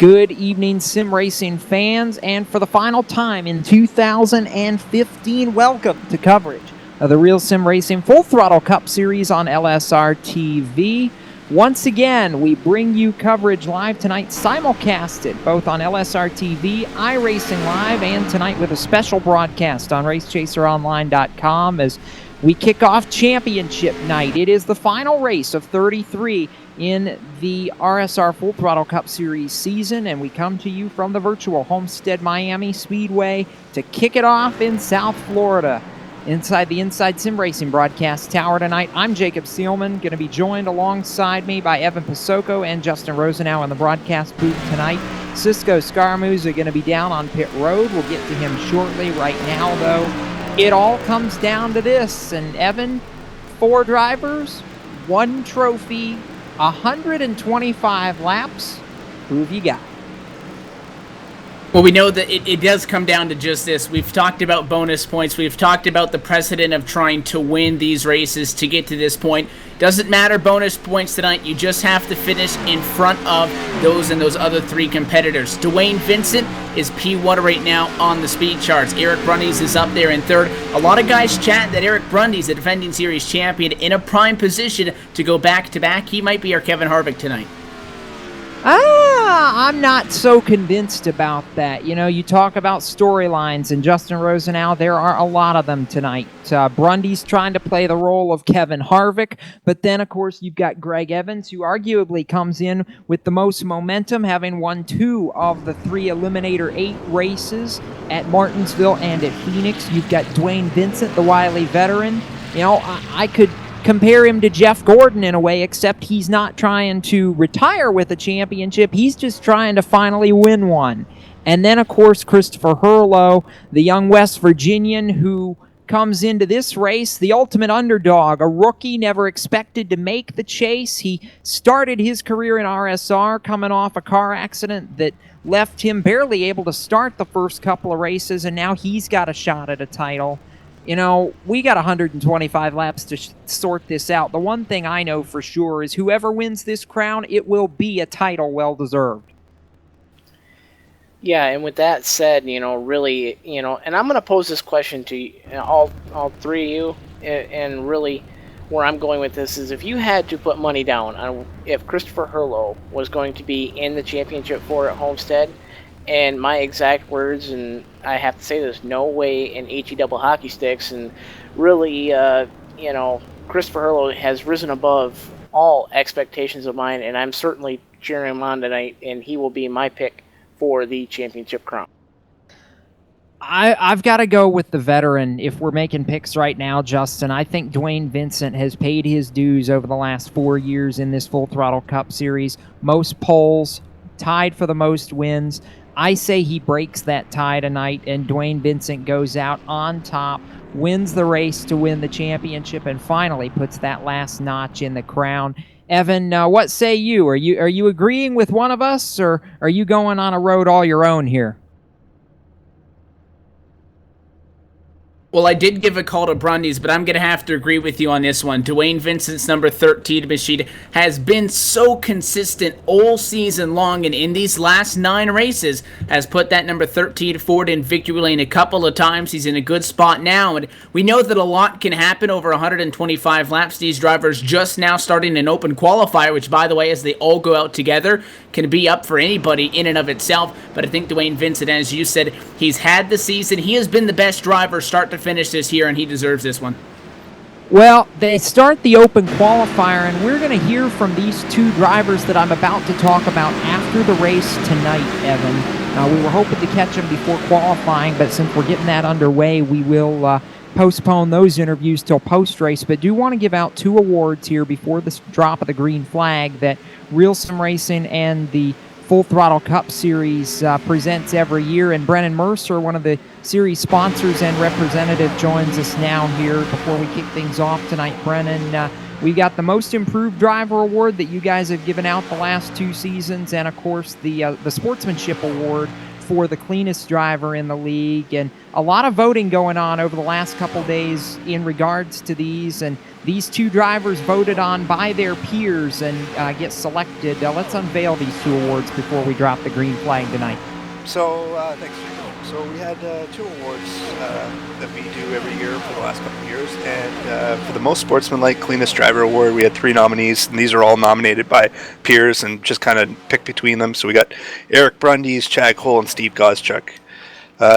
Good evening, sim racing fans, and for the final time in 2015, welcome to coverage of the Real Sim Racing Full Throttle Cup Series on LSRTV. Once again, we bring you coverage live tonight, simulcasted both on LSRTV, iRacing Live, and tonight with a special broadcast on RaceChaserOnline.com as we kick off championship night. It is the final race of 33 in the RSR Full Throttle Cup Series season, and we come to you from the virtual Homestead Miami Speedway to kick it off in South Florida. Inside the Inside Sim Racing broadcast tower tonight, I'm Jacob Seelman, going to be joined alongside me by Evan Pasoko and Justin Rosenau in the broadcast booth tonight. Cisco Scaramouche are going to be down on pit road. We'll get to him shortly. Right now, though, it all comes down to this. And Evan, 4 drivers, 1 trophy, 125 laps. Who have you got? Well, we know that it does come down to just this. We've talked about bonus points. We've talked about the precedent of trying to win these races to get to this point. Doesn't matter bonus points tonight. You just have to finish in front of those other 3 competitors. Dwayne Vincent is P1 right now on the speed charts. Eric Brundys is up there in 3rd. A lot of guys chat that Eric Brundys, the defending series champion, in a prime position to go back-to-back. He might be our Kevin Harvick tonight. I'm not so convinced about that. You know, you talk about storylines, and Justin Rosenau, there are a lot of them tonight. Brundys trying to play the role of Kevin Harvick, but then, of course, you've got Greg Evans, who arguably comes in with the most momentum, having won 2 of the 3 Eliminator 8 races at Martinsville and at Phoenix. You've got Dwayne Vincent, the wily veteran. You know, I could compare him to Jeff Gordon in a way, except he's not trying to retire with a championship. He's just trying to finally win one. And then, of course, Christopher Hurlow, the young West Virginian who comes into this race, the ultimate underdog, a rookie, never expected to make the chase. He started his career in RSR, coming off a car accident that left him barely able to start the first couple of races, and now he's got a shot at a title. You know, we got 125 laps to sort this out. The one thing I know for sure is whoever wins this crown, it will be a title well-deserved. Yeah, and with that said, really, and I'm going to pose this question to all 3 of you, and really where I'm going with this is if you had to put money down on if Christopher Hurlow was going to be in the championship for at Homestead, and my exact words, and I have to say there's no way in HE double hockey sticks, and really, Christopher Hurlow has risen above all expectations of mine, and I'm certainly cheering him on tonight, and he will be my pick for the championship crown. I've got to go with the veteran if we're making picks right now, Justin. I think Dwayne Vincent has paid his dues over the last 4 years in this Full Throttle Cup Series. Most poles, tied for the most wins. I say he breaks that tie tonight, and Dwayne Vincent goes out on top, wins the race to win the championship, and finally puts that last notch in the crown. Evan, what say you? Are you agreeing with one of us, or are you going on a road all your own here? Well, I did give a call to Brundys, but I'm going to have to agree with you on this one. Dwayne Vincent's number 13 machine has been so consistent all season long, and in these last 9 races has put that number 13 forward in victory lane a couple of times. He's in a good spot now, and we know that a lot can happen over 125 laps. These drivers just now starting an open qualifier, which, by the way, as they all go out together, can be up for anybody in and of itself. But I think Dwayne Vincent, as you said, he's had the season. He has been the best driver start to finish this year, and he deserves this one. Well, they start the open qualifier, and we're going to hear from these 2 drivers that I'm about to talk about after the race tonight, Evan. We were hoping to catch them before qualifying, but since we're getting that underway, we will postpone those interviews till post-race. But do want to give out 2 awards here before the drop of the green flag that Real Sim Racing and the Full Throttle Cup Series presents every year. And Brennan Mercer, one of the series sponsors and representative, joins us now here before we kick things off tonight. Brennan, we got the Most Improved Driver Award that you guys have given out the last 2 seasons, and of course the Sportsmanship Award for the cleanest driver in the league, and a lot of voting going on over the last couple days in regards to these, and these two drivers voted on by their peers and get selected. Let's unveil these two awards before we drop the green flag tonight. So, thanks, Jacob. So we had 2 awards that we do every year for the last couple of years, and for the most sportsmanlike cleanest driver award, we had 3 nominees, and these are all nominated by peers and just kind of pick between them. So we got Eric Brundies, Chad Cole, and Steve Goschuk.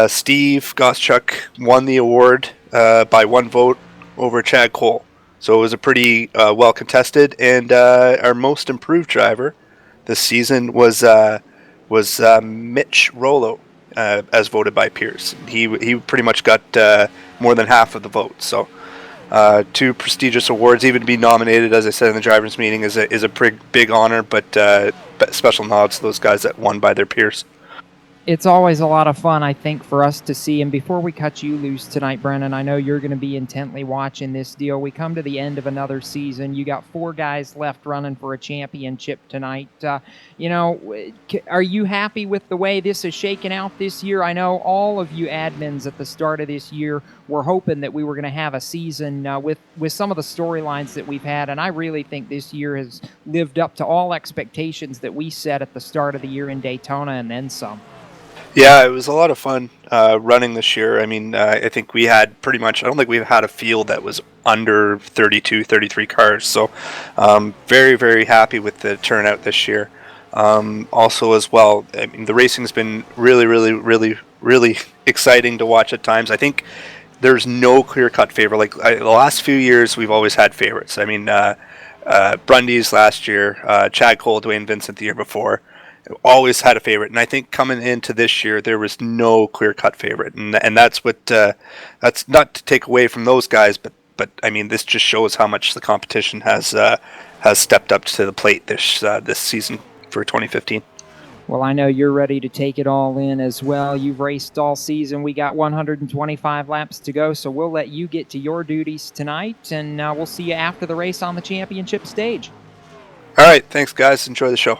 Steve Goschuk won the award by 1 vote over Chad Cole. So it was a pretty well contested, and our most improved driver this season was Mitch Rollo, as voted by peers. He pretty much got more than half of the votes. So 2 prestigious awards, even to be nominated, as I said in the drivers' meeting, is a big honor. But special nods to those guys that won by their peers. It's always a lot of fun, I think, for us to see. And before we cut you loose tonight, Brennan, I know you're going to be intently watching this deal. We come to the end of another season. You got 4 guys left running for a championship tonight. Are you happy with the way this is shaking out this year? I know all of you admins at the start of this year were hoping that we were going to have a season with some of the storylines that we've had. And I really think this year has lived up to all expectations that we set at the start of the year in Daytona and then some. Yeah, it was a lot of fun running this year. I mean, I think we had I don't think we've had a field that was under 32, 33 cars. So very, very happy with the turnout this year. Also as well, I mean, the racing's been really, really, really, really exciting to watch at times. I think there's no clear-cut favorite. Like the last few years, we've always had favorites. I mean, Brundies last year, Chad Cole, Dwayne Vincent the year before. Always had a favorite, and I think coming into this year there was no clear-cut favorite, and that's what that's not to take away from those guys, but I mean, this just shows how much the competition has stepped up to the plate this season for 2015. Well, I know you're ready to take it all in as well. You've raced all season. We got 125 laps to go, so we'll let you get to your duties tonight, and we'll see you after the race on the championship stage. All right, thanks guys. Enjoy the show.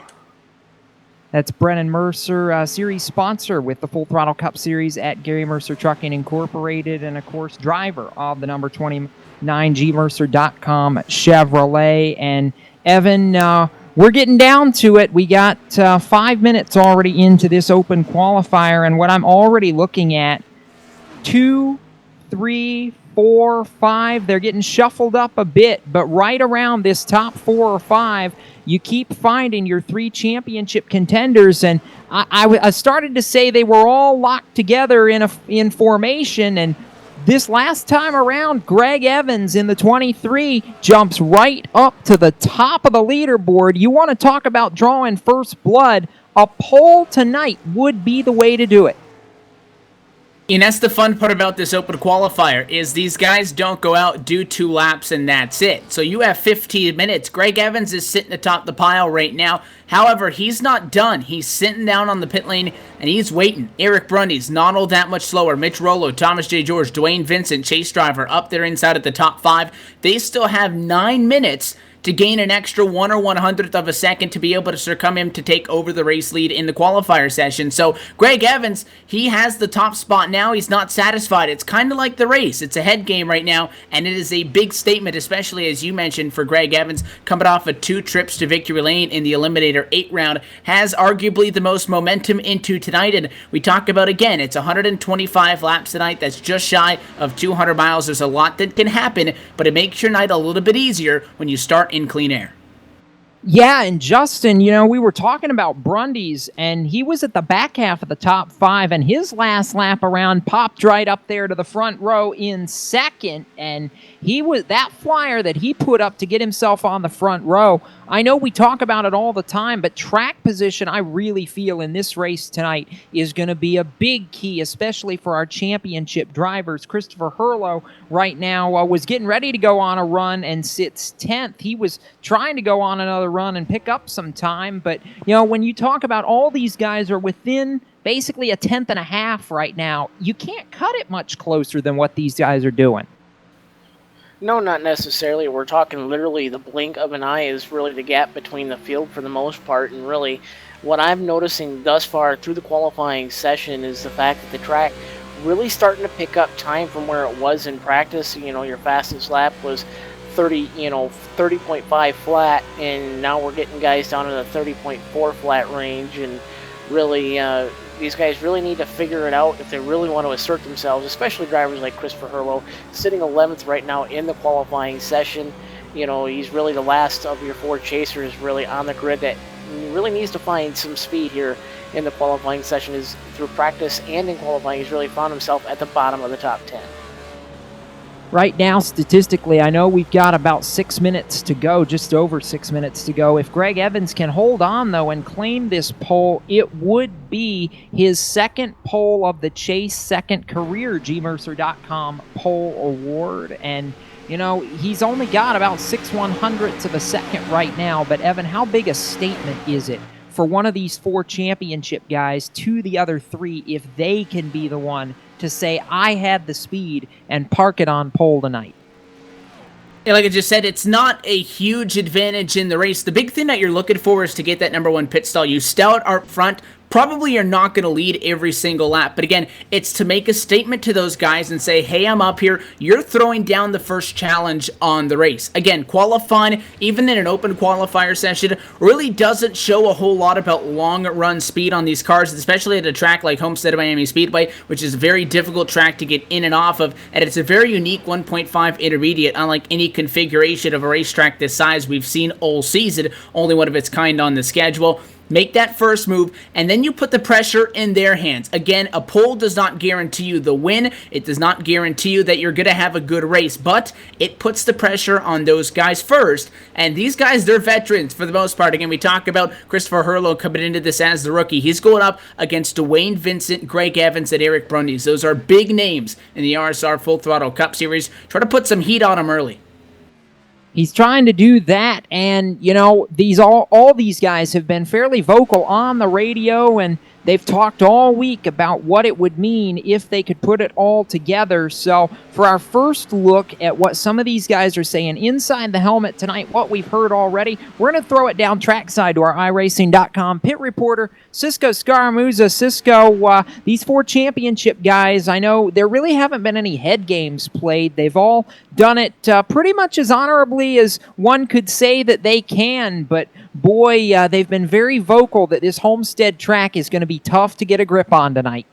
That's Brennan Mercer, series sponsor with the Full Throttle Cup Series at Garry Mercer Trucking Incorporated, and of course driver of the number 29gmercer.com Chevrolet. And Evan, we're getting down to it. We got 5 minutes already into this open qualifier, and what I'm already looking at, 2, 3, 4, 5, they're getting shuffled up a bit, but right around this top 4 or 5, you keep finding your 3 championship contenders, and I started to say they were all locked together in formation, and this last time around, Greg Evans in the 23 jumps right up to the top of the leaderboard. You want to talk about drawing first blood, a pole tonight would be the way to do it. And that's the fun part about this open qualifier, is these guys don't go out, do 2 laps, and that's it. So you have 15 minutes. Greg Evans is sitting atop the pile right now. However, he's not done. He's sitting down on the pit lane, and he's waiting. Eric Brundies, not all that much slower. Mitch Rollo, Thomas J. George, Dwayne Vincent, Chase Driver, up there inside at the top 5. They still have 9 minutes to gain an extra 1 or 100th of a second to be able to succumb him to take over the race lead in the qualifier session. So Greg Evans, he has the top spot now. He's not satisfied. It's kind of like the race. It's a head game right now, and it is a big statement, especially as you mentioned, for Greg Evans, coming off of 2 trips to victory lane in the Eliminator 8 round, has arguably the most momentum into tonight. And we talk about, again, it's 125 laps tonight. That's just shy of 200 miles. There's a lot that can happen, but it makes your night a little bit easier when you start in clean air. Yeah, and Justin, we were talking about Brundies, and he was at the back half of the top 5, and his last lap around popped right up there to the front row in second, and he was that flyer that he put up to get himself on the front row. I know we talk about it all the time, but track position, I really feel in this race tonight is going to be a big key, especially for our championship drivers. Christopher Hurlow right now was getting ready to go on a run and sits 10th. He was trying to go on another run and pick up some time, but when you talk about all these guys are within basically a 10th and a half right now, you can't cut it much closer than what these guys are doing. No, not necessarily. We're talking literally the blink of an eye is really the gap between the field for the most part, and really what I'm noticing thus far through the qualifying session is the fact that the track really starting to pick up time from where it was in practice. You know, your fastest lap was 30.5 flat, and now we're getting guys down in the 30.4 flat range, and really these guys really need to figure it out if they really want to assert themselves, especially drivers like Christopher Hurlow, sitting 11th right now in the qualifying session. You know, he's really the last of your 4 chasers really on the grid that really needs to find some speed here in the qualifying session. Is through practice and in qualifying, he's really found himself at the bottom of the top 10. Right now, statistically, I know we've got about 6 minutes to go, just over 6 minutes to go. If Greg Evans can hold on, though, and claim this pole, it would be his second pole of the Chase, second career GMercer.com pole award. And, you know, he's only got about 6/100ths of a second right now. But, Evan, how big a statement is it for one of these 4 championship guys to the other 3 if they can be the one to say, I had the speed and park it on pole tonight? Yeah, like I just said, it's not a huge advantage in the race. The big thing that you're looking for is to get that number 1 pit stall. You stout up front. Probably you're not going to lead every single lap, but again, it's to make a statement to those guys and say, hey, I'm up here. You're throwing down the first challenge on the race. Again, qualifying, even in an open qualifier session, really doesn't show a whole lot about long run speed on these cars, especially at a track like Homestead Miami Speedway, which is a very difficult track to get in and off of, and it's a very unique 1.5 intermediate, unlike any configuration of a racetrack this size we've seen all season, only one of its kind on the schedule. Make that first move, and then you put the pressure in their hands. Again, a pole does not guarantee you the win. It does not guarantee you that you're going to have a good race, but it puts the pressure on those guys first. And these guys, they're veterans for the most part. Again, we talk about Christopher Hurlow coming into this as the rookie. He's going up against Dwayne Vincent, Greg Evans, and Eric Brundys. Those are big names in the RSR Full Throttle Cup Series. Try to put some heat on them early. He's trying to do that, and, you know, all these guys have been fairly vocal on the radio, and they've talked all week about what it would mean if they could put it all together. So for our first look at what some of these guys are saying inside the helmet tonight, what we've heard already, we're going to throw it down trackside to our iRacing.com pit reporter, Cisco Scaramuzza. Cisco, these 4 championship guys, I know there really haven't been any head games played. They've all done it pretty much as honorably as one could say that they can, but boy, they've been very vocal that this Homestead track is going to be tough to get a grip on tonight.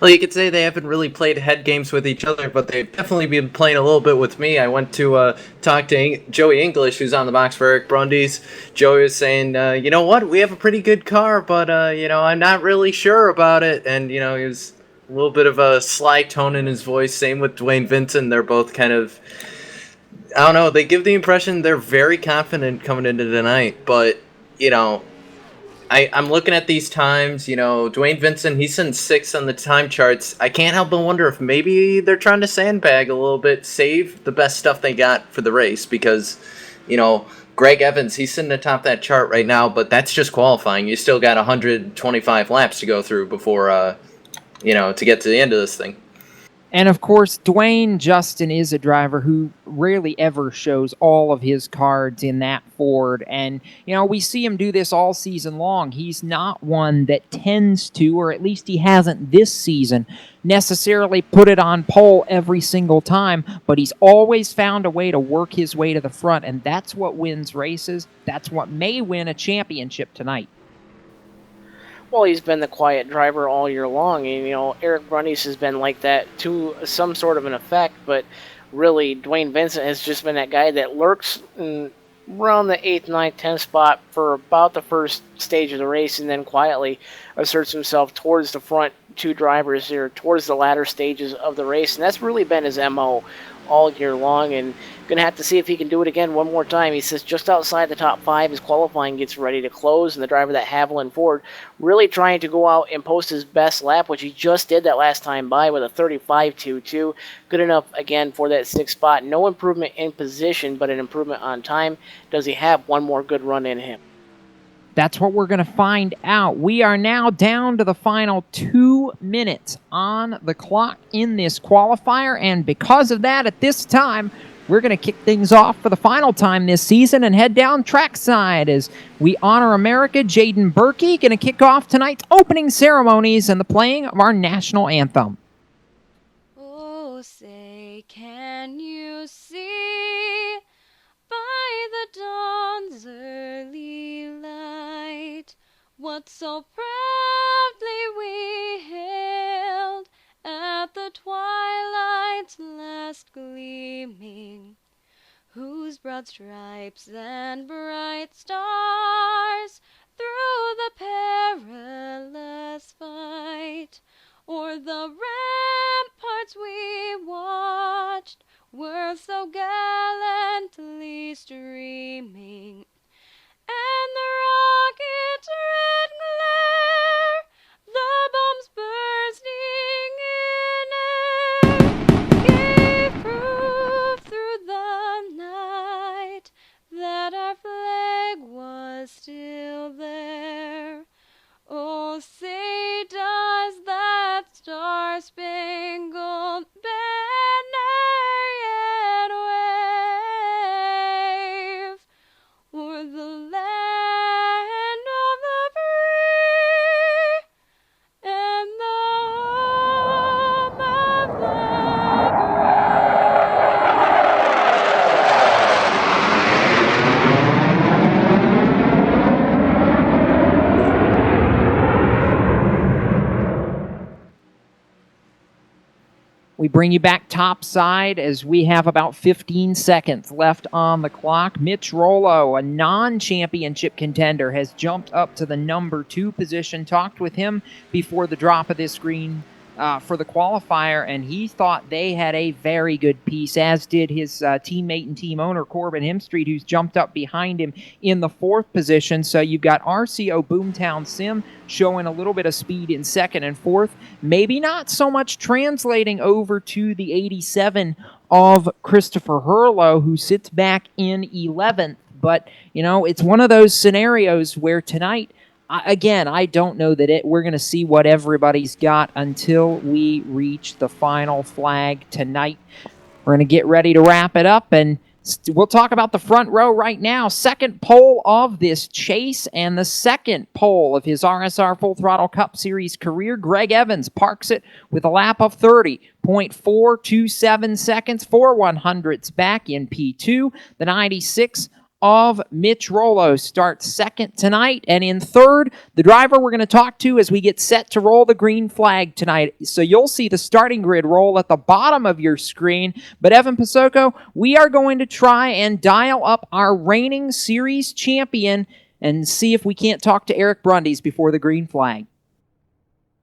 Well, you could say they haven't really played head games with each other, but they've definitely been playing a little bit with me. I went to talk to Joey English, who's on the box for Eric Brundys. Joey was saying, you know what, we have a pretty good car, but, you know, I'm not really sure about it. And, you know, he was a little bit of a sly tone in his voice. Same with Dwayne Vincent. They're both kind of, I don't know, they give the impression they're very confident coming into tonight, but, you know, I'm looking at these times, you know, Dwayne Vincent, he's in 6th on the time charts. I can't help but wonder if maybe they're trying to sandbag a little bit, save the best stuff they got for the race, because, you know, Greg Evans, he's sitting atop that chart right now, but that's just qualifying. You still got 125 laps to go through before, you know, to get to the end of this thing. And, of course, Dwayne Justin is a driver who rarely ever shows all of his cards in that Ford. And, you know, we see him do this all season long. He's not one that tends to, or at least he hasn't this season, necessarily put it on pole every single time, but he's always found a way to work his way to the front, and that's what wins races. That's what may win a championship tonight. Well, he's been the quiet driver all year long, and, you know, Eric Brundys has been like that to some sort of an effect, but really Dwayne Vincent has just been that guy that lurks around the 8th, 9th, 10th spot for about the first stage of the race, and then quietly asserts himself towards the front 2 drivers here, towards the latter stages of the race, and that's really been his MO all year long, and going to have to see if he can do it again one more time. He sits just outside the top 5 as qualifying gets ready to close, and the driver, that Haviland Ford, really trying to go out and post his best lap, which he just did that last time by with a 35.22. Good enough, again, for that 6th spot. No improvement in position, but an improvement on time. Does he have one more good run in him? That's what we're going to find out. We are now down to the final 2 minutes on the clock in this qualifier, and because of that, at this time, we're going to kick things off for the final time this season and head down trackside as we honor America. Jaden Berkey going to kick off tonight's opening ceremonies and the playing of our national anthem. Oh, say, can you see by the dawn's early light what so proudly we hailed at the twilight's last gleaming, whose broad stripes and bright stars through the perilous fight o'er the ramparts we watched were so gallantly streaming, and the rocket's red glare, the bombs bursting in air, gave proof through the night that our flag was still there. Oh, say does that star-spangled banner yet wave o'er the land of the free and the home of the brave? We bring you back topside as we have about 15 seconds left on the clock. Mitch Rollo, a non-championship contender, has jumped up to the number 2 position. Talked with him before the drop of this green for the qualifier, and he thought they had a very good piece, as did his teammate and team owner, Corbin Hemstreet, who's jumped up behind him in the 4th position. So you've got RCO Boomtown Sim showing a little bit of speed in 2nd and 4th. Maybe not so much translating over to the 87 of Christopher Hurlow, who sits back in 11th. But, you know, it's one of those scenarios where tonight, again, I don't know that we're going to see what everybody's got until we reach the final flag tonight. We're going to get ready to wrap it up, and we'll talk about the front row right now. Second pole of this chase and the second pole of his RSR Full Throttle Cup Series career. Greg Evans parks it with a lap of 30.427 seconds, 4/100ths back in P2. The 96 of Mitch Rollo starts second tonight, and in third, the driver we're going to talk to as we get set to roll the green flag tonight. So you'll see the starting grid roll at the bottom of your screen. But Evan Pasoko, we are going to try and dial up our reigning series champion and see if we can't talk to Eric Brundys before the green flag.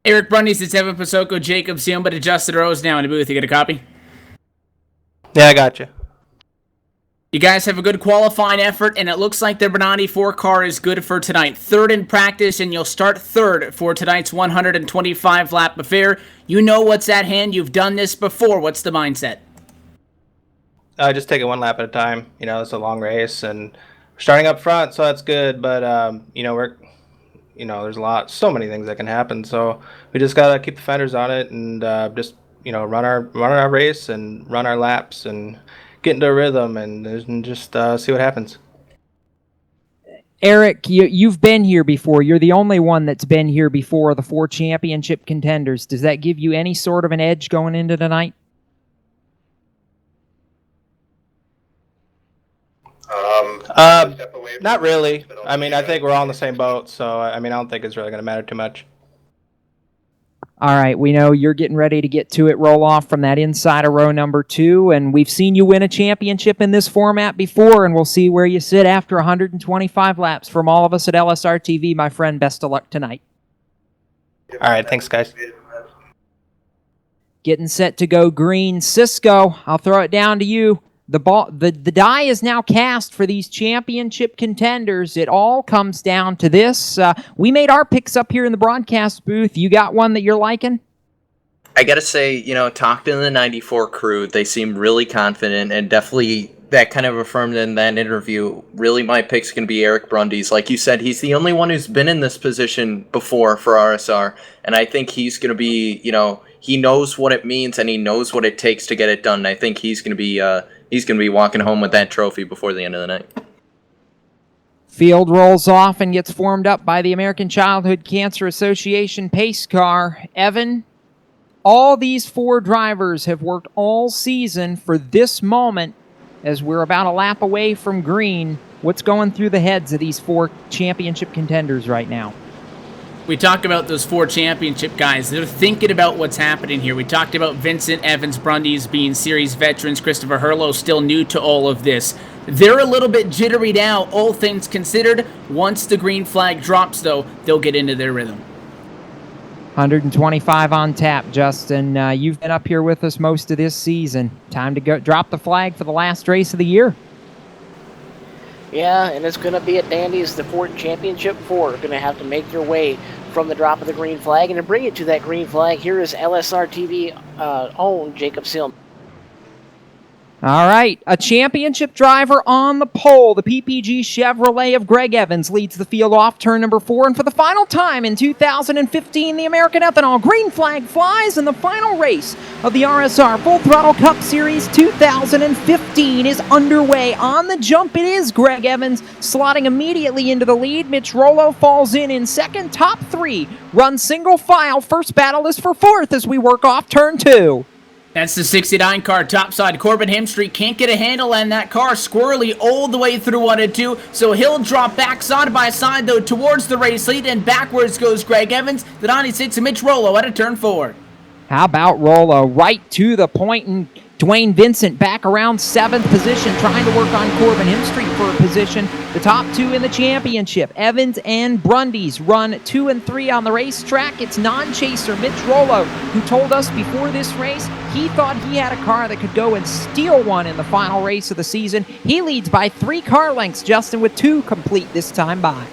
Eric Brundys, it's Evan Pasoko, Jacob Sion, but Justin Rose now in the booth. You get a copy? Yeah, I got you. You guys have a good qualifying effort, and it looks like the Bernardi 4 car is good for tonight. Third in practice, and you'll start third for tonight's 125-lap affair. You know what's at hand. You've done this before. What's the mindset? Just take it one lap at a time. You know, it's a long race, and we're starting up front, so that's good. But there's so many things that can happen. So we just gotta keep the fenders on it and just run our race and run our laps and get into a rhythm and just see what happens. Eric, you've been here before. You're the only one that's been here before the 4 championship contenders. Does that give you any sort of an edge going into tonight? Not really. I mean, I think we're all in the same boat, so I don't think it's really going to matter too much. All right, we know you're getting ready to get to it, roll off from that inside of row number 2, and we've seen you win a championship in this format before, and we'll see where you sit after 125 laps. From all of us at LSRTV, my friend, best of luck tonight. All right, thanks, guys. Getting set to go green. Cisco, I'll throw it down to you. The die is now cast for these championship contenders. It all comes down to this. We made our picks up here in the broadcast booth. You got one that you're liking? I gotta say, talking to the 94 crew, they seem really confident, and definitely that kind of affirmed in that interview. Really, my pick's gonna be Eric Brundys. Like you said, he's the only one who's been in this position before for RSR, and I think he's gonna be, he knows what it means and he knows what it takes to get it done. I think he's gonna be he's going to be walking home with that trophy before the end of the night. Field rolls off and gets formed up by the American Childhood Cancer Association pace car. Evan, all these 4 drivers have worked all season for this moment as we're about a lap away from green. What's going through the heads of these 4 championship contenders right now? We talk about those 4 championship guys. They're thinking about what's happening here. We talked about Vincent Evans Brundys being series veterans. Christopher Herlow still new to all of this. They're a little bit jittery now, all things considered. Once the green flag drops, though, they'll get into their rhythm. 125 on tap, Justin. You've been up here with us most of this season. Time to go drop the flag for the last race of the year. Yeah, and it's going to be at Dandy's. The Ford Championship 4 are going to have to make their way from the drop of the green flag. And to bring it to that green flag, here is LSRTV own Jacob Silm. All right, a championship driver on the pole. The PPG Chevrolet of Greg Evans leads the field off turn number 4. And for the final time in 2015, the American Ethanol green flag flies, and the final race of the RSR Full Throttle Cup Series 2015 is underway. On the jump, it is Greg Evans slotting immediately into the lead. Mitch Rollo falls in second. Top 3 run single file. First battle is for 4th as we work off turn 2. That's the 69 car topside. Corbin Hemstreet can't get a handle on that car. Squirrely all the way through 1 and 2. So he'll drop back side by side, though, towards the race lead. And backwards goes Greg Evans. The 96 and Mitch Rollo out of turn 4. How about Rollo? Right to the point, and Dwayne Vincent back around 7th position, trying to work on Corbin Hemstreet for a position. The top 2 in the championship, Evans and Brundys, run 2 and 3 on the racetrack. It's non-chaser Mitch Rollo, who told us before this race he thought he had a car that could go and steal one in the final race of the season. He leads by 3 car lengths, Justin, with 2 complete this time by.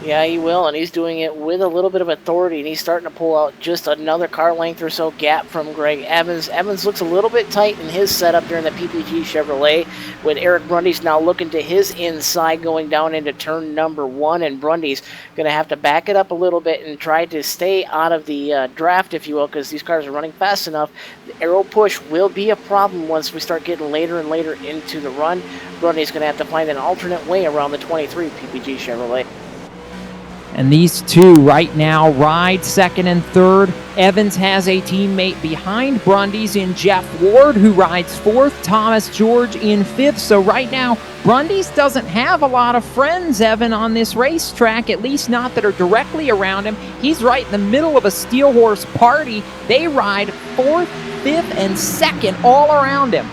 Yeah, he will, and he's doing it with a little bit of authority, and he's starting to pull out just another car length or so gap from Greg Evans. Evans looks a little bit tight in his setup during the PPG Chevrolet, with Eric Brundys now looking to his inside going down into turn number 1, and Brundys going to have to back it up a little bit and try to stay out of the draft, if you will, because these cars are running fast enough. The aero push will be a problem once we start getting later and later into the run. Brundys going to have to find an alternate way around the 23 PPG Chevrolet. And these 2 right now ride 2nd and 3rd. Evans has a teammate behind Brundys in Jeff Ward, who rides 4th. Thomas George in 5th. So right now, Brundys doesn't have a lot of friends, Evan, on this racetrack, at least not that are directly around him. He's right in the middle of a steel horse party. They ride 4th, 5th, and 2nd all around him.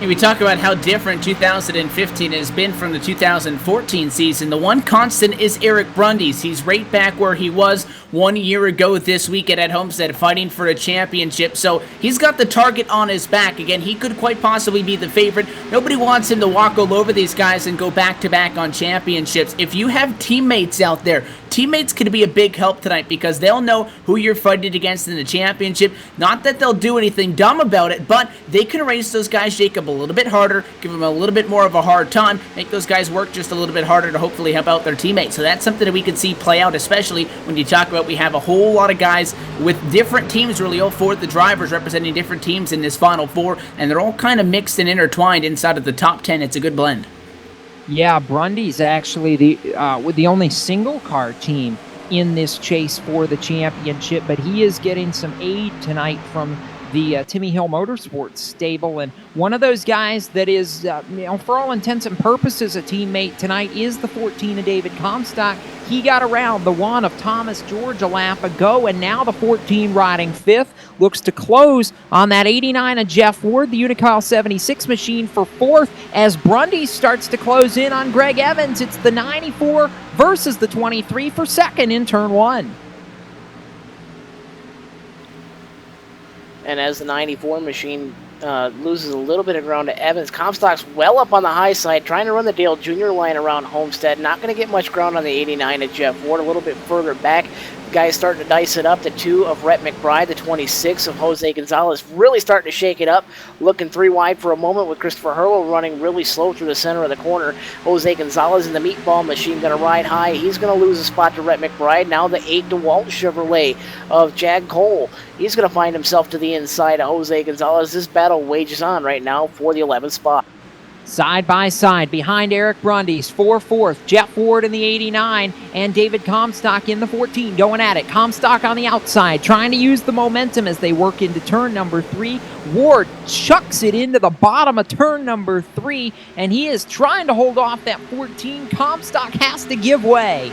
We talk about how different 2015 has been from the 2014 season. The one constant is Eric Brundys. He's right back where he was 1 year ago this weekend at Homestead, fighting for a championship. So he's got the target on his back. Again, he could quite possibly be the favorite. Nobody wants him to walk all over these guys and go back-to-back on championships. If you have teammates out there, teammates could be a big help tonight because they'll know who you're fighting against in the championship. Not that they'll do anything dumb about it, but they can race those guys, Jacob, a little bit harder, give them a little bit more of a hard time, make those guys work just a little bit harder to hopefully help out their teammates. So that's something that we could see play out, especially when you talk about we have a whole lot of guys with different teams, really all 4 of the drivers representing different teams in this Final 4, and they're all kind of mixed and intertwined inside of the top 10. It's a good blend. Yeah, Brundys actually with the only single car team in this chase for the championship, but he is getting some aid tonight from the Timmy Hill Motorsports stable, and one of those guys that is, for all intents and purposes, a teammate tonight is the 14 of David Comstock. He got around the 1 of Thomas George a lap ago, and now the 14 riding 5th looks to close on that 89 of Jeff Ward, the Unocal 76 machine, for 4th as Brundys starts to close in on Greg Evans. It's the 94 versus the 23 for 2nd in turn 1. And as the 94 machine loses a little bit of ground to Evans, Comstock's well up on the high side, trying to run the Dale Jr. line around Homestead. Not going to get much ground on the 89 at Jeff Ward, a little bit further back. guys starting to dice it up. The 2 of Rhett McBride, the 26 of Jose Gonzalez, really starting to shake it up. Looking 3 wide for a moment with Christopher Hurlow running really slow through the center of the corner. Jose Gonzalez in the meatball machine going to ride high. He's going to lose a spot to Rhett McBride. Now the 8 DeWalt Chevrolet of Jag Cole. He's going to find himself to the inside of Jose Gonzalez. This battle wages on right now for the 11th spot. Side by side, behind Eric Brundys, 4th, Jeff Ward in the 89, and David Comstock in the 14, going at it. Comstock on the outside, trying to use the momentum as they work into turn number 3. Ward chucks it into the bottom of turn number 3, and he is trying to hold off that 14. Comstock has to give way.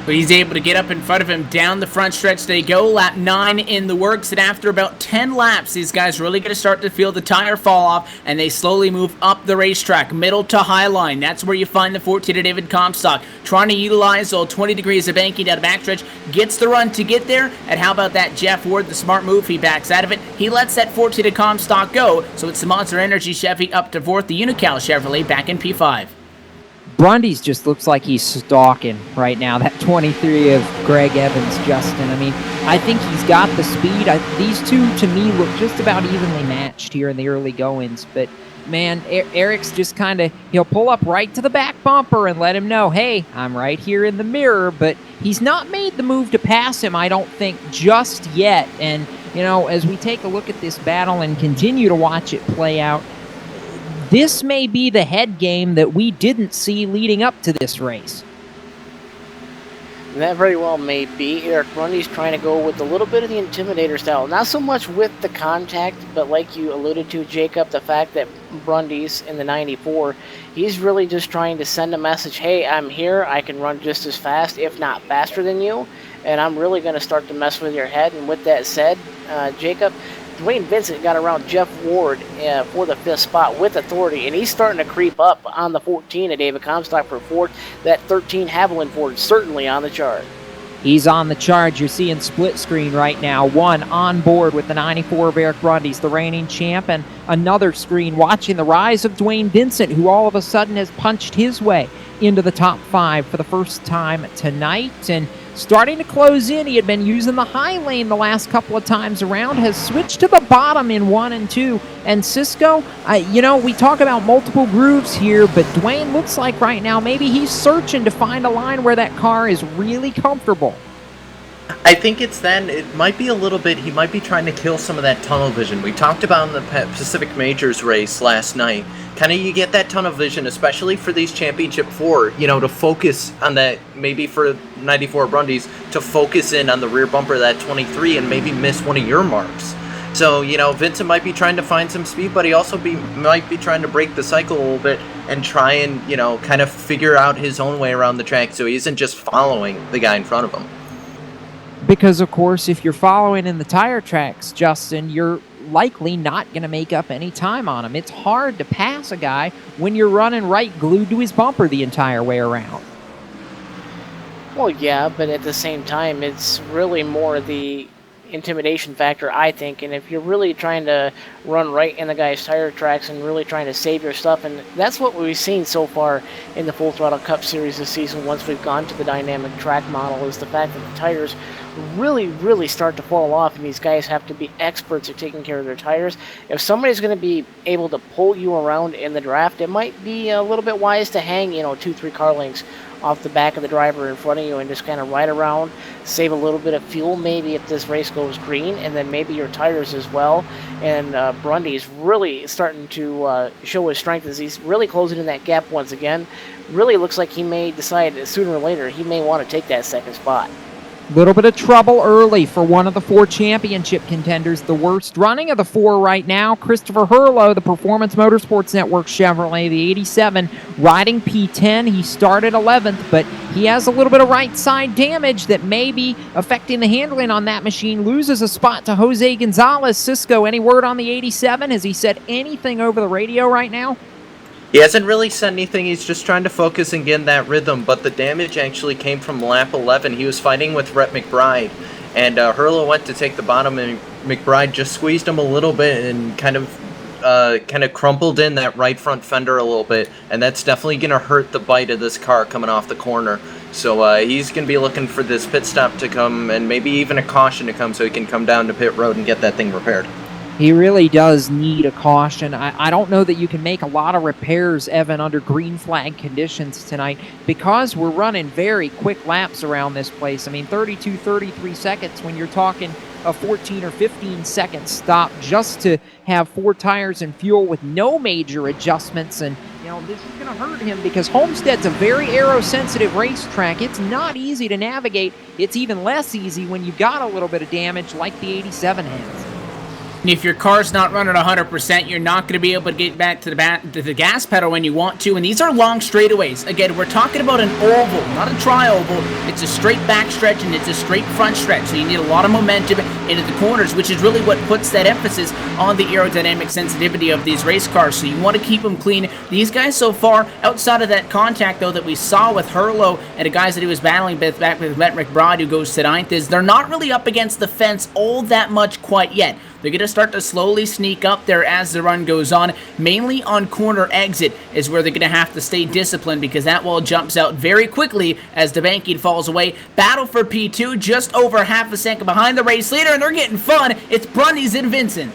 But he's able to get up in front of him. Down the front stretch they go. Lap 9 in the works. And after about 10 laps, these guys really going to start to feel the tire fall off. And they slowly move up the racetrack. Middle to high line. That's where you find the 14 of David Comstock. Trying to utilize all 20 degrees of banking down the backstretch. Gets the run to get there. And how about that Jeff Ward? The smart move. He backs out of it. He lets that 14 of Comstock go. So it's the Monster Energy Chevy up to 4th. The Unical Chevrolet back in P5. Brundys just looks like he's stalking right now. That 23 of Greg Evans, Justin. I mean, I think he's got the speed. These two, to me, look just about evenly matched here in the early goings. But, man, Eric's just kind of, he'll pull up right to the back bumper and let him know, hey, I'm right here in the mirror. But he's not made the move to pass him, I don't think, just yet. And, you know, as we take a look at this battle and continue to watch it play out, this may be the head game that we didn't see leading up to this race. That very well may be. Eric Brundys trying to go with a little bit of the Intimidator style. Not so much with the contact, but like you alluded to, Jacob, the fact that Brundys in the 94, he's really just trying to send a message, hey, I'm here, I can run just as fast, if not faster than you, and I'm really going to start to mess with your head. And with that said, Jacob, Dwayne Vincent got around Jeff Ward for the 5th spot with authority, and he's starting to creep up on the 14 of David Comstock for 4th. That 13 Haviland Ford certainly on the chart. He's on the charge. You're seeing split screen right now. One on board with the 94 of Eric Brundys, the reigning champ, and another screen watching the rise of Dwayne Vincent, who all of a sudden has punched his way into the top 5 for the first time tonight. And starting to close in. He had been using the high lane the last couple of times around, has switched to the bottom in 1 and 2. And Cisco, you know, we talk about multiple grooves here, but Dwayne looks like right now maybe he's searching to find a line where that car is really comfortable. I think it's then, it might be a little bit, he might be trying to kill some of that tunnel vision. We talked about in the Pacific Majors race last night. Kind of you get that tunnel vision, especially for these Championship 4, you know, to focus on that, maybe for 94 Brundys, to focus in on the rear bumper of that 23 and maybe miss one of your marks. So, you know, Vincent might be trying to find some speed, but he also might be trying to break the cycle a little bit and try and, you know, kind of figure out his own way around the track so he isn't just following the guy in front of him. Because, of course, if you're following in the tire tracks, Justin, you're likely not going to make up any time on him. It's hard to pass a guy when you're running right glued to his bumper the entire way around. Well, yeah, but at the same time, it's really more the intimidation factor, I think. And if you're really trying to run right in the guy's tire tracks and really trying to save your stuff, and that's what we've seen so far in the Full Throttle Cup Series this season once we've gone to the dynamic track model, is the fact that the tires really start to fall off, and these guys have to be experts at taking care of their tires. If somebody's going to be able to pull you around in the draft, it might be a little bit wise to hang, 2-3 car lengths off the back of the driver in front of you and just kind of ride around, save a little bit of fuel maybe if this race goes green, and then maybe your tires as well. And Brundys really starting to show his strength as he's really closing in that gap once again. Really looks like he may decide sooner or later he may want to take that 2nd spot. Little bit of trouble early for one of the 4 championship contenders. The worst running of the 4 right now, Christopher Hurlow, the Performance Motorsports Network Chevrolet, the 87, riding P10. He started 11th, but he has a little bit of right side damage that may be affecting the handling on that machine. Loses a spot to Jose Gonzalez. Cisco, any word on the 87? Has he said anything over the radio right now? He hasn't really said anything, he's just trying to focus and get in that rhythm, but the damage actually came from lap 11. He was fighting with Rhett McBride, and Hurlow went to take the bottom, and McBride just squeezed him a little bit and kind of kind of crumpled in that right front fender a little bit, and that's definitely going to hurt the bite of this car coming off the corner. So he's going to be looking for this pit stop to come, and maybe even a caution to come, so he can come down to pit road and get that thing repaired. He really does need a caution. I don't know that you can make a lot of repairs, Evan, under green flag conditions tonight, because we're running very quick laps around this place. I mean, 32, 33 seconds when you're talking a 14 or 15 second stop just to have 4 tires and fuel with no major adjustments. And, you know, this is going to hurt him because Homestead's a very aero-sensitive racetrack. It's not easy to navigate. It's even less easy when you've got a little bit of damage like the 87 has. And if your car's not running 100%, you're not going to be able to get back to the gas pedal when you want to. And these are long straightaways. Again, we're talking about an oval, not a tri-oval. It's a straight back stretch and it's a straight front stretch. So you need a lot of momentum into the corners, which is really what puts that emphasis on the aerodynamic sensitivity of these race cars. So you want to keep them clean. These guys so far, outside of that contact, though, that we saw with Hurlo and the guys that he was battling back with Matt McBride, who goes to 9th, is they're not really up against the fence all that much quite yet. They're going to start to slowly sneak up there as the run goes on. Mainly on corner exit is where they're going to have to stay disciplined, because that wall jumps out very quickly as the banking falls away. Battle for P2, just over half a second behind the race leader, and they're getting fun. It's Brundys and Vincent.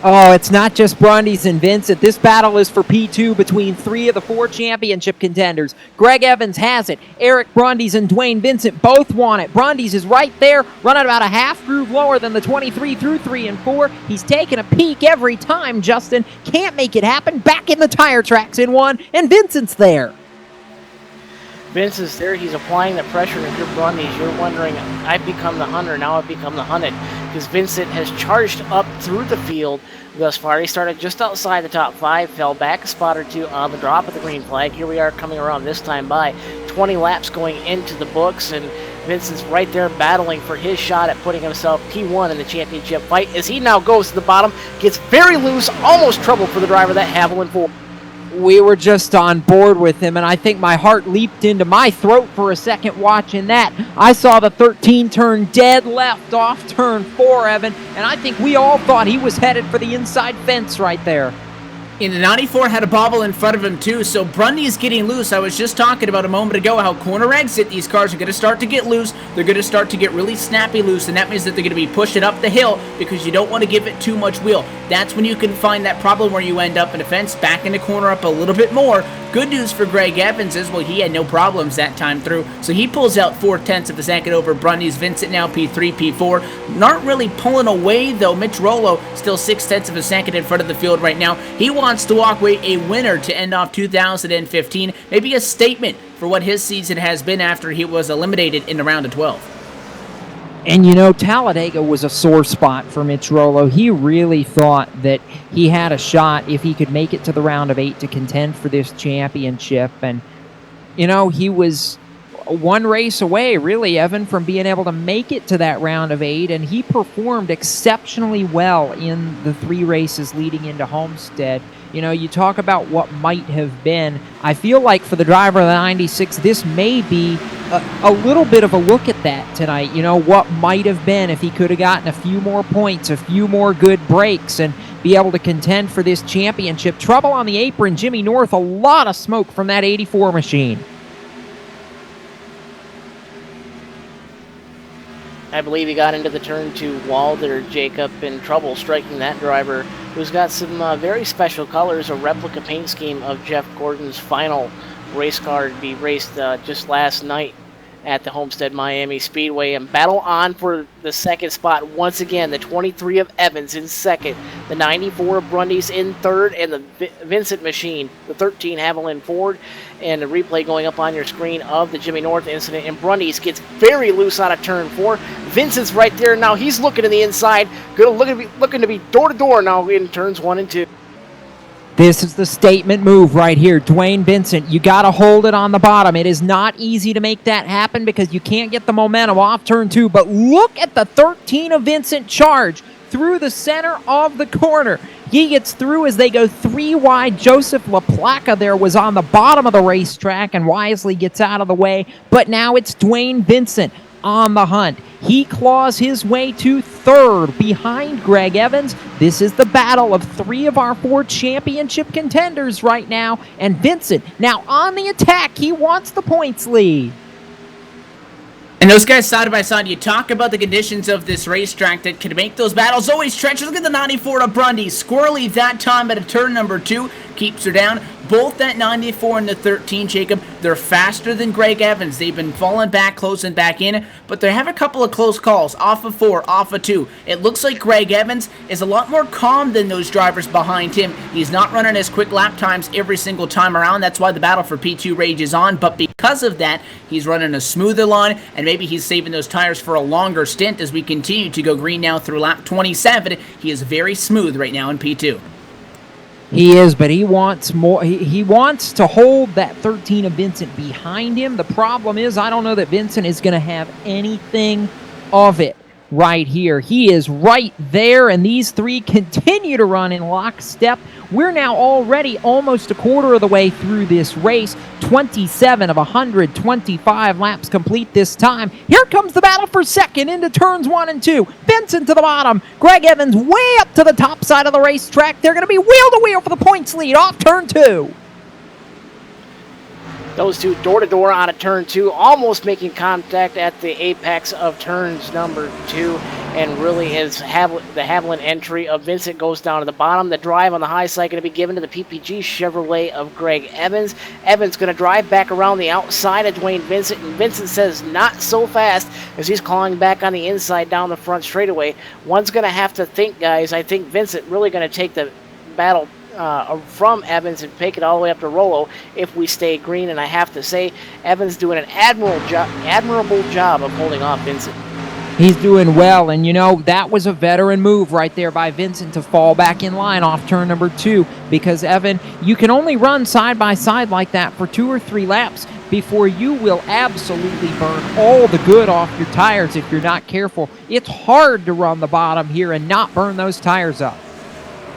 Oh, it's not just Brundys and Vincent. This battle is for P2 between 3 of the 4 championship contenders. Greg Evans has it. Eric Brundys and Dwayne Vincent both want it. Brundys is right there, running about a half groove lower than the 23 through 3 and 4. He's taking a peek every time, Justin. Can't make it happen. Back in the tire tracks in 1, and Vincent's there. Vince is there. He's applying the pressure. If you're Brundys, you're wondering, I've become the hunter, now I've become the hunted. Because Vincent has charged up through the field thus far. He started just outside the top 5, fell back a spot or 2 on the drop of the green flag. Here we are coming around this time by. 20 laps going into the books, and Vincent's right there battling for his shot at putting himself P1 in the championship fight as he now goes to the bottom, gets very loose, almost trouble for the driver, that Haviland 4. We were just on board with him, and I think my heart leaped into my throat for a second watching that. I saw the 13 turn dead left off turn 4, Evan, and I think we all thought he was headed for the inside fence right there. And the 94 had a bobble in front of him too, so Brundys getting loose. I was just talking about a moment ago how corner exit, these cars are going to start to get loose. They're going to start to get really snappy loose, and that means that they're going to be pushing up the hill because you don't want to give it too much wheel. That's when you can find that problem where you end up in a fence, back in the corner up a little bit more. Good news for Greg Evans is, well, he had no problems that time through, so he pulls out 4/10 of a second over Brundys. Vincent now P3, P4. Not really pulling away, though. Mitch Rollo still 6/10 of a second in front of the field right now. He wants to walk away a winner to end off 2015. Maybe a statement for what his season has been after he was eliminated in the round of 12. And you know, Talladega was a sore spot for Mitch Rollo. He really thought that he had a shot if he could make it to the round of 8 to contend for this championship. And, you know, he was one race away, really, Evan, from being able to make it to that round of 8. And he performed exceptionally well in the 3 races leading into Homestead. You know, you talk about what might have been. I feel like for the driver of the 96, this may be a little bit of a look at that tonight. You know, what might have been if he could have gotten a few more points, a few more good breaks, and be able to contend for this championship. Trouble on the apron, Jimmy North, a lot of smoke from that 84 machine. I believe he got into the turn 2 wall there, Jacob, in trouble striking that driver, who's got some very special colors, a replica paint scheme of Jeff Gordon's final race car to be raced just last night at the Homestead Miami Speedway, and battle on for the second spot once again. The 23 of Evans in second, the 94 of Brundys in third, and the Vincent machine, the 13 Haviland Ford, and a replay going up on your screen of the Jimmy North incident. And Brundys gets very loose out of turn 4. Vincent's right there now. He's looking to the inside, looking to be door to door now in turns 1 and 2. This is the statement move right here. Dwayne Vincent, you got to hold it on the bottom. It is not easy to make that happen because you can't get the momentum off turn 2. But look at the 13 of Vincent charge through the center of the corner. He gets through as they go 3 wide. Joseph LaPlaca there was on the bottom of the racetrack and wisely gets out of the way. But now it's Dwayne Vincent on the hunt. He claws his way to third behind Greg Evans. This is the battle of 3 of our 4 championship contenders right now. And Vincent now on the attack. He wants the points lead. And those guys side by side, you talk about the conditions of this racetrack that can make those battles always treacherous. Look at the 94 to Brundy. Squirrely that time at a turn number 2. Keeps her down. Both that 94 and the 13, Jacob, they're faster than Greg Evans. They've been falling back, closing back in, but they have a couple of close calls. Off of 4, off of 2. It looks like Greg Evans is a lot more calm than those drivers behind him. He's not running as quick lap times every single time around. That's why the battle for P2 rages on, but because of that, he's running a smoother line, and maybe he's saving those tires for a longer stint as we continue to go green now through lap 27. He is very smooth right now in P2. He is, but he wants more. He wants to hold that 13 of Vincent behind him. The problem is, I don't know that Vincent is going to have anything of it right here. He is right there, and these 3 continue to run in lockstep. We're now already almost a quarter of the way through this race. 27 of 125 laps complete this time. Here comes the battle for second into turns 1 and 2. Vincent to the bottom. Greg Evans way up to the top side of the racetrack. They're going to be wheel to wheel for the points lead off turn 2. Those 2 door-to-door out of turn 2, almost making contact at the apex of turns number 2, and really is the Haviland entry of Vincent goes down to the bottom. The drive on the high side going to be given to the PPG Chevrolet of Greg Evans. Evans going to drive back around the outside of Dwayne Vincent, and Vincent says not so fast as he's clawing back on the inside down the front straightaway. One's going to have to think, guys. I think Vincent really going to take the battle from Evans and take it all the way up to Rollo if we stay green, and I have to say Evans doing an admirable job of holding off Vincent. He's doing well, and you know, that was a veteran move right there by Vincent to fall back in line off turn number 2, because Evan, you can only run side by side like that for 2 or 3 laps before you will absolutely burn all the good off your tires if you're not careful. It's hard to run the bottom here and not burn those tires up.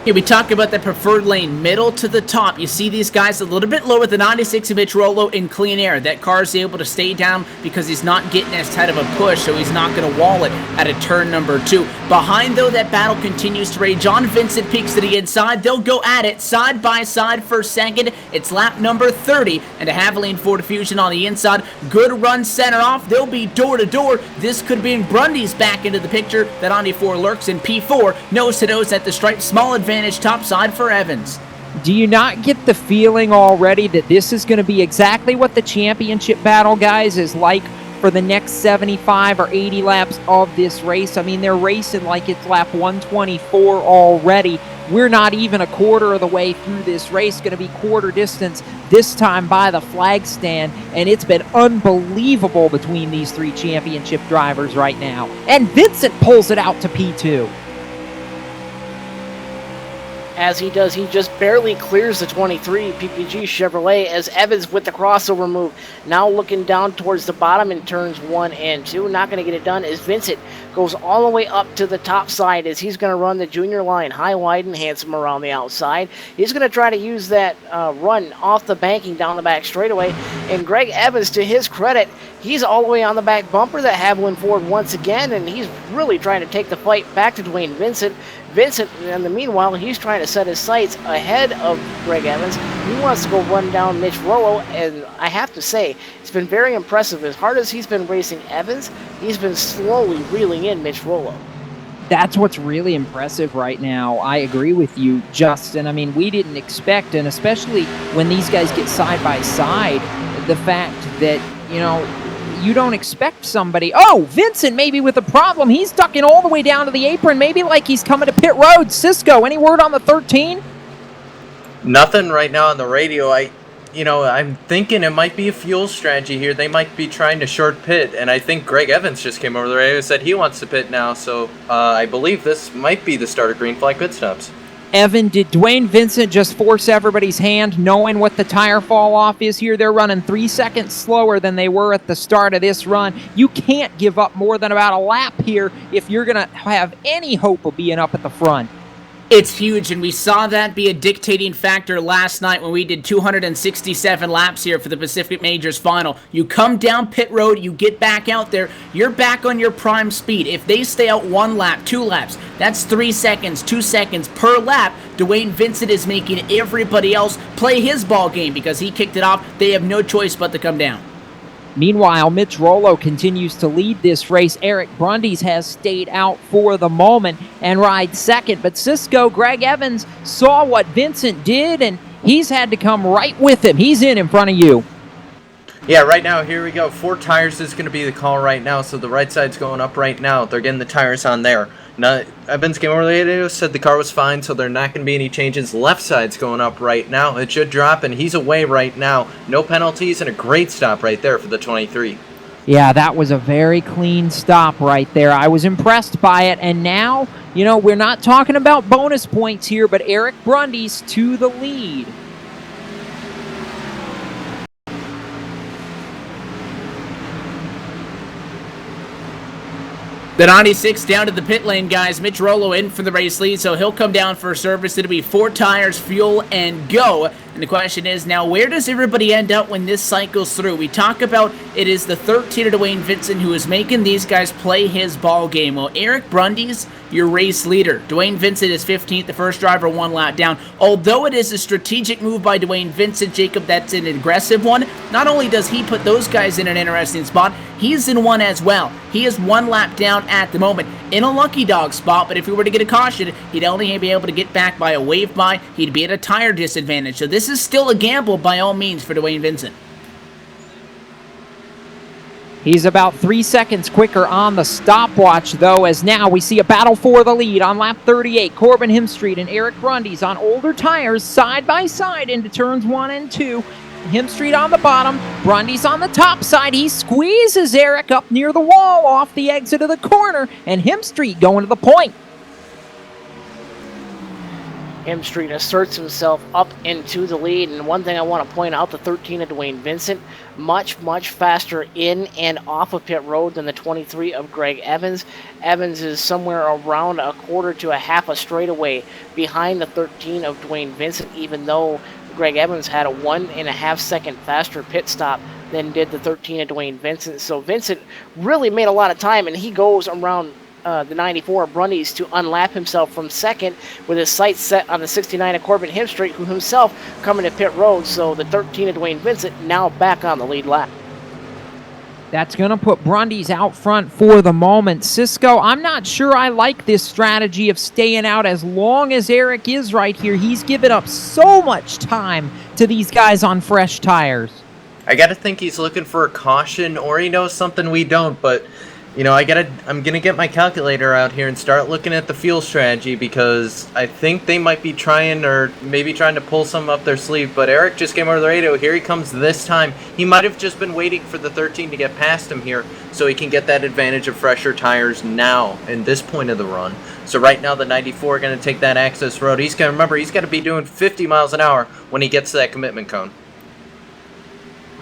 Here we talk about the preferred lane, middle to the top. You see these guys a little bit lower, the 96 of Mitch Rollo in clean air. That car's able to stay down because he's not getting as tight of a push, so he's not going to wall it at a turn number 2. Behind, though, that battle continues to rage on. Vincent peeks to the inside. They'll go at it side by side for second. It's lap number 30, and a Haviland Ford Fusion on the inside. Good run center off. They'll be door to door. This could bring Brundy's back into the picture. That 94 lurks in P4. Nose to nose at the stripe. Small advantage topside for Evans. Do you not get the feeling already that this is going to be exactly what the championship battle, guys, is like for the next 75 or 80 laps of this race? I mean, they're racing like it's lap 124 already. We're not even a quarter of the way through this race, going to be quarter distance this time by the flag stand, and it's been unbelievable between these 3 championship drivers right now. And Vincent pulls it out to P2. As he does, he just barely clears the 23 PPG Chevrolet as Evans with the crossover move. Now looking down towards the bottom in turns 1 and 2. Not going to get it done as Vincent goes all the way up to the top side as he's going to run the junior line high, wide, and handsome around the outside. He's going to try to use that run off the banking down the back straightaway. And Greg Evans, to his credit, he's all the way on the back bumper, that Haviland Ford once again, and he's really trying to take the fight back to Dwayne Vincent. Vincent, in the meanwhile, he's trying to set his sights ahead of Greg Evans. He wants to go run down Mitch Rollo, and I have to say, it's been very impressive. As hard as he's been racing Evans, he's been slowly reeling in Mitch Rollo. That's what's really impressive right now. I agree with you, Justin. I mean, we didn't expect, and especially when these guys get side by side, the fact that, you know, you don't expect somebody. Oh, Vincent maybe with a problem. He's ducking all the way down to the apron, maybe like he's coming to pit road. Cisco, any word on the 13? Nothing right now on the radio. I'm thinking it might be a fuel strategy here. They might be trying to short pit, and I think Greg Evans just came over the radio and said he wants to pit now, so I believe this might be the start of green flag pit stops. Evan, did Dwayne Vincent just force everybody's hand knowing what the tire fall off is here? They're running 3 seconds slower than they were at the start of this run. You can't give up more than about a lap here if you're going to have any hope of being up at the front. It's huge, and we saw that be a dictating factor last night when we did 267 laps here for the Pacific Majors final. You come down pit road, you get back out there, you're back on your prime speed. If they stay out 1 lap, 2 laps, that's 3 seconds, 2 seconds per lap. Dwayne Vincent is making everybody else play his ball game because he kicked it off. They have no choice but to come down. Meanwhile, Mitch Rollo continues to lead this race. Eric Brundys has stayed out for the moment and rides second. But Cisco, Greg Evans, saw what Vincent did, and he's had to come right with him. He's in front of you. Yeah, right now, here we go. 4 tires is going to be the call right now, so the right side's going up right now. They're getting the tires on there. Now, Evans came over the radio, said the car was fine, so there are not going to be any changes. Left side's going up right now. It should drop, and he's away right now. No penalties, and a great stop right there for the 23. Yeah, that was a very clean stop right there. I was impressed by it, and now, you know, we're not talking about bonus points here, but Eric Brundys to the lead. The 96 down to the pit lane, guys. Mitch Rollo in for the race lead, so he'll come down for a service. It'll be 4 tires, fuel, and go. And the question is now, where does everybody end up when this cycles through? We talk about it is the 13 of Dwayne Vincent who is making these guys play his ball game. Well, Eric Brundys, your race leader. Dwayne Vincent is 15th, the first driver 1 lap down. Although it is a strategic move by Dwayne Vincent, Jacob, that's an aggressive one. Not only does he put those guys in an interesting spot, he's in one as well. He is 1 lap down at the moment in a lucky dog spot, but if he were to get a caution, he'd only be able to get back by a wave by. He'd be at a tire disadvantage. So this is still a gamble by all means for Dwayne Vincent. He's about 3 seconds quicker on the stopwatch, though, as now we see a battle for the lead on lap 38. Corbin Hemstreet and Eric Brundys on older tires side by side into turns 1 and 2. Hemstreet on the bottom, Brundys on the top side. He squeezes Eric up near the wall off the exit of the corner, and Hemstreet going to the point. Hemstreet asserts himself up into the lead, and one thing I want to point out, the 13 of Dwayne Vincent, much faster in and off of pit road than the 23 of Greg Evans. Evans is somewhere around a quarter to a half a straightaway behind the 13 of Dwayne Vincent, even though Greg Evans had a 1.5 second faster pit stop than did the 13 of Dwayne Vincent. So Vincent really made a lot of time, and he goes around the 94 Brundys to unlap himself from second with his sights set on the 69 of Corbin Hemstreet, who himself coming to pit road. So the 13 of Dwayne Vincent now back on the lead lap. That's going to put Brundys out front for the moment. Cisco, I'm not sure I like this strategy of staying out as long as Eric is right here. He's given up so much time to these guys on fresh tires. I gotta think he's looking for a caution, or he knows something we don't, but you know, I'm gonna get my calculator out here and start looking at the fuel strategy, because I think they might be trying, or maybe trying to pull some up their sleeve. But Eric just came over the radio. Here he comes this time. He might have just been waiting for the 13 to get past him here so he can get that advantage of fresher tires now in this point of the run. So right now the 94 going to take that access road. He's gonna remember he's got to be doing 50 miles an hour when he gets to that commitment cone.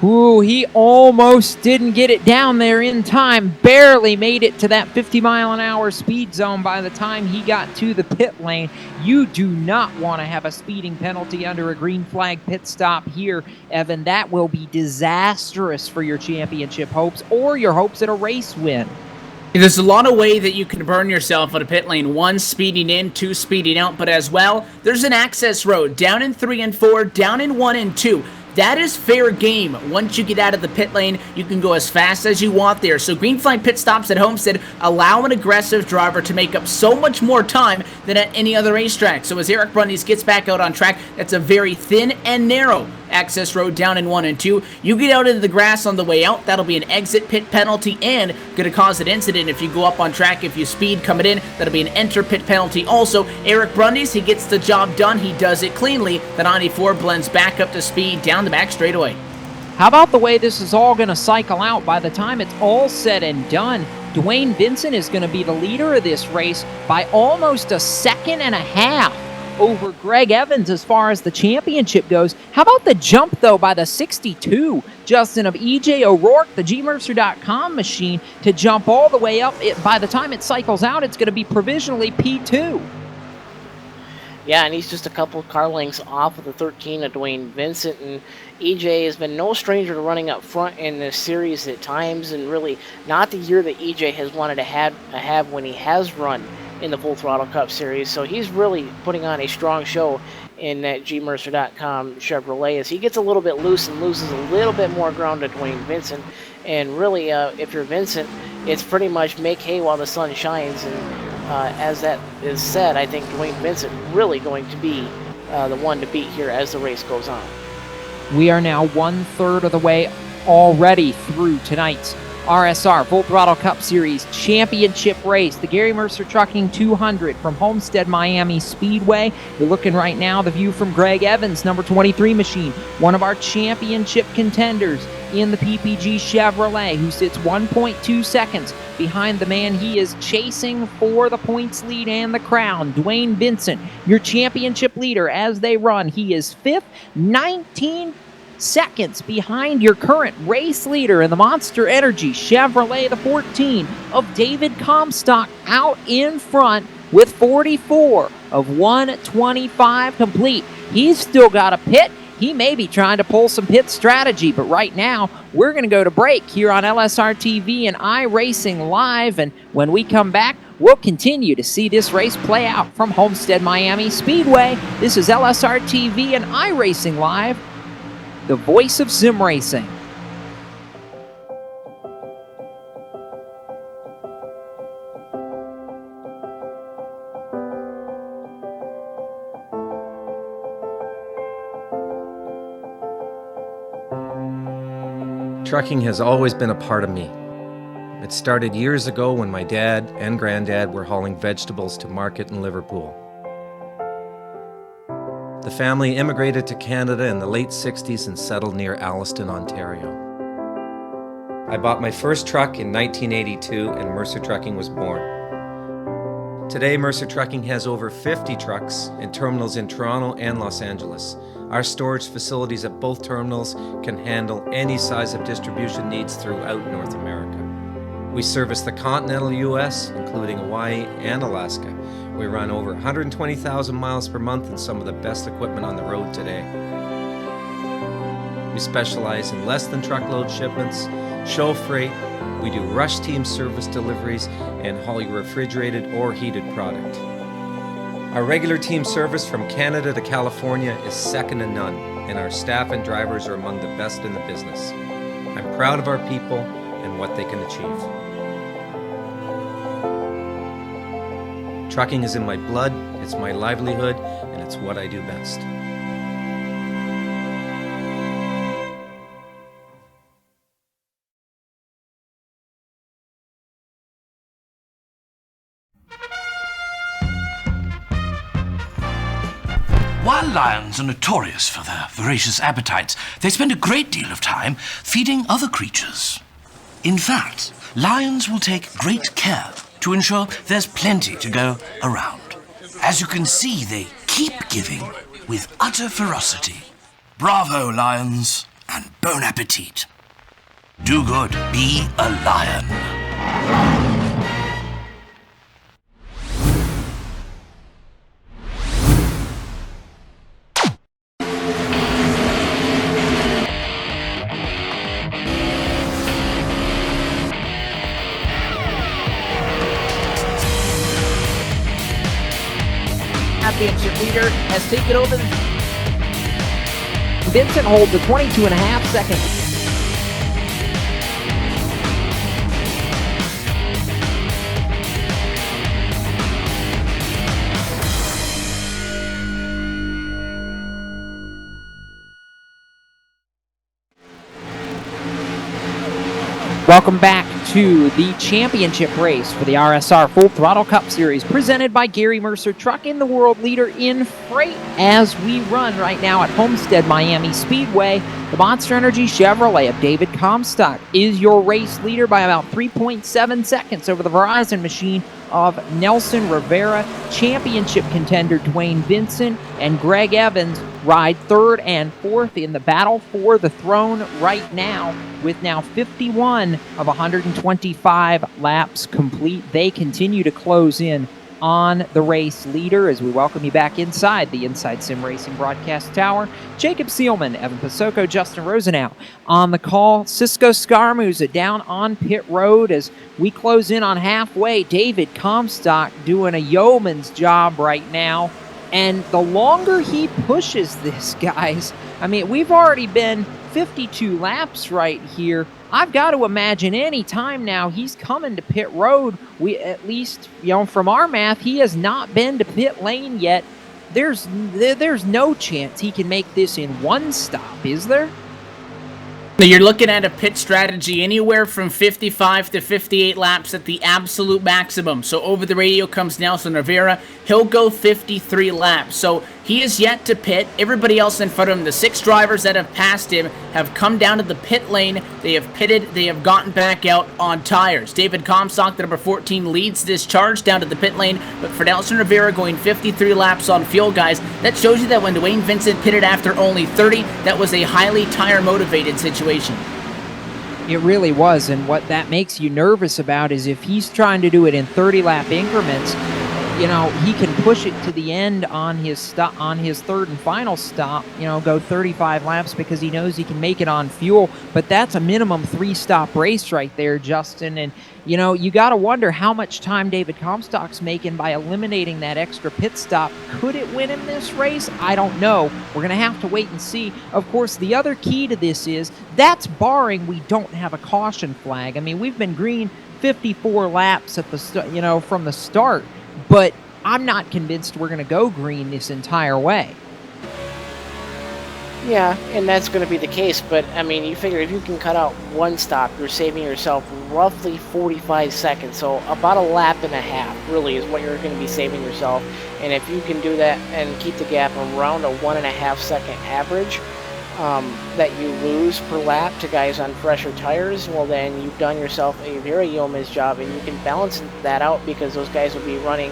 Ooh, he almost didn't get it down there in time. Barely made it to that 50-mile-an-hour speed zone by the time he got to the pit lane. You do not want to have a speeding penalty under a green flag pit stop here, Evan. That will be disastrous for your championship hopes or your hopes at a race win. There's a lot of way that you can burn yourself at a pit lane. 1, speeding in, 2, speeding out, but as well, there's an access road down in 3 and 4, down in 1 and 2. That is fair game. Once you get out of the pit lane, you can go as fast as you want there. So green flag pit stops at Homestead allow an aggressive driver to make up so much more time than at any other racetrack. So as Eric Brundys gets back out on track, that's a very thin and narrow access road down in 1 and 2. You get out into the grass on the way out, that'll be an exit pit penalty and going to cause an incident if you go up on track. If you speed coming in, that'll be an enter pit penalty also. Eric Brundys, he gets the job done. He does it cleanly. The 94 blends back up to speed down the back straightaway. How about the way this is all going to cycle out by the time it's all said and done? Dwayne Vincent is going to be the leader of this race by almost a second and a half over Greg Evans as far as the championship goes. How about the jump, though, by the 62, Justin, of E.J. O'Rourke, the gmercer.com machine, to jump all the way up. By the time it cycles out, it's going to be provisionally P2. Yeah, and he's just a couple car lengths off of the 13 of Dwayne Vincent, and EJ has been no stranger to running up front in this series at times, and really not the year that EJ has wanted to have when he has run in the Full Throttle Cup Series. So he's really putting on a strong show in that gmercer.com Chevrolet as he gets a little bit loose and loses a little bit more ground to Dwayne Vincent. And really, if you're Vincent, it's pretty much make hay while the sun shines. And as that is said, I think Dwayne Vincent really going to be the one to beat here as the race goes on. We are now 1/3 of the way already through tonight's RSR Full Throttle Cup Series Championship race, the Garry Mercer Trucking 200 from Homestead Miami Speedway. You're looking right now, the view from Greg Evans, number 23 machine, one of our championship contenders in the PPG Chevrolet, who sits 1.2 seconds behind the man he is chasing for the points lead and the crown, Dwayne Vincent, your championship leader as they run. He is 5th, 19 seconds behind your current race leader in the Monster Energy Chevrolet, the 14 of David Comstock, out in front with 44 of 125 complete. He's still got a pit. He may be trying to pull some pit strategy, but right now we're going to go to break here on LSRTV and iRacing Live, and when we come back, we'll continue to see this race play out from Homestead Miami Speedway. This is LSRTV and iRacing Live, the voice of sim racing. Trucking has always been a part of me. It started years ago when my dad and granddad were hauling vegetables to market in Liverpool. The family immigrated to Canada in the late 60s and settled near Alliston, Ontario. I bought my first truck in 1982 and Mercer Trucking was born. Today, Mercer Trucking has over 50 trucks in terminals in Toronto and Los Angeles. Our storage facilities at both terminals can handle any size of distribution needs throughout North America. We service the continental U.S., including Hawaii and Alaska. We run over 120,000 miles per month and some of the best equipment on the road today. We specialize in less than truckload shipments, show freight, we do rush team service deliveries, and haul your refrigerated or heated product. Our regular team service from Canada to California is second to none, and our staff and drivers are among the best in the business. I'm proud of our people and what they can achieve. Trucking is in my blood, it's my livelihood, and it's what I do best. While lions are notorious for their voracious appetites, they spend a great deal of time feeding other creatures. In fact, lions will take great care to ensure there's plenty to go around. As you can see, they keep giving with utter ferocity. Bravo, lions, and bon appetit. Do good, be a lion. Championship leader has taken over. Vincent holds a 22.5 second. Welcome back to the championship race for the RSR Full Throttle Cup Series, presented by Garry Mercer Trucking, the world leader in freight, as we run right now at Homestead Miami Speedway. The Monster Energy Chevrolet of David Comstock is your race leader by about 3.7 seconds over the Verizon machine of Nelson Rivera. Championship contender Dwayne Vincent and Greg Evans ride third and fourth in the battle for the throne right now, with now 51 of 125 laps complete. They continue to close in on the race leader as we welcome you back inside the Inside Sim Racing broadcast tower. Jacob Seelman, Evan Pasoko, Justin Rosenau on the call. Cisco Scarmuza down on pit road as we close in on halfway. David Comstock doing a yeoman's job right now. And the longer he pushes this, guys, I mean, we've already been 52 laps right here. I've got to imagine any time now he's coming to pit road. We, at least, from our math, he has not been to pit lane yet. There's no chance he can make this in one stop, is there? You're looking at a pit strategy anywhere from 55 to 58 laps at the absolute maximum. So over the radio comes Nelson Rivera. He'll go 53 laps. So he is yet to pit. Everybody else in front of him, the 6 drivers that have passed him, have come down to the pit lane. They have pitted. They have gotten back out on tires. David Comstock, the number 14, leads this charge down to the pit lane. But for Nelson Rivera going 53 laps on fuel, guys, that shows you that when Dwayne Vincent pitted after only 30, that was a highly tire-motivated situation. It really was, and what that makes you nervous about is if he's trying to do it in 30-lap increments, he can push it to the end on his third and final stop, go 35 laps because he knows he can make it on fuel. But that's a minimum 3-stop race right there, Justin. And, you got to wonder how much time David Comstock's making by eliminating that extra pit stop. Could it win him this race? I don't know. We're going to have to wait and see. Of course, the other key to this is that's barring we don't have a caution flag. I mean, we've been green 54 laps at the from the start. But I'm not convinced we're going to go green this entire way. Yeah, and that's going to be the case. But, I mean, you figure if you can cut out one stop, you're saving yourself roughly 45 seconds. So about a lap and a half, really, is what you're going to be saving yourself. And if you can do that and keep the gap around a 1.5-second average that you lose per lap to guys on fresher tires, well, then you've done yourself a very yeoman's job, and you can balance that out because those guys will be running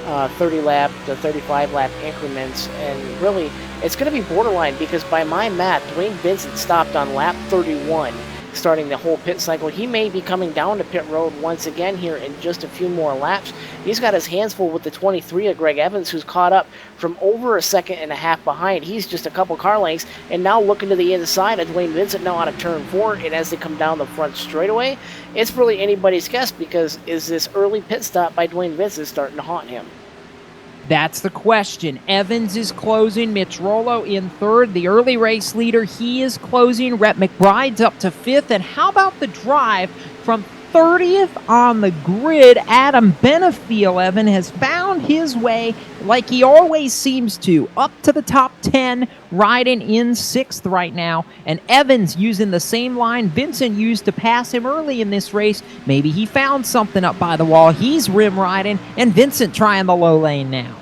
30-lap to 35-lap increments, and really, it's going to be borderline because by my math, Dwayne Vincent stopped on lap 31, starting the whole pit cycle. He may be coming down to pit road once again here in just a few more laps. He's got his hands full with the 23 of Greg Evans, who's caught up from over a second and a half behind. He's just a couple car lengths, and now looking to the inside of Dwayne Vincent now out of turn 4, and as they come down the front straightaway, it's really anybody's guess because is this early pit stop by Dwayne Vincent starting to haunt him? That's the question. Evans is closing. Mitch Rollo in third. The early race leader, he is closing. Rhett McBride's up to 5th. And how about the drive from 30th on the grid? Adam Benefiel, Evan, has found his way, like he always seems to, up to the top 10, riding in 6th right now. And Evans using the same line Vincent used to pass him early in this race. Maybe he found something up by the wall. He's rim riding, and Vincent trying the low lane now.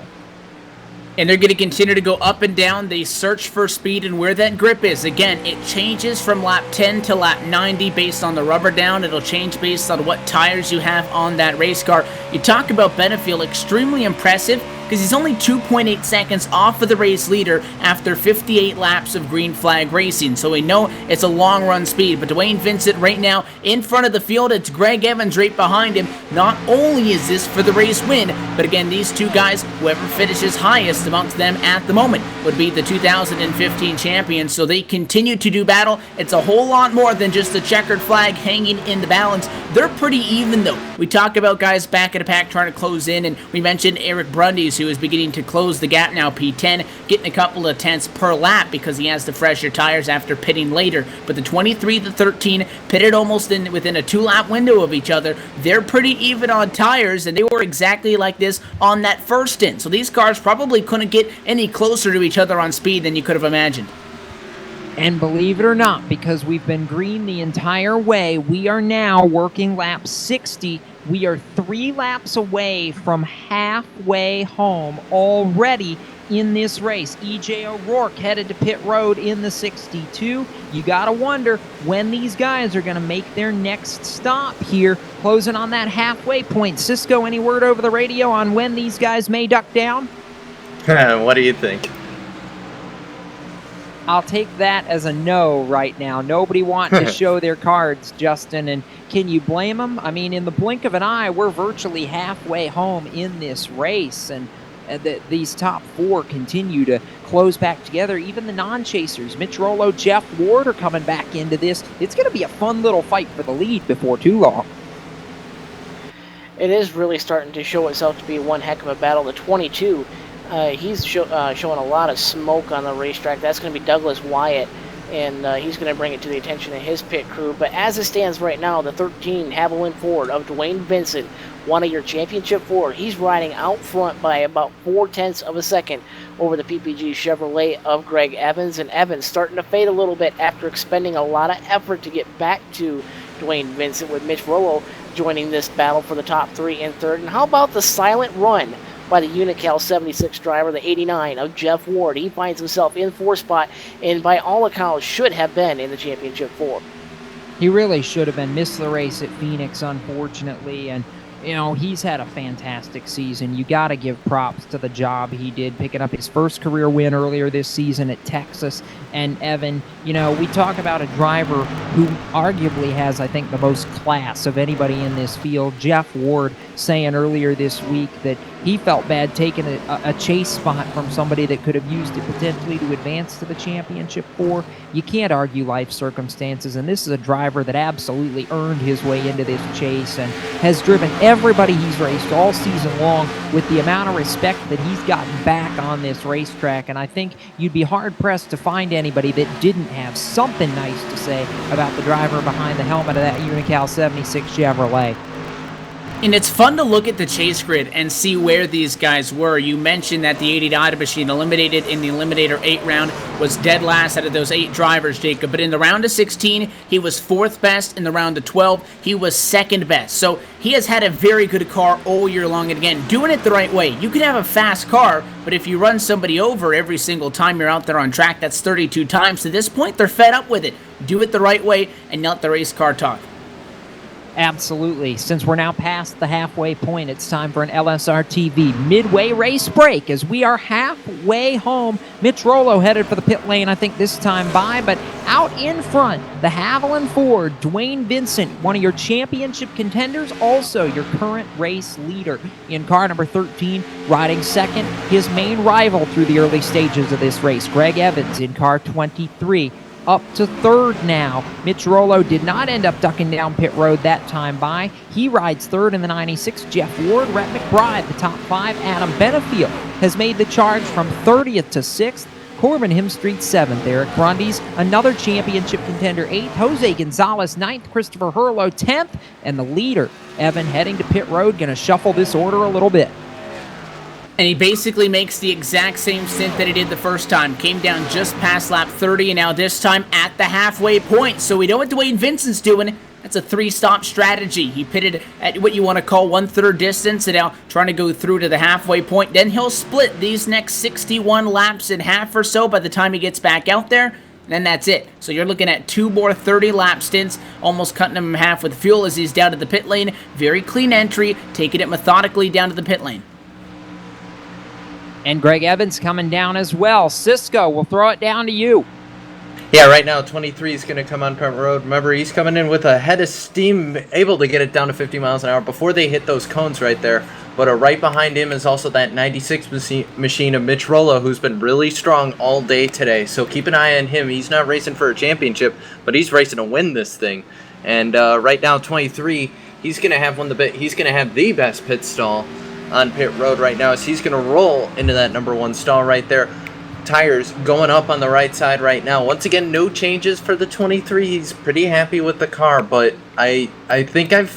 And they're going to continue to go up and down. They search for speed and where that grip is. Again, it changes from lap 10 to lap 90 based on the rubber down. It'll change based on what tires you have on that race car. You talk about Benefiel, extremely impressive because he's only 2.8 seconds off of the race leader after 58 laps of green flag racing. So we know it's a long run speed. But Dwayne Vincent right now in front of the field. It's Greg Evans right behind him. Not only is this for the race win, but again, these two guys, whoever finishes highest amongst them at the moment would be the 2015 champions. So they continue to do battle. It's a whole lot more than just a checkered flag hanging in the balance. They're pretty even though. We talk about guys back at the pack trying to close in, and we mentioned Eric Brundys, who is beginning to close the gap now, P10, getting a couple of tenths per lap because he has the fresher tires after pitting later. But the 23, the 13, pitted almost within a 2-lap window of each other. They're pretty even on tires, and they were exactly like this on that first stint. So these cars probably couldn't get any closer to each other on speed than you could have imagined. And believe it or not, because we've been green the entire way, we are now working lap 60. We are 3 laps away from halfway home already in this race. E.J. O'Rourke headed to pit road in the 62. You got to wonder when these guys are going to make their next stop here, closing on that halfway point. Cisco, any word over the radio on when these guys may duck down? What do you think? I'll take that as a no right now. Nobody wanting to show their cards, Justin, and can you blame them? I mean, in the blink of an eye, we're virtually halfway home in this race, and these top four continue to close back together. Even the non-chasers, Mitch Rollo, Jeff Ward are coming back into this. It's going to be a fun little fight for the lead before too long. It is really starting to show itself to be one heck of a battle. The 22, he's showing a lot of smoke on the racetrack. That's going to be Douglas Wyatt, and he's going to bring it to the attention of his pit crew. But as it stands right now, the 13 Haviland Ford of Dwayne Vincent, one of your championship Ford, he's riding out front by about 0.4 of a second over the PPG Chevrolet of Greg Evans. And Evans starting to fade a little bit after expending a lot of effort to get back to Dwayne Vincent, with Mitch Rollo joining this battle for the top 3 and 3rd. And how about the silent run by the Unical 76 driver, the 89 of Jeff Ward? He finds himself in 4th spot, and by all accounts should have been in the championship 4. He really should have been. Missed the race at Phoenix, unfortunately, and you know, he's had a fantastic season. You got to give props to the job he did, picking up his first career win earlier this season at Texas. And Evan, you know, we talk about a driver who arguably has, I think, the most class of anybody in this field. Jeff Ward saying earlier this week that he felt bad taking a chase spot from somebody that could have used it potentially to advance to the championship 4. You can't argue life circumstances, and this is a driver that absolutely earned his way into this chase and has driven everybody he's raced all season long with the amount of respect that he's gotten back on this racetrack. And I think you'd be hard-pressed to find anybody that didn't have something nice to say about the driver behind the helmet of that Unical 76 Chevrolet. And it's fun to look at the chase grid and see where these guys were. You mentioned that the 80 machine eliminated in the Eliminator 8 round was dead last out of those 8 drivers, Jacob. But in the round of 16, he was 4th best. In the round of 12, he was 2nd best. So he has had a very good car all year long. And again, doing it the right way. You can have a fast car, but if you run somebody over every single time you're out there on track, that's 32 times. To this point, they're fed up with it. Do it the right way and let the race car talk. Absolutely. Since we're now past the halfway point, it's time for an LSRTV midway race break as we are halfway home. Mitch Rollo headed for the pit lane, I think this time by, but out in front, the Haviland Ford, Dwayne Vincent, one of your championship contenders, also your current race leader in car number 13, riding second, his main rival through the early stages of this race, Greg Evans in car 23. Up to 3rd now. Mitch Rollo did not end up ducking down pit road that time by. He rides 3rd in the 96. Jeff Ward, Rhett McBride, the top 5. Adam Benefield has made the charge from 30th to 6th. Corbin Himstreet 7th. Eric Brundys, another championship contender 8th. Jose Gonzalez 9th. Christopher Hurlow 10th. And the leader, Evan, heading to pit road, going to shuffle this order a little bit. And he basically makes the exact same stint that he did the first time. Came down just past lap 30, and now this time at the halfway point. So we know what Dwayne Vincent's doing. That's a 3-stop strategy. He pitted at what you want to call 1/3 distance, and now trying to go through to the halfway point. Then he'll split these next 61 laps in half or so by the time he gets back out there. Then that's it. So you're looking at 2 more 30-lap stints, almost cutting him in half with fuel as he's down to the pit lane. Very clean entry, taking it methodically down to the pit lane. And Greg Evans coming down as well. Cisco, we'll throw it down to you. Yeah, right now 23 is going to come on pit road. Remember, he's coming in with a head of steam, able to get it down to 50 miles an hour before they hit those cones right there. But right behind him is also that 96 machine of Mitch Rollo, who's been really strong all day today. So keep an eye on him. He's not racing for a championship, but he's racing to win this thing. And right now 23, he's going to have the best pit stall on pit road right now, as he's going to roll into that number 1 stall right there. Tires going up on the right side right now. Once again, no changes for the 23. He's pretty happy with the car, but I think I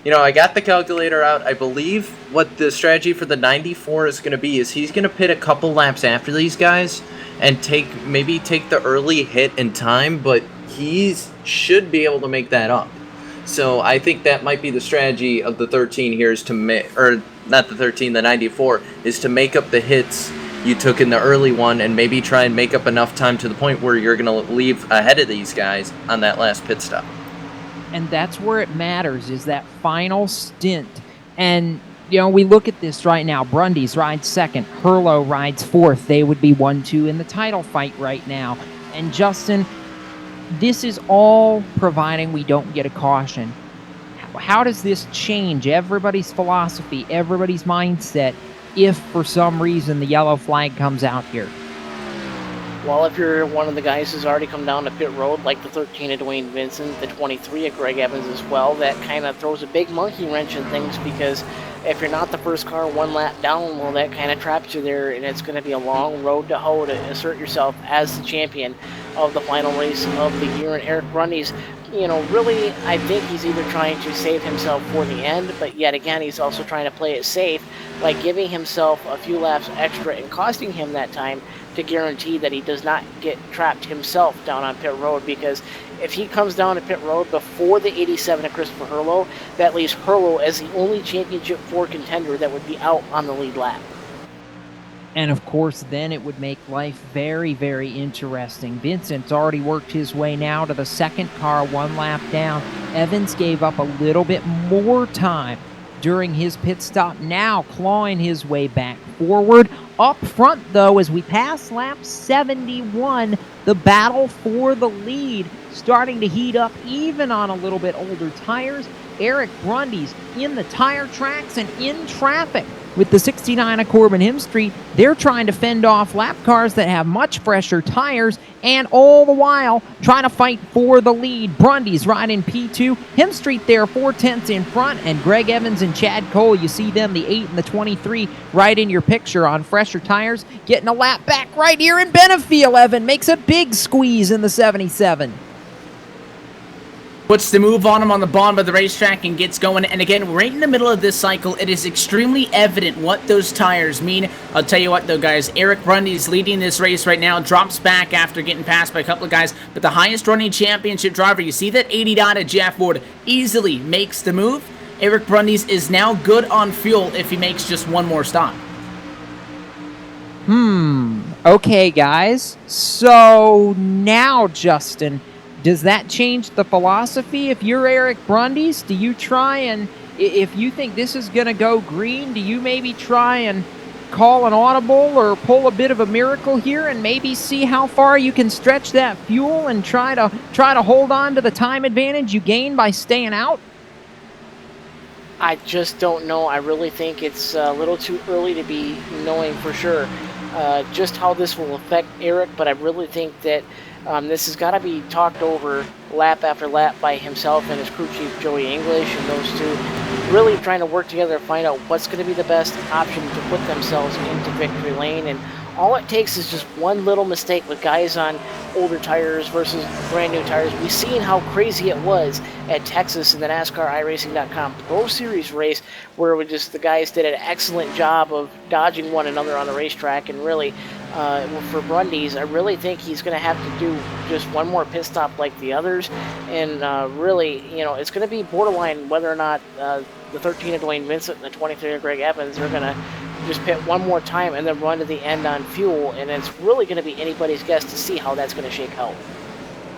got the calculator out. I believe what the strategy for the 94 is going to be is he's going to pit a couple laps after these guys and maybe take the early hit in time, but he should be able to make that up. So I think that might be the strategy of the 13 here, is to not the 13, the 94, is to make up the hits you took in the early one and maybe try and make up enough time to the point where you're going to leave ahead of these guys on that last pit stop. And that's where it matters, is that final stint. And, you know, we look at this right now. Brundys rides 2nd. Hurlow rides 4th. They would be 1-2 in the title fight right now. And Justin, this is all providing we don't get a caution. How does this change everybody's philosophy, everybody's mindset, if for some reason the yellow flag comes out here? Well, if you're one of the guys who's already come down to pit road, like the 13 of Dwayne Vincent, the 23 of Greg Evans as well, that kind of throws a big monkey wrench in things, because if you're not the first car one lap down, well, that kind of traps you there, and it's going to be a long road to hoe to assert yourself as the champion of the final race of the year. And Eric Brundy's, really, I think he's either trying to save himself for the end, but yet again, he's also trying to play it safe by giving himself a few laps extra and costing him that time to guarantee that he does not get trapped himself down on pit road. Because if he comes down to pit road before the 87 of Christopher Hurlow, that leaves Hurlow as the only Championship 4 contender that would be out on the lead lap. And of course, then it would make life very, very interesting. Vincent's already worked his way now to the second car, one lap down. Evans gave up a little bit more time during his pit stop, now clawing his way back forward. Up front, though, as we pass lap 71, the battle for the lead starting to heat up, even on a little bit older tires. Eric Brundy's in the tire tracks and in traffic with the 69 of Corbin Hemstreet. They're trying to fend off lap cars that have much fresher tires, and all the while trying to fight for the lead. Brundy's right in P2. Hemstreet there 4/10 in front, and Greg Evans and Chad Cole, you see them, the 8 and the 23, right in your picture on fresher tires, getting a lap back right here in Benefield. Evan makes a big squeeze in the 77. Puts the move on him on the bottom of the racetrack and gets going. And again, right in the middle of this cycle, it is extremely evident what those tires mean. I'll tell you what, though, guys. Eric Brundy's leading this race right now. Drops back after getting passed by a couple of guys. But the highest running championship driver, you see that 80 dot of Jeff Ward, easily makes the move. Eric Brundy's is now good on fuel if he makes just one more stop. Okay, guys. So now, Justin, does that change the philosophy? If you're Eric Brundy's, do you try and, if you think this is going to go green, do you maybe try and call an audible or pull a bit of a miracle here and maybe see how far you can stretch that fuel and try to hold on to the time advantage you gain by staying out? I just don't know. I really think it's a little too early to be knowing for sure just how this will affect Eric, but I really think that this has got to be talked over lap after lap by himself and his crew chief Joey English, and those two really trying to work together to find out what's going to be the best option to put themselves into victory lane. And all it takes is just one little mistake with guys on older tires versus brand new tires. We've seen how crazy it was at Texas in the NASCAR iRacing.com Pro Series race, where the guys did an excellent job of dodging one another on the racetrack. And really, for Brundy's, I really think he's going to have to do just one more pit stop like the others. And really, it's going to be borderline whether or not the 13 of Dwayne Vincent and the 23 of Greg Evans are going to just pit one more time and then run to the end on fuel. And it's really going to be anybody's guess to see how that's going to shake out.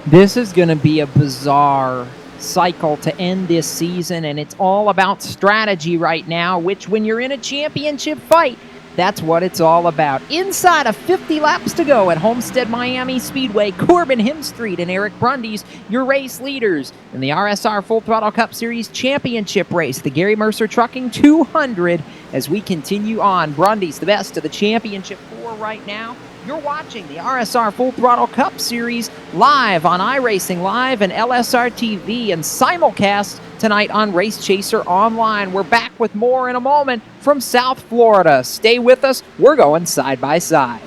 This is going to be a bizarre cycle to end this season, and it's all about strategy right now, which when you're in a championship fight, that's what it's all about. Inside of 50 laps to go at Homestead Miami Speedway, Corbin Hemstreet and Eric Brundy's your race leaders in the RSR Full Throttle Cup Series Championship race, the Garry Mercer Trucking 200, as we continue on. Brundy's the best of the Championship 4 right now. You're watching the RSR Full Throttle Cup Series live on iRacing Live and LSRTV, and simulcast tonight on Race Chaser Online. We're back with more in a moment from South Florida. Stay with us. We're going side by side.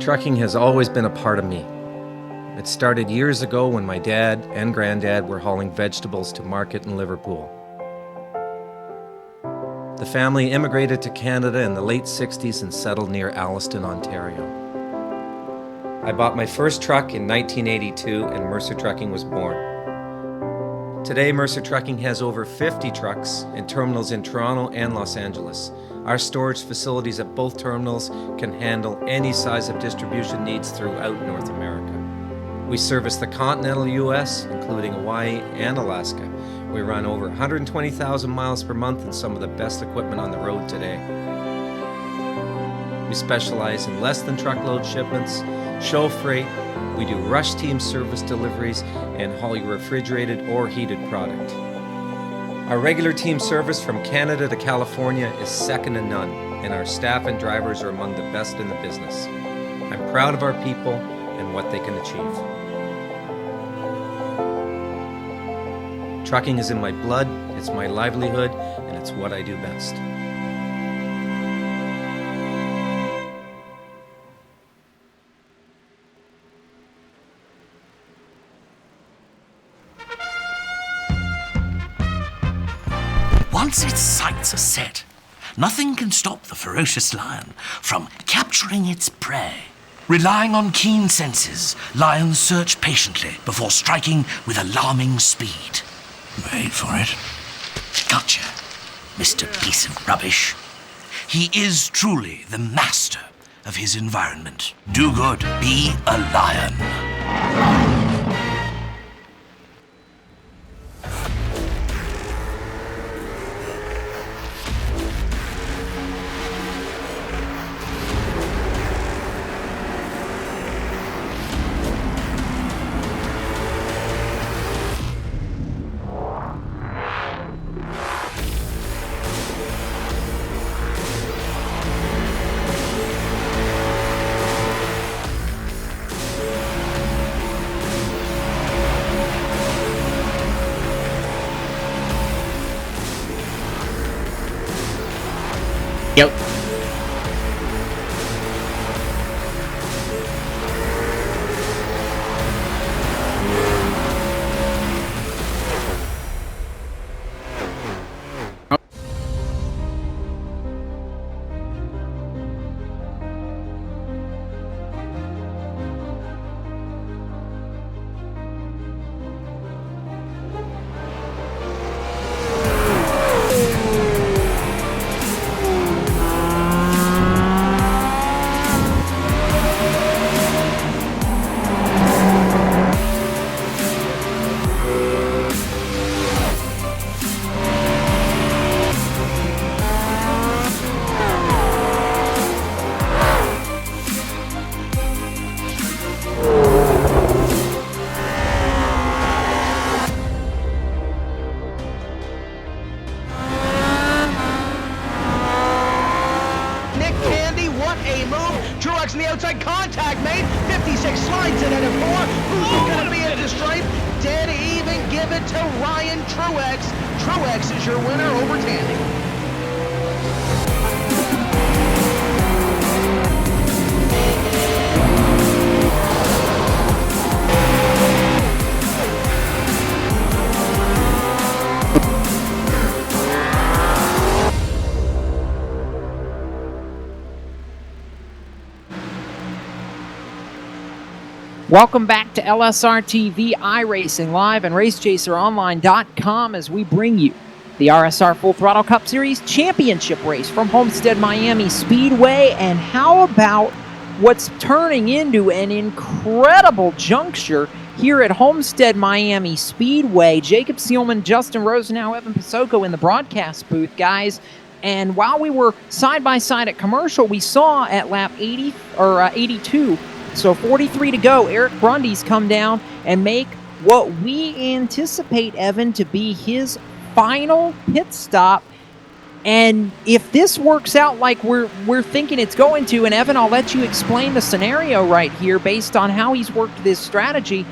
Trucking has always been a part of me. It started years ago when my dad and granddad were hauling vegetables to market in Liverpool. The family immigrated to Canada in the late 60s and settled near Alliston, Ontario. I bought my first truck in 1982 and Mercer Trucking was born. Today, Mercer Trucking has over 50 trucks in terminals in Toronto and Los Angeles. Our storage facilities at both terminals can handle any size of distribution needs throughout North America. We service the continental U.S., including Hawaii and Alaska. We run over 120,000 miles per month and some of the best equipment on the road today. We specialize in less than truckload shipments, show freight, we do rush team service deliveries, and haul your refrigerated or heated product. Our regular team service from Canada to California is second to none, and our staff and drivers are among the best in the business. I'm proud of our people and what they can achieve. Trucking is in my blood, it's my livelihood, and it's what I do best. Once its sights are set, nothing can stop the ferocious lion from capturing its prey. Relying on keen senses, lions search patiently before striking with alarming speed. Wait for it. Gotcha, Mr. Piece of Rubbish. He is truly the master of his environment. Do good, be a lion. Yep. in the outside contact, mate. 56 slides in at a 4. Who's going to be at the stripe? Dead even. Give it to Ryan Truex. Truex is your winner over Tandy. Welcome back to LSRTV iRacing Live and RaceChaserOnline.com as we bring you the RSR Full Throttle Cup Series Championship race from Homestead Miami Speedway. And how about what's turning into an incredible juncture here at Homestead Miami Speedway? Jacob Seelman, Justin Rosenau, Evan Pasoko in the broadcast booth, guys. And while we were side by side at commercial, we saw at lap 82. So 43 to go, Eric Brundy's come down and make what we anticipate, Evan, to be his final pit stop. And if this works out like we're thinking it's going to, and Evan, I'll let you explain the scenario right here based on how he's worked this strategy,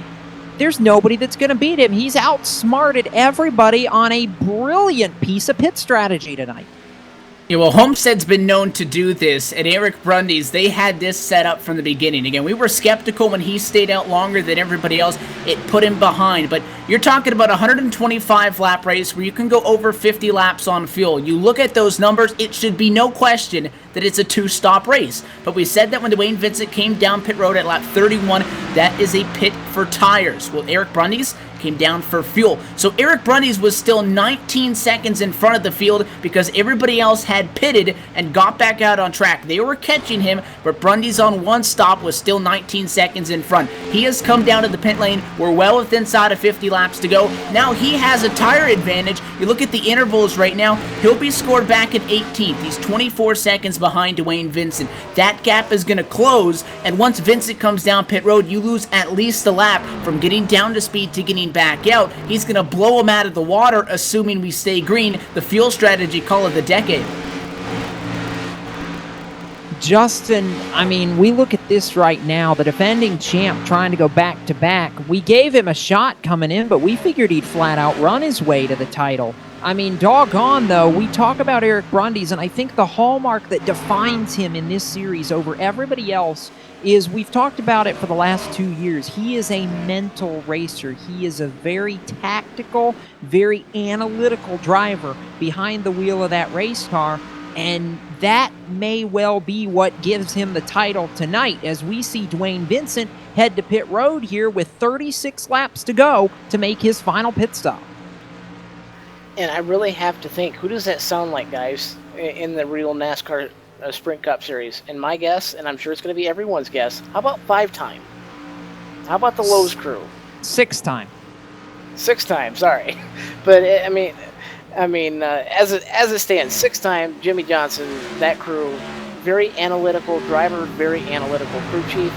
there's nobody that's going to beat him. He's outsmarted everybody on a brilliant piece of pit strategy tonight. Yeah, well, Homestead's been known to do this, and Eric Brundy's, they had this set up from the beginning. Again, we were skeptical when he stayed out longer than everybody else. It put him behind, but you're talking about a 125-lap race where you can go over 50 laps on fuel. You look at those numbers, it should be no question that it's a two-stop race. But we said that when Dwayne Vincent came down pit road at lap 31, that is a pit for tires. Well, Eric Brundy's came down for fuel. So Eric Brundys was still 19 seconds in front of the field because everybody else had pitted and got back out on track. They were catching him, but Brundys on one stop was still 19 seconds in front. He has come down to the pit lane. We're well within inside of 50 laps to go. Now he has a tire advantage. You look at the intervals right now, he'll be scored back at 18th. He's 24 seconds behind Dwayne Vincent. That gap is going to close, and once Vincent comes down pit road, you lose at least a lap from getting down to speed to getting back out. He's going to blow him out of the water, assuming we stay green. The fuel strategy call of the decade. Justin, I mean, we look at this right now, the defending champ trying to go back-to-back. We gave him a shot coming in, but we figured he'd flat out run his way to the title. I mean, doggone, though, we talk about Eric Brundys, and I think the hallmark that defines him in this series over everybody else is, we've talked about it for the last 2 years, he is a mental racer. He is a very tactical, very analytical driver behind the wheel of that race car, and that may well be what gives him the title tonight, as we see Dwayne Vincent head to pit road here with 36 laps to go to make his final pit stop. And I really have to think, who does that sound like, guys, in the real NASCAR Sprint Cup Series? And my guess, and I'm sure it's going to be everyone's guess, how about 5-time? How about the Lowe's crew? 6-time. 6-time, sorry. But, I mean, as it stands, 6-time Jimmy Johnson, that crew, very analytical driver, very analytical crew chief.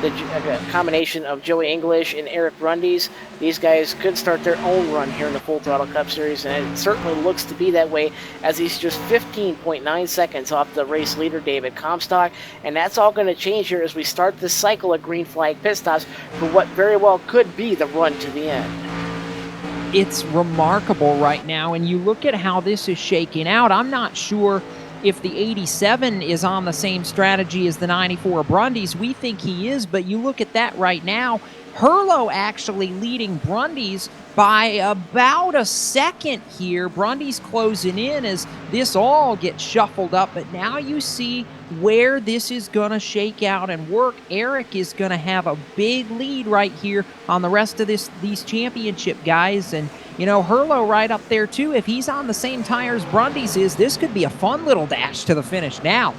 The combination of Joey English and Eric Brundys, these guys could start their own run here in the Full Throttle Cup Series, and it certainly looks to be that way, as he's just 15.9 seconds off the race leader, David Comstock, and that's all going to change here as we start this cycle of green flag pit stops for what very well could be the run to the end. It's remarkable right now, and you look at how this is shaking out. I'm not sure if the 87 is on the same strategy as the 94 Brundys. We think he is, but you look at that right now, Herlo actually leading Brundys by about a second here. Brundys closing in as this all gets shuffled up, but now you see where this is going to shake out and work. Eric is going to have a big lead right here on the rest of these championship guys, and you know, Herlo right up there too. If he's on the same tires Brundys is, this could be a fun little dash to the finish now.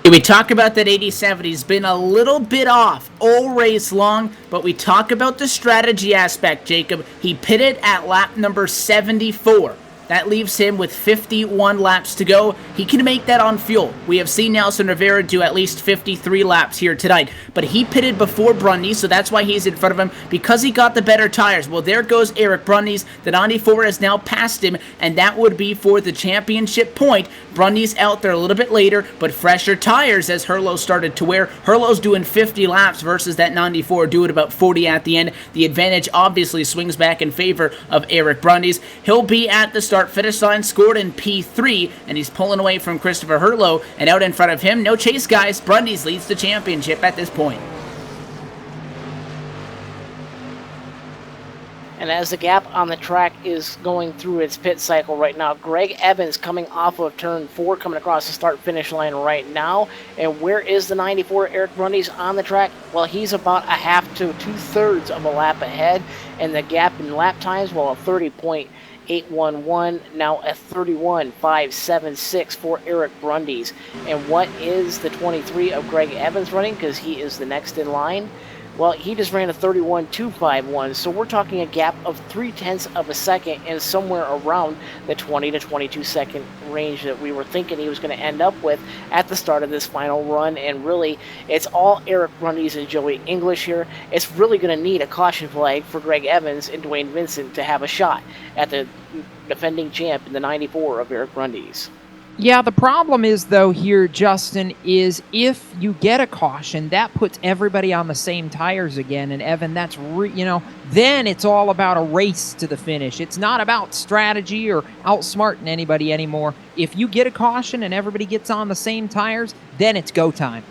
We talk about that 87. He's been a little bit off all race long, but we talk about the strategy aspect, Jacob. He pitted at lap number 74. That leaves him with 51 laps to go. He can make that on fuel. We have seen Nelson Rivera do at least 53 laps here tonight, but he pitted before Brundys, so that's why he's in front of him, because he got the better tires. Well, there goes Eric Brundys. The 94 has now passed him, and that would be for the championship point. Brundys out there a little bit later, but fresher tires as Herlo started to wear. Herlo's doing 50 laps versus that 94 doing about 40 at the end. The advantage obviously swings back in favor of Eric Brundys. He'll be at the start-finish line, scored in P3, and he's pulling away from Christopher Herlo, and out in front of him, no chase, guys. Brundys leads the championship at this point. And as the gap on the track is going through its pit cycle right now, Greg Evans coming off of turn 4, coming across the start-finish line right now. And where is the 94 Eric Brundys on the track? Well, he's about a half to 2/3 of a lap ahead. And the gap in lap times, well, a 30.811, now a 31.576 for Eric Brundys. And what is the 23 of Greg Evans running? Because he is the next in line. Well, he just ran a 31.251, so we're talking a gap of 0.3 of a second and somewhere around the 20 to 22 second range that we were thinking he was going to end up with at the start of this final run. And really, it's all Eric Brundys and Joey English here. It's really going to need a caution flag for Greg Evans and Dwayne Vincent to have a shot at the defending champ in the 94 of Eric Brundys. Yeah, the problem is, though, here, Justin, is if you get a caution, that puts everybody on the same tires again. And, Evan, that's, then it's all about a race to the finish. It's not about strategy or outsmarting anybody anymore. If you get a caution and everybody gets on the same tires, then it's go time.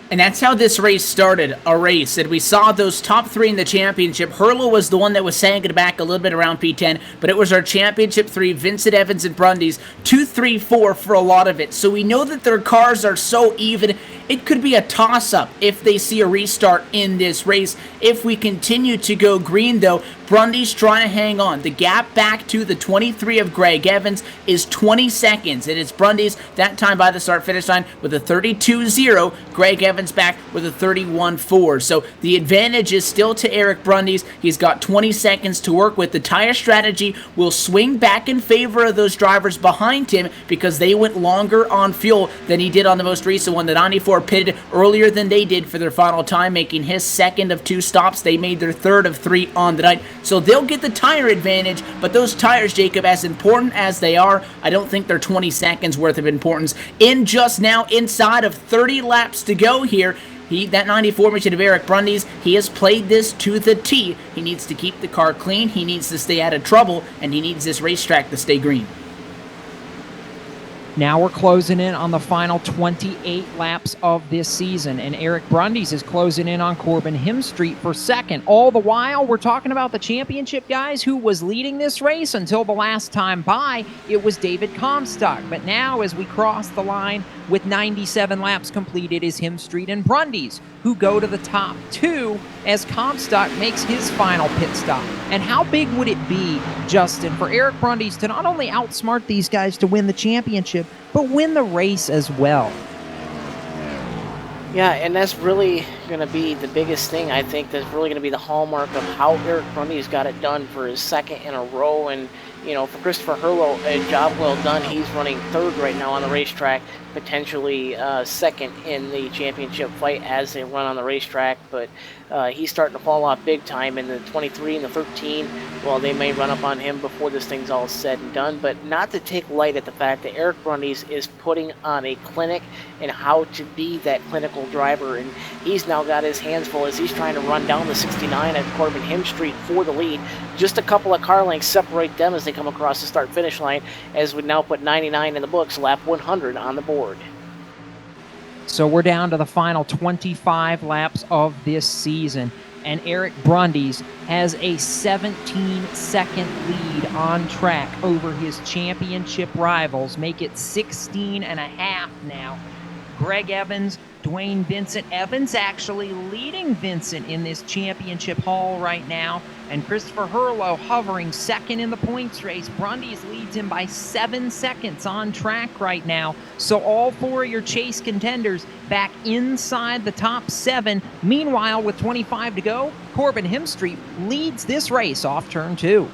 And that's how this race started, a race. And we saw those top 3 in the championship. Hurlo was the one that was sagging back a little bit around P10, but it was our championship 3, Vincent Evans and Brundys, 2, 3, 4 for a lot of it. So we know that their cars are so even. It could be a toss-up if they see a restart in this race. If we continue to go green, though, Brundy's trying to hang on. The gap back to the 23 of Greg Evans is 20 seconds. It is Brundy's that time by the start-finish line with a 32.0. Greg Evans back with a 31.4. So the advantage is still to Eric Brundy's. He's got 20 seconds to work with. The tire strategy will swing back in favor of those drivers behind him because they went longer on fuel than he did on the most recent one. The 94 pitted earlier than they did for their final time, making his second of 2 stops. They made their third of 3 on the night. So they'll get the tire advantage, but those tires, Jacob, as important as they are, I don't think they're 20 seconds worth of importance. In just now, inside of 30 laps to go here, that 94 machine of Eric Brundy's, he has played this to the T. He needs to keep the car clean, he needs to stay out of trouble, and he needs this racetrack to stay green. Now we're closing in on the final 28 laps of this season, and Eric Brundy's is closing in on Corbin Himstreet for second. All the while, we're talking about the championship guys who was leading this race until the last time by. It was David Comstock, but now as we cross the line with 97 laps completed is Himstreet and Brundy's, who go to the top 2 as Comstock makes his final pit stop. And how big would it be, Justin, for Eric Brundy's to not only outsmart these guys to win the championship, but win the race as well? Yeah, and that's really going to be the biggest thing. I think that's really going to be the hallmark of how Eric Brundy's got it done for his second in a row. And, you know, for Christopher Hurlo, a job well done. He's running third right now on the racetrack, potentially second in the championship fight as they run on the racetrack. But he's starting to fall off big time in the 23 and the 13. Well, they may run up on him before this thing's all said and done. But not to take light at the fact that Eric Brundy's is putting on a clinic in how to be that clinical driver. And he's now got his hands full as he's trying to run down the 69 at Corbin Himstreet for the lead. Just a couple of car lengths separate them as they come across the start-finish line, as we now put 99 in the books, lap 100 on the board. So we're down to the final 25 laps of this season, and Eric Brundy's has a 17-second lead on track over his championship rivals, make it 16 and a half now. Greg Evans, Dwayne Vincent. Evans actually leading Vincent in this championship haul right now, and Christopher Hurlo hovering second in the points race. Brundy's leads him by 7 seconds on track right now. So all 4 of your chase contenders back inside the top 7. Meanwhile, with 25 to go, Corbin Himstreet leads this race off turn 2.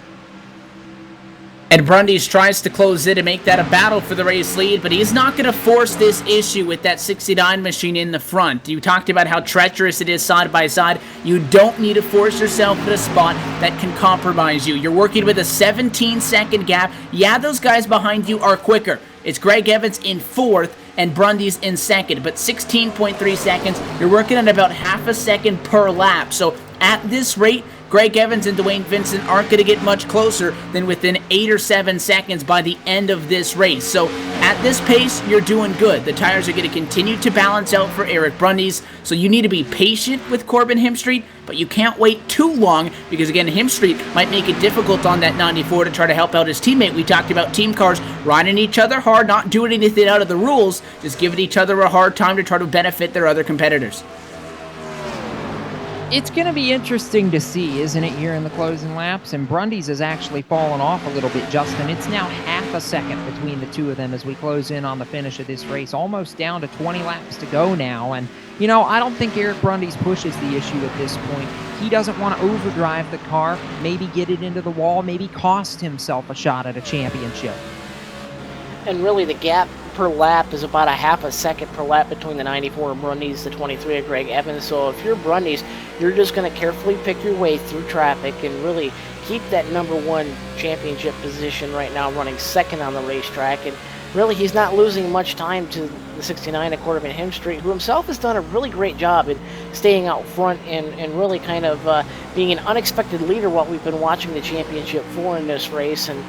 And Brundy's tries to close it and make that a battle for the race lead, but he's not going to force this issue with that 69 machine in the front. You talked about how treacherous it is side by side. You don't need to force yourself in a spot that can compromise you. You're working with a 17-second gap. Yeah, those guys behind you are quicker. It's Greg Evans in 4th and Brundy's in 2nd, but 16.3 seconds. You're working at about half a second per lap. So at this rate, Greg Evans and Dwayne Vincent aren't going to get much closer than within 8 or 7 seconds by the end of this race. So at this pace, you're doing good. The tires are going to continue to balance out for Eric Brundy's. So you need to be patient with Corbin Himstreet, but you can't wait too long because, again, Himstreet might make it difficult on that 94 to try to help out his teammate. We talked about team cars riding each other hard, not doing anything out of the rules, just giving each other a hard time to try to benefit their other competitors. It's going to be interesting to see, isn't it, here in the closing laps? And Brundy's has actually fallen off a little bit, Justin. It's now half a second between the two of them as we close in on the finish of this race. Almost down to 20 laps to go now. And, you know, I don't think Eric Brundy's pushes the issue at this point. He doesn't want to overdrive the car, maybe get it into the wall, maybe cost himself a shot at a championship. And really the gap per lap is about a half a second per lap between the 94 of Brundy's, the 23 of Greg Evans. So if you're Brundy's, you're just going to carefully pick your way through traffic and really keep that #1 championship position right now, running second on the racetrack. And really, he's not losing much time to the 69 of Corbin Himstreet, who himself has done a really great job in staying out front and really kind of being an unexpected leader what we've been watching the championship for in this race. And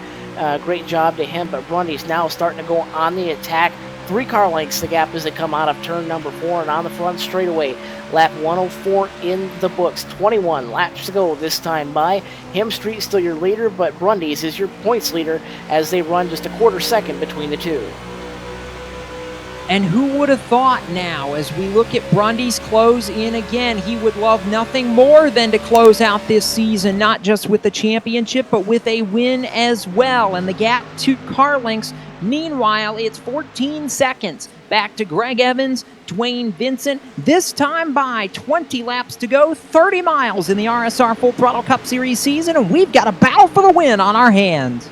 great job to him, but Brundy's now starting to go on the attack, 3 car lengths the gap as they come out of turn number 4 and on the front straightaway. Lap 104 in the books. 21 laps to go this time by. Hemstreet still your leader, but Brundys is your points leader as they run just a quarter second between the two. And who would have thought now, as we look at Brundys close in again, he would love nothing more than to close out this season, not just with the championship, but with a win as well. And the gap 2 car lengths, meanwhile, it's 14 seconds. Back to Greg Evans, Dwayne Vincent, this time by 20 laps to go, 30 miles in the RSR Full Throttle Cup Series season, and we've got a battle for the win on our hands.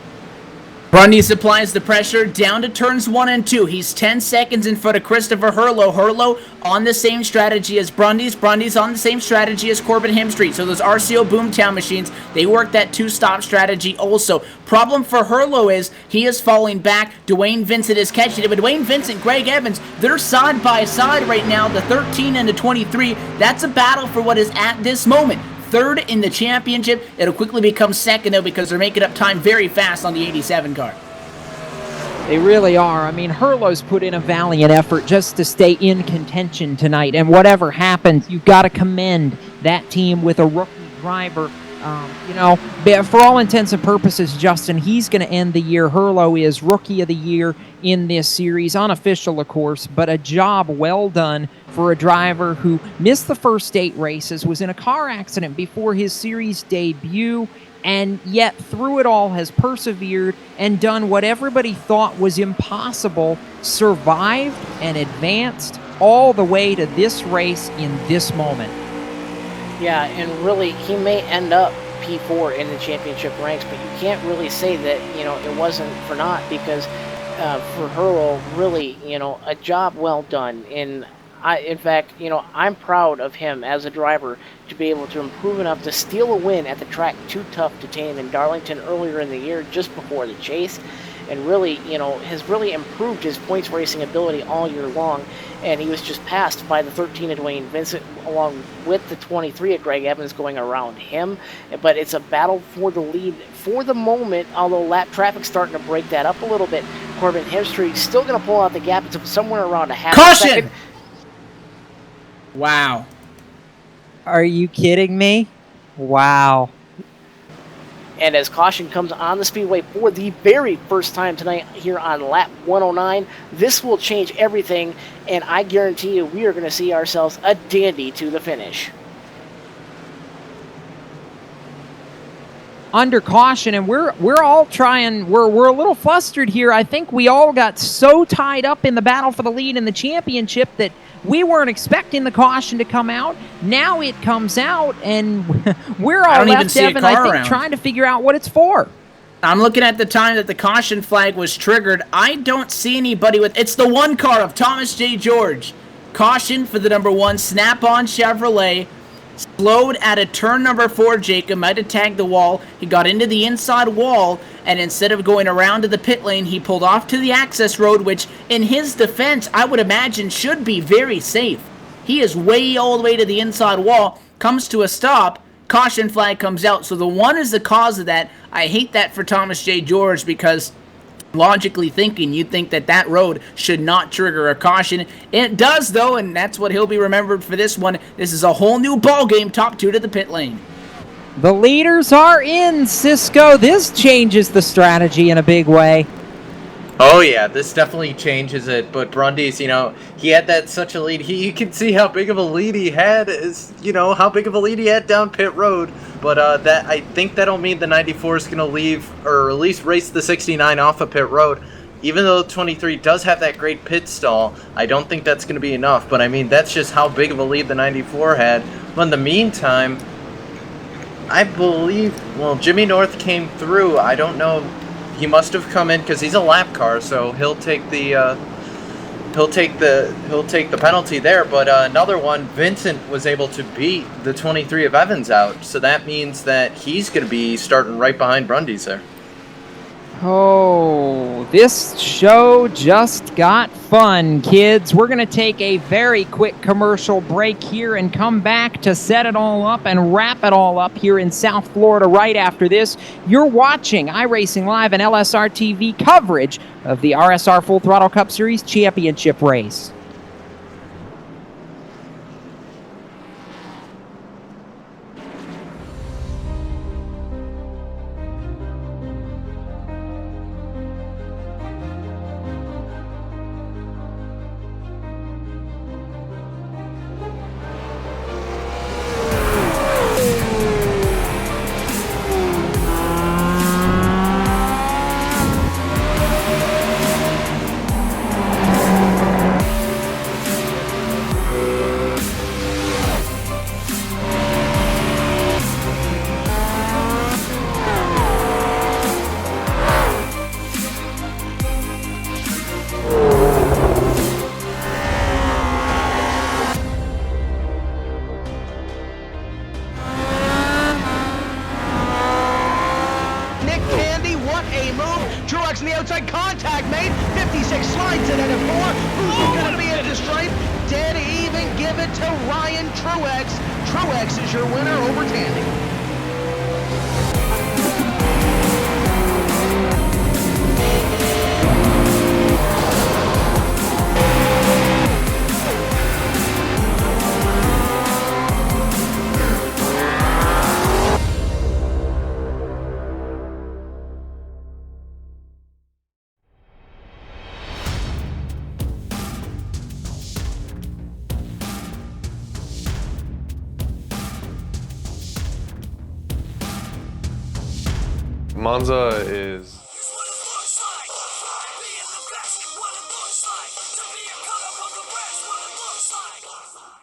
Brundys applies the pressure down to turns 1 and 2. He's 10 seconds in front of Christopher Hurlo. Hurlo on the same strategy as Brundys. Brundys on the same strategy as Corbin Hemstreet. So those RCO Boomtown machines, they work that 2-stop strategy also. Problem for Hurlo is he is falling back. Dwayne Vincent is catching it. But Dwayne Vincent, Greg Evans, they're side by side right now, the 13 and the 23. That's a battle for what is at this moment 3rd in the championship. It'll quickly become 2nd, though, because they're making up time very fast on the 87 car. They really are. I mean, Hurlo's put in a valiant effort just to stay in contention tonight, and whatever happens, you've got to commend that team with a rookie driver. For all intents and purposes, Justin, he's going to end the year. Hurlo is Rookie of the Year in this series, unofficial, of course, but a job well done for a driver who missed the first 8 races, was in a car accident before his series debut, and yet through it all has persevered and done what everybody thought was impossible, survived and advanced all the way to this race in this moment. Yeah, and really, he may end up P4 in the championship ranks, but you can't really say that, it wasn't for naught, because for Hurlo, really, a job well done. In fact, I'm proud of him as a driver to be able to improve enough to steal a win at the track Too Tough to Tame in Darlington earlier in the year, just before the chase, and really, has really improved his points racing ability all year long. And he was just passed by the 13 of Dwayne Vincent, along with the 23 of Greg Evans going around him. But it's a battle for the lead for the moment, although lap traffic's starting to break that up a little bit. Corbin Hemstreet still going to pull out the gap. It's somewhere around a half a second. Wow. Are you kidding me? Wow. And as caution comes on the speedway for the very first time tonight here on lap 109, this will change everything, and I guarantee you we are going to see ourselves a dandy to the finish. Under caution, and we're all trying, we're a little flustered here. I think we all got so tied up in the battle for the lead in the championship that we weren't expecting the caution to come out. Now it comes out, and we're all left, Evan, I think, trying to figure out what it's for. I'm looking at the time that the caution flag was triggered. I don't see anybody with... It's the 1 car of Thomas J. George. Caution for the number 1 Snap-on Chevrolet. Slowed at a turn number 4, Jacob. Might have tagged the wall. He got into the inside wall, and instead of going around to the pit lane, he pulled off to the access road, which, in his defense, I would imagine should be very safe. He is way all the way to the inside wall, comes to a stop, caution flag comes out. So the 1 is the cause of that. I hate that for Thomas J. George, because logically thinking, you'd think that that road should not trigger a caution. It does, though, and that's what he'll be remembered for this one. This is a whole new ball game, top 2 to the pit lane. The leaders are in, Cisco. This changes the strategy in a big way. Oh yeah, this definitely changes it. But Brundys, he had that such a lead. You can see how big of a lead he had. How big of a lead he had down pit road. But I think that'll mean the 94 is going to leave, or at least race the 69 off of pit road. Even though the 23 does have that great pit stall, I don't think that's going to be enough. But I mean, that's just how big of a lead the 94 had. But in the meantime, I believe, Jimmy North came through. I don't know. He must have come in because he's a lap car, so he'll take the penalty there. But another one, Vincent was able to beat the 23 of Evans out, so that means that he's going to be starting right behind Brundys there. Oh, This show just got fun, kids. We're going to take a very quick commercial break here and come back to set it all up and wrap it all up here in South Florida right after this. You're watching iRacing Live and LSRTV coverage of the RSR Full Throttle Cup Series Championship race. On the outside, contact made. 56 slides it into 4. Who's going to be at the stripe? Dead even. Give it to Ryan Truex. Truex is your winner over Tandy. Monza is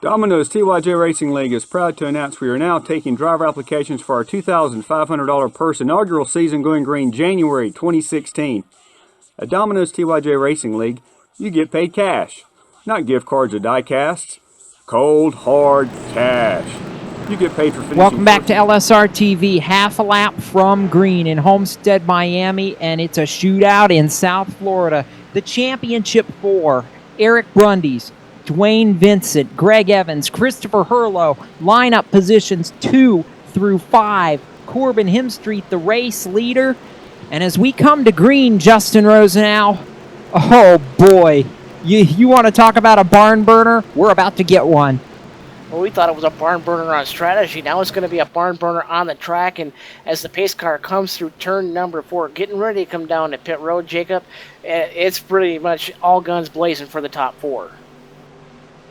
Domino's TYJ Racing League is proud to announce we are now taking driver applications for our $2,500 purse inaugural season going green January 2016. At Domino's TYJ Racing League, you get paid cash, not gift cards or die casts. Cold, hard cash. You get paid for finishing. Welcome back to LSRTV, half a lap from green in Homestead, Miami, and it's a shootout in South Florida. The championship 4, Eric Brundys, Dwayne Vincent, Greg Evans, Christopher Hurlow, lineup positions 2 through 5. Corbin Hemstreet, the race leader. And as we come to green, Justin Rosenau, oh boy, you want to talk about a barn burner? We're about to get one. Well, we thought it was a barn burner on strategy. Now it's going to be a barn burner on the track. And as the pace car comes through turn number 4, getting ready to come down to pit road, Jacob, it's pretty much all guns blazing for the top 4.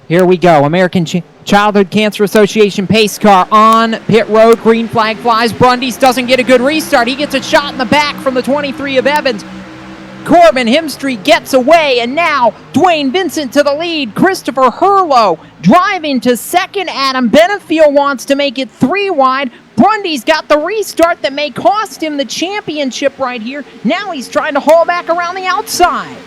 Here we go. American Childhood Cancer Association pace car on pit road. Green flag flies. Brundys doesn't get a good restart. He gets a shot in the back from the 23 of Evans. Corbin Hemstreet gets away, and now Dwayne Vincent to the lead. Christopher Hurlow driving to second. Adam Benefiel wants to make it 3 wide. Brundys got the restart that may cost him the championship right here. Now he's trying to haul back around the outside.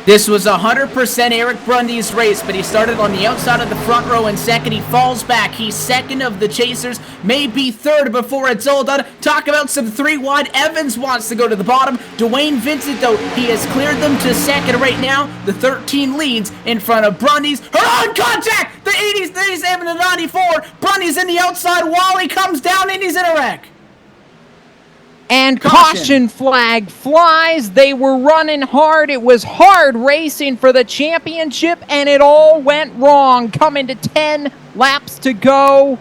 This was 100% Eric Brundys' race, but he started on the outside of the front row in second. He falls back. He's second of the chasers, maybe third before it's all done. Talk about some 3 wide. Evans wants to go to the bottom. Dwayne Vincent, though, he has cleared them to second right now. The 13 leads in front of Brundys. Her on contact! The 80s, 87 to 94. Brundys in the outside wall. He comes down and he's in a wreck. And caution flag flies. They were running hard. It was hard racing for the championship, and it all went wrong. Coming to 10 laps to go.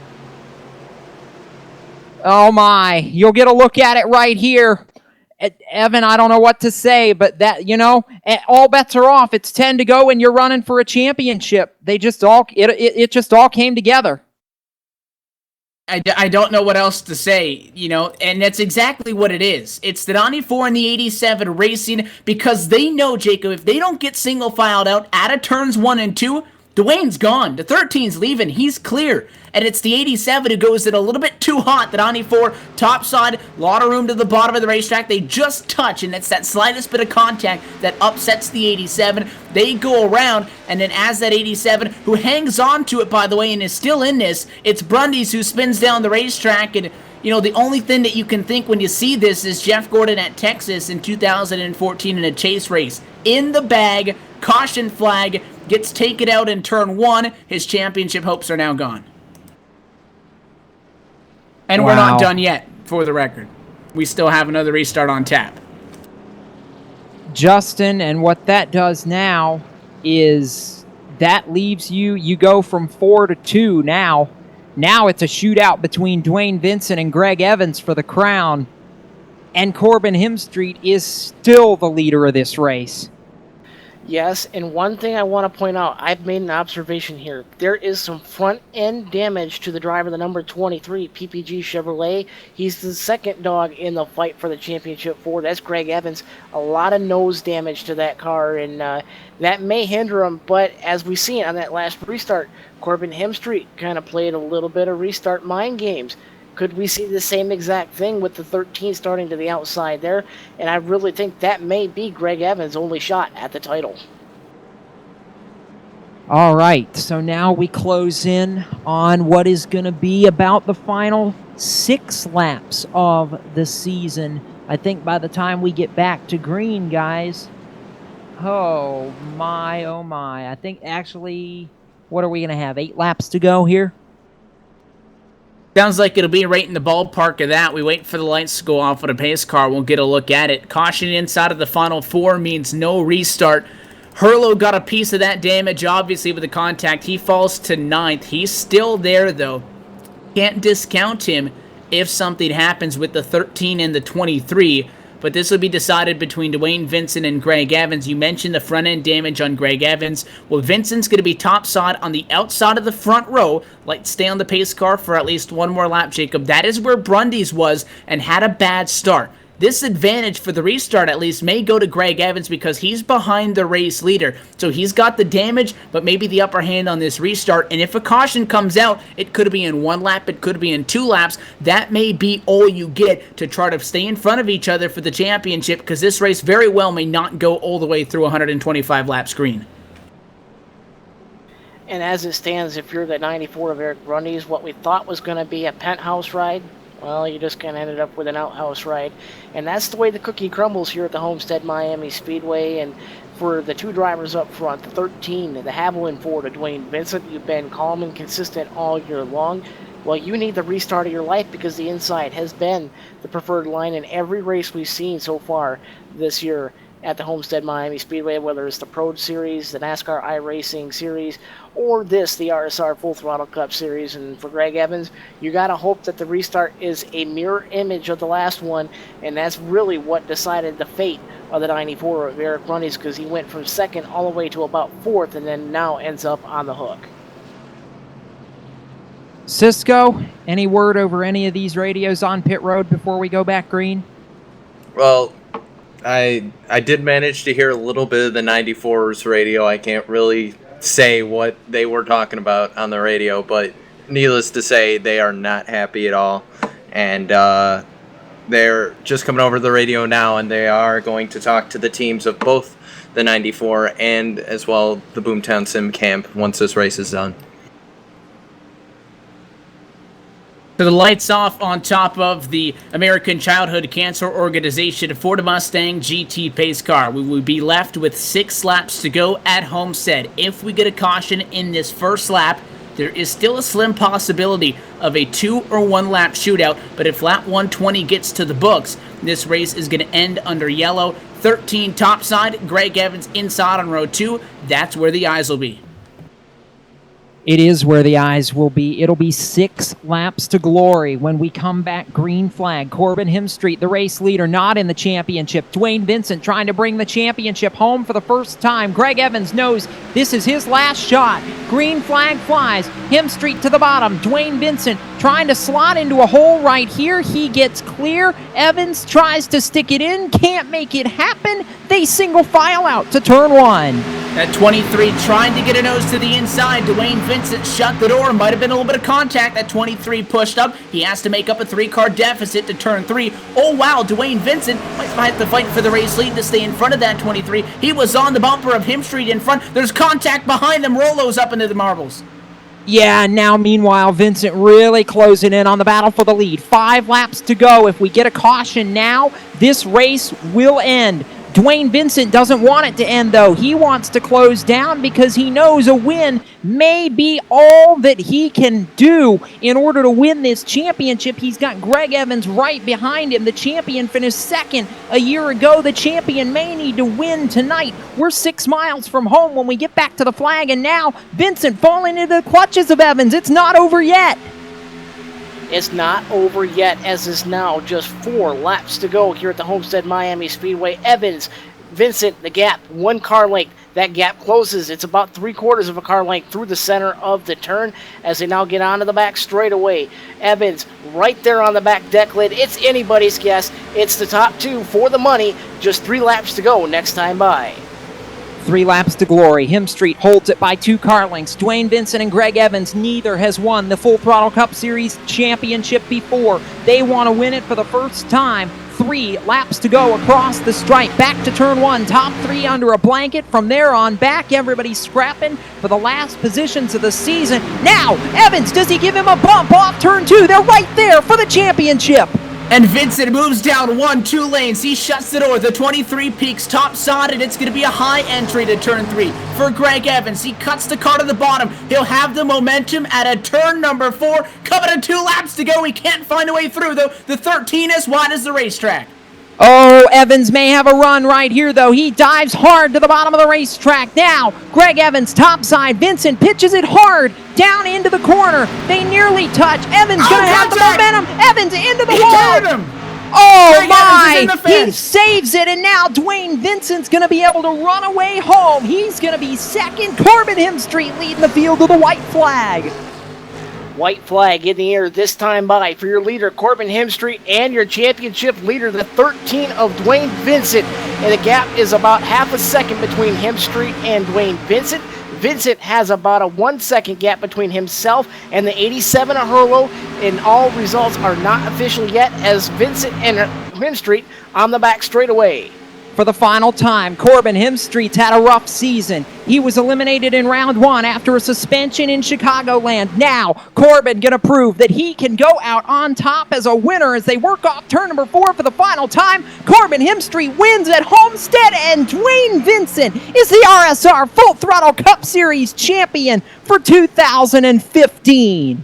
Oh my, you'll get a look at it right here. Evan, I don't know what to say, but that, all bets are off. It's 10 to go, and you're running for a championship. It just all came together. I don't know what else to say, and that's exactly what it is. It's the 94 and the 87 racing because they know, Jacob, if they don't get single filed out out of turns 1 and 2, Dwayne's gone. The 13's leaving. He's clear. And it's the 87 who goes in a little bit too hot. The 94, top side, a lot of room to the bottom of the racetrack. They just touch, and it's that slightest bit of contact that upsets the 87. They go around, and then as that 87, who hangs on to it, by the way, and is still in this, it's Brundys who spins down the racetrack, and You know, the only thing that you can think when you see this is Jeff Gordon at Texas in 2014 in a chase race. In the bag, caution flag, gets taken out in turn 1. His championship hopes are now gone. And we're not done yet, for the record. We still have another restart on tap. Justin, and what that does now is that leaves you go from 4 to 2 now. Now it's a shootout between Dwayne Vincent and Greg Evans for the crown. And Corbin Hemstreet is still the leader of this race. Yes, and one thing I want to point out, I've made an observation here. There is some front-end damage to the driver, the number 23, PPG Chevrolet. He's the second dog in the fight for the championship for. That's Greg Evans. A lot of nose damage to that car, and that may hinder him. But as we seen on that last restart, Corbin Hemstreet kind of played a little bit of restart mind games. Could we see the same exact thing with the 13 starting to the outside there? And I really think that may be Greg Evans' only shot at the title. All right, so now we close in on what is going to be about the final 6 laps of the season. I think by the time we get back to green, guys, oh my. I think actually, what are we going to have, 8 laps to go here? Sounds like it'll be right in the ballpark of that. We wait for the lights to go off on a pace car. We'll get a look at it. Caution inside of the final 4 means no restart. Herlo got a piece of that damage, obviously, with the contact. He falls to 9th. He's still there, though. Can't discount him if something happens with the 13 and the 23. But this will be decided between Dwayne Vincent and Greg Evans. You mentioned the front-end damage on Greg Evans. Well, Vincent's going to be topside on the outside of the front row. Let's stay on the pace car for at least one more lap, Jacob. That is where Brundy's was and had a bad start. This advantage for the restart, at least, may go to Greg Evans because he's behind the race leader. So he's got the damage, but maybe the upper hand on this restart. And if a caution comes out, it could be in 1 lap, it could be in 2 laps. That may be all you get to try to stay in front of each other for the championship, because this race very well may not go all the way through 125 laps green. And as it stands, if you're the 94 of Eric Brundy's, what we thought was going to be a penthouse ride, well, you just kind of ended up with an outhouse ride. And that's the way the cookie crumbles here at the Homestead Miami Speedway. And for the 2 drivers up front, the 13, the Haviland 4 to Dwayne Vincent, you've been calm and consistent all year long. Well, you need the restart of your life because the inside has been the preferred line in every race we've seen so far this year at the Homestead Miami Speedway, whether it's the Pro Series, the NASCAR iRacing Series, or the RSR Full Throttle Cup Series. And for Greg Evans, you got to hope that the restart is a mirror image of the last one, and that's really what decided the fate of the 94 of Eric Brundy's, because he went from 2nd all the way to about 4th, and then now ends up on the hook. Cisco, any word over any of these radios on pit road before we go back green? Well, I did manage to hear a little bit of the 94's radio. I can't really say what they were talking about on the radio, but needless to say, they are not happy at all. And they're just coming over the radio now, and they are going to talk to the teams of both the 94 and as well the Boomtown Sim Camp once this race is done. So the lights off on top of the American Childhood Cancer Organization Ford Mustang GT pace car. We will be left with 6 laps to go at Homestead. If we get a caution in this first lap, there is still a slim possibility of a 2 or 1 lap shootout, but if lap 120 gets to the books, this race is going to end under yellow. 13 topside, Greg Evans inside on row 2. That's where the eyes will be. It is where the eyes will be. It'll be 6 laps to glory when we come back. Green flag. Corbin Hemstreet, the race leader, not in the championship. Dwayne Vincent trying to bring the championship home for the first time. Greg Evans knows this is his last shot. Green flag flies. Hemstreet to the bottom. Dwayne Vincent trying to slot into a hole right here. He gets clear. Evans tries to stick it in. Can't make it happen. They single file out to turn 1. At 23, trying to get a nose to the inside. Dwayne Vincent shut the door. Might have been a little bit of contact. That 23 pushed up. He has to make up a 3-car deficit to turn 3. Oh, wow. Dwayne Vincent might have to fight for the race lead to stay in front of that 23. He was on the bumper of Hemstreet in front. There's contact behind them. Rolo's up into the marbles. Yeah, now meanwhile, Vincent really closing in on the battle for the lead. 5 laps to go. If we get a caution now, this race will end. Dwayne Vincent doesn't want it to end, though. He wants to close down because he knows a win may be all that he can do in order to win this championship. He's got Greg Evans right behind him. The champion finished second a year ago. The champion may need to win tonight. We're 6 miles from home when we get back to the flag, and now Vincent falling into the clutches of Evans. It's not over yet. It's not over yet, as is now just 4 laps to go here at the Homestead Miami Speedway. Evans, Vincent, the gap, 1 car length. That gap closes. It's about 3/4 of a car length through the center of the turn as they now get onto the back straightaway. Evans right there on the back deck lid. It's anybody's guess. It's the top 2 for the money. Just 3 laps to go next time by. 3 laps to glory. Hemstreet holds it by 2 car lengths. Dwayne Vincent and Greg Evans, neither has won the Full Throttle Cup Series championship before. They want to win it for the first time. 3 laps to go across the stripe. Back to turn 1. Top 3 under a blanket. From there on back, everybody's scrapping for the last positions of the season. Now, Evans, does he give him a bump off turn 2? They're right there for the championship. And Vincent moves down 1-2 lanes. He shuts the door. The 23 peaks top sodded. It's going to be a high entry to turn 3 for Greg Evans. He cuts the car to the bottom. He'll have the momentum at a turn number 4. Coming to 2 laps to go. He can't find a way through, though. The 13 as wide as the racetrack. Oh, Evans may have a run right here, though. He dives hard to the bottom of the racetrack. Now, Greg Evans topside. Vincent pitches it hard down into the corner. They nearly touch. Evans going to have the momentum. Evans into the wall. Oh, Greg my. He saves it, and now Dwayne Vincent's going to be able to run away home. He's going to be second. Corbin Hemstreet leading the field to the white flag. White flag in the air this time by for your leader, Corbin Hemstreet, and your championship leader, the 13 of Dwayne Vincent. And the gap is about half a second between Hemstreet and Dwayne Vincent. Vincent has about a 1 second gap between himself and the 87 of Hurlo, and all results are not official yet as Vincent and Hemstreet on the back straightaway. For the final time, Corbin Hemstreet's had a rough season. He was eliminated in round 1 after a suspension in Chicagoland. Now, Corbin gonna prove that he can go out on top as a winner as they work off turn number 4 for the final time. Corbin Hemstreet wins at Homestead, and Dwayne Vincent is the RSR Full Throttle Cup Series champion for 2015.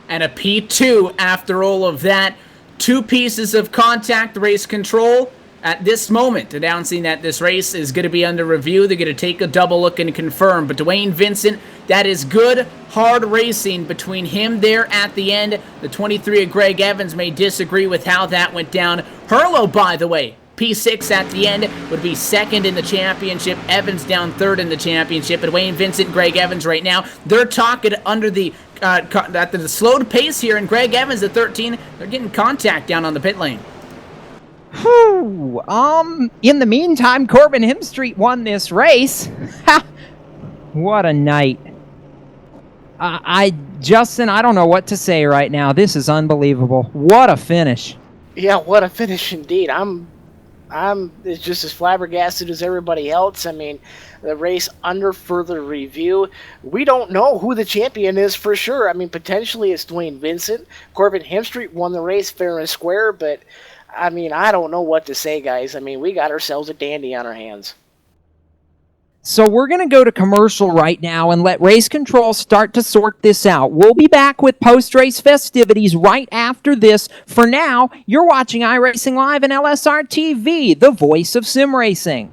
And a P2 after all of that. 2 pieces of contact race control. At this moment, announcing that this race is going to be under review. They're going to take a double look and confirm. But Dwayne Vincent, that is good, hard racing between him there at the end. The 23 of Greg Evans may disagree with how that went down. Hurlo, by the way, P6 at the end, would be second in the championship. Evans down third in the championship. And Dwayne Vincent, Greg Evans right now, they're talking under the at the slowed pace here. And Greg Evans, the 13, they're getting contact down on the pit lane. Whew. In the meantime, Corbin Hemstreet won this race. What a night. Justin, I don't know what to say right now. This is unbelievable. What a finish. Yeah, what a finish indeed. I'm just as flabbergasted as everybody else. I mean, the race under further review. We don't know who the champion is for sure. I mean, potentially it's Dwayne Vincent. Corbin Hemstreet won the race fair and square, but I mean, I don't know what to say, guys. I mean, we got ourselves a dandy on our hands. So we're going to go to commercial right now and let Race Control start to sort this out. We'll be back with post-race festivities right after this. For now, you're watching iRacing Live and LSRTV, the voice of sim racing.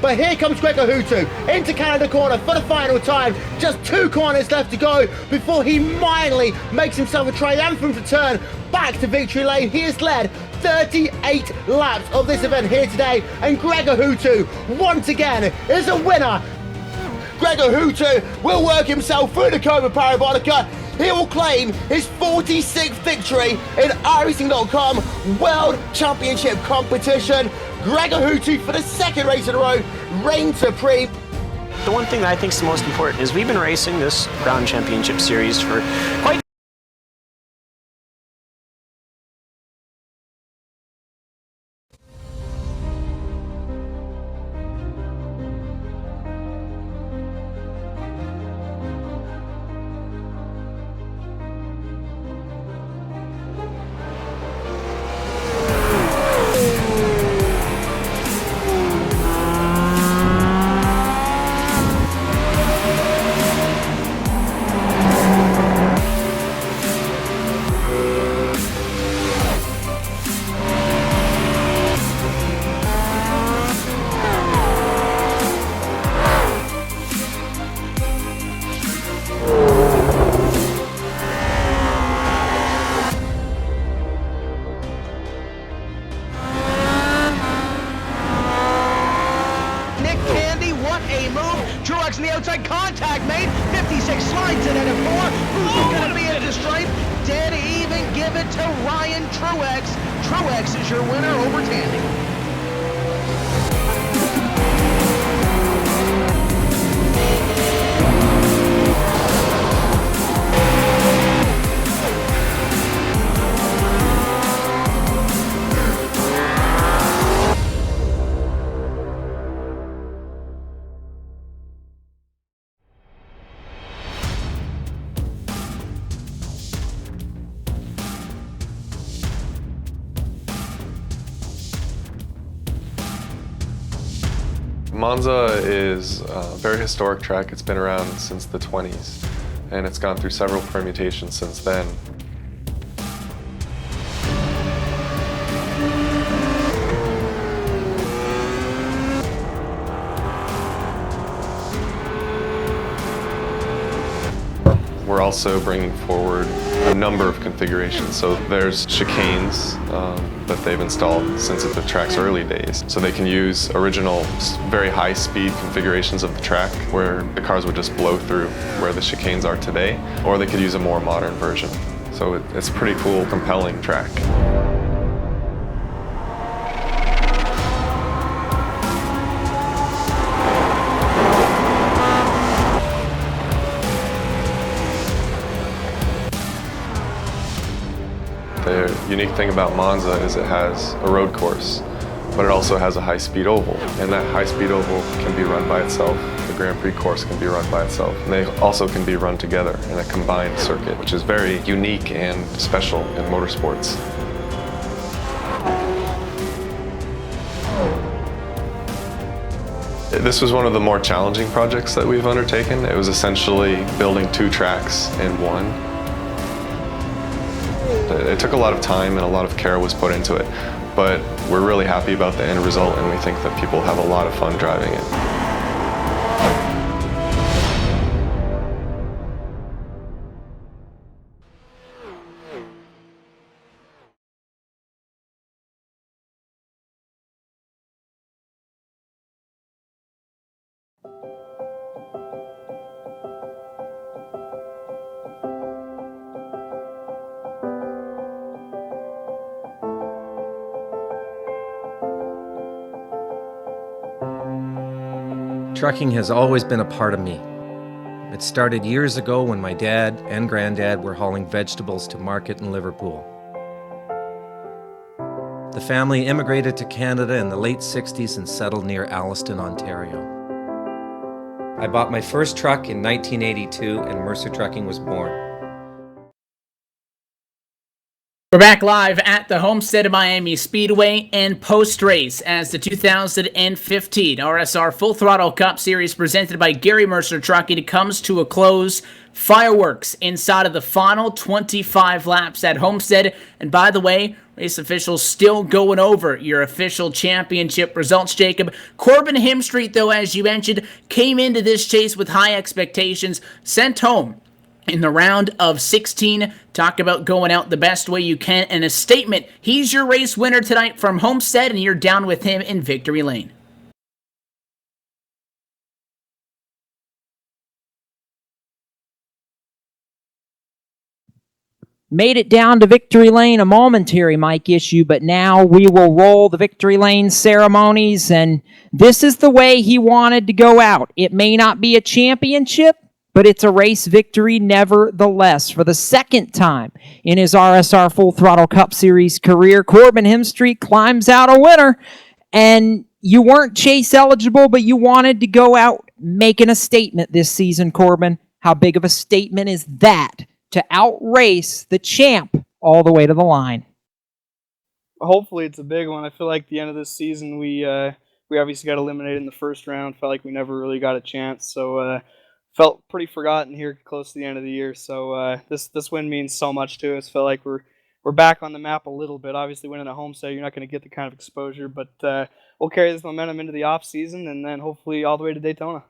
But here comes Greg Ahutu into Canada corner for the final time. Just 2 corners left to go before he finally makes himself a triumphant return back to victory lane. He has led 38 laps of this event here today, and Greg Ahutu once again is a winner. Gregor Hutu will work himself through the Cobra Parabolica. He will claim his 46th victory in iRacing.com World Championship competition. Gregor Hutu for the second race in a row reigned supreme. The one thing that I think is the most important is we've been racing this Ground Championship Series for quite on the outside, contact made, 56 slides in at a 4, who's going to be at the stripe, dead even, give it to Ryan Truex. Truex is your winner over Tandy. Monza is a very historic track. It's been around since the 20s, and it's gone through several permutations since then. We're also bringing forward a number of configurations. So there's chicanes that they've installed since the track's early days. So they can use original, very high-speed configurations of the track where the cars would just blow through where the chicanes are today, or they could use a more modern version. So it's a pretty cool, compelling track. The unique thing about Monza is it has a road course, but it also has a high-speed oval, and that high-speed oval can be run by itself. The Grand Prix course can be run by itself, and they also can be run together in a combined circuit, which is very unique and special in motorsports. This was one of the more challenging projects that we've undertaken. It was essentially building two tracks in one. It took a lot of time and a lot of care was put into it, but we're really happy about the end result, and we think that people have a lot of fun driving it. Trucking has always been a part of me. It started years ago when my dad and granddad were hauling vegetables to market in Liverpool. The family immigrated to Canada in the late 60s and settled near Alliston, Ontario. I bought my first truck in 1982 and Mercer Trucking was born. We're back live at the Homestead of Miami Speedway and post-race as the 2015 RSR Full Throttle Cup Series presented by Garry Mercer Trucking comes to a close. Fireworks inside of the final 25 laps at Homestead. And by the way, race officials still going over your official championship results, Jacob. Corbin Hemstreet, though, as you mentioned, came into this chase with high expectations, sent home in the round of 16. Talk about going out the best way you can, and a statement. He's your race winner tonight from Homestead, and you're down with him in victory lane. Made it down to victory lane, a momentary mic issue, but now we will roll the victory lane ceremonies, and this is the way he wanted to go out. It may not be a championship, but it's a race victory nevertheless. For the second time in his RSR Full Throttle Cup Series career, Corbin Hemstreet climbs out a winner, and you weren't chase eligible, but you wanted to go out making a statement this season, Corbin. How big of a statement is that to outrace the champ all the way to the line? Hopefully it's a big one. I feel like the end of this season we obviously got eliminated in the first round. Felt like we never really got a chance. So felt pretty forgotten here close to the end of the year. So this win means so much to us. Felt like we're back on the map a little bit. Obviously winning a Homestead, you're not going to get the kind of exposure, but we'll carry this momentum into the off season and then hopefully all the way to Daytona.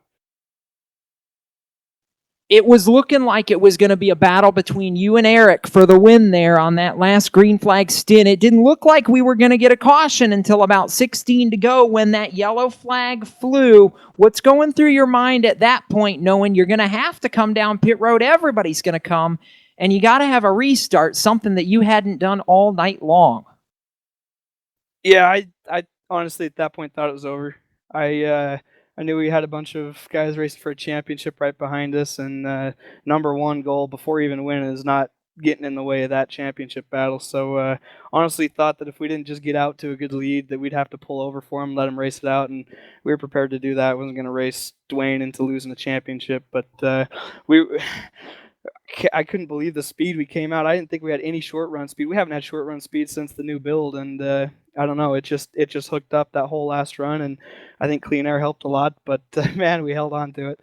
It was looking like it was going to be a battle between you and Eric for the win there on that last green flag stint. It didn't look like we were going to get a caution until about 16 to go when that yellow flag flew. What's going through your mind at that point, knowing you're going to have to come down pit road, everybody's going to come, and you got to have a restart, something that you hadn't done all night long? Yeah, I honestly at that point thought it was over. I knew we had a bunch of guys racing for a championship right behind us, and number one goal before even winning is not getting in the way of that championship battle. So honestly thought that if we didn't just get out to a good lead that we'd have to pull over for him, let him race it out, and we were prepared to do that. I wasn't going to race Dwayne into losing the championship, but I couldn't believe the speed we came out. I didn't think we had any short run speed. We haven't had short run speed since the new build, and I don't know. It just hooked up that whole last run, and I think clean air helped a lot. But man, we held on to it.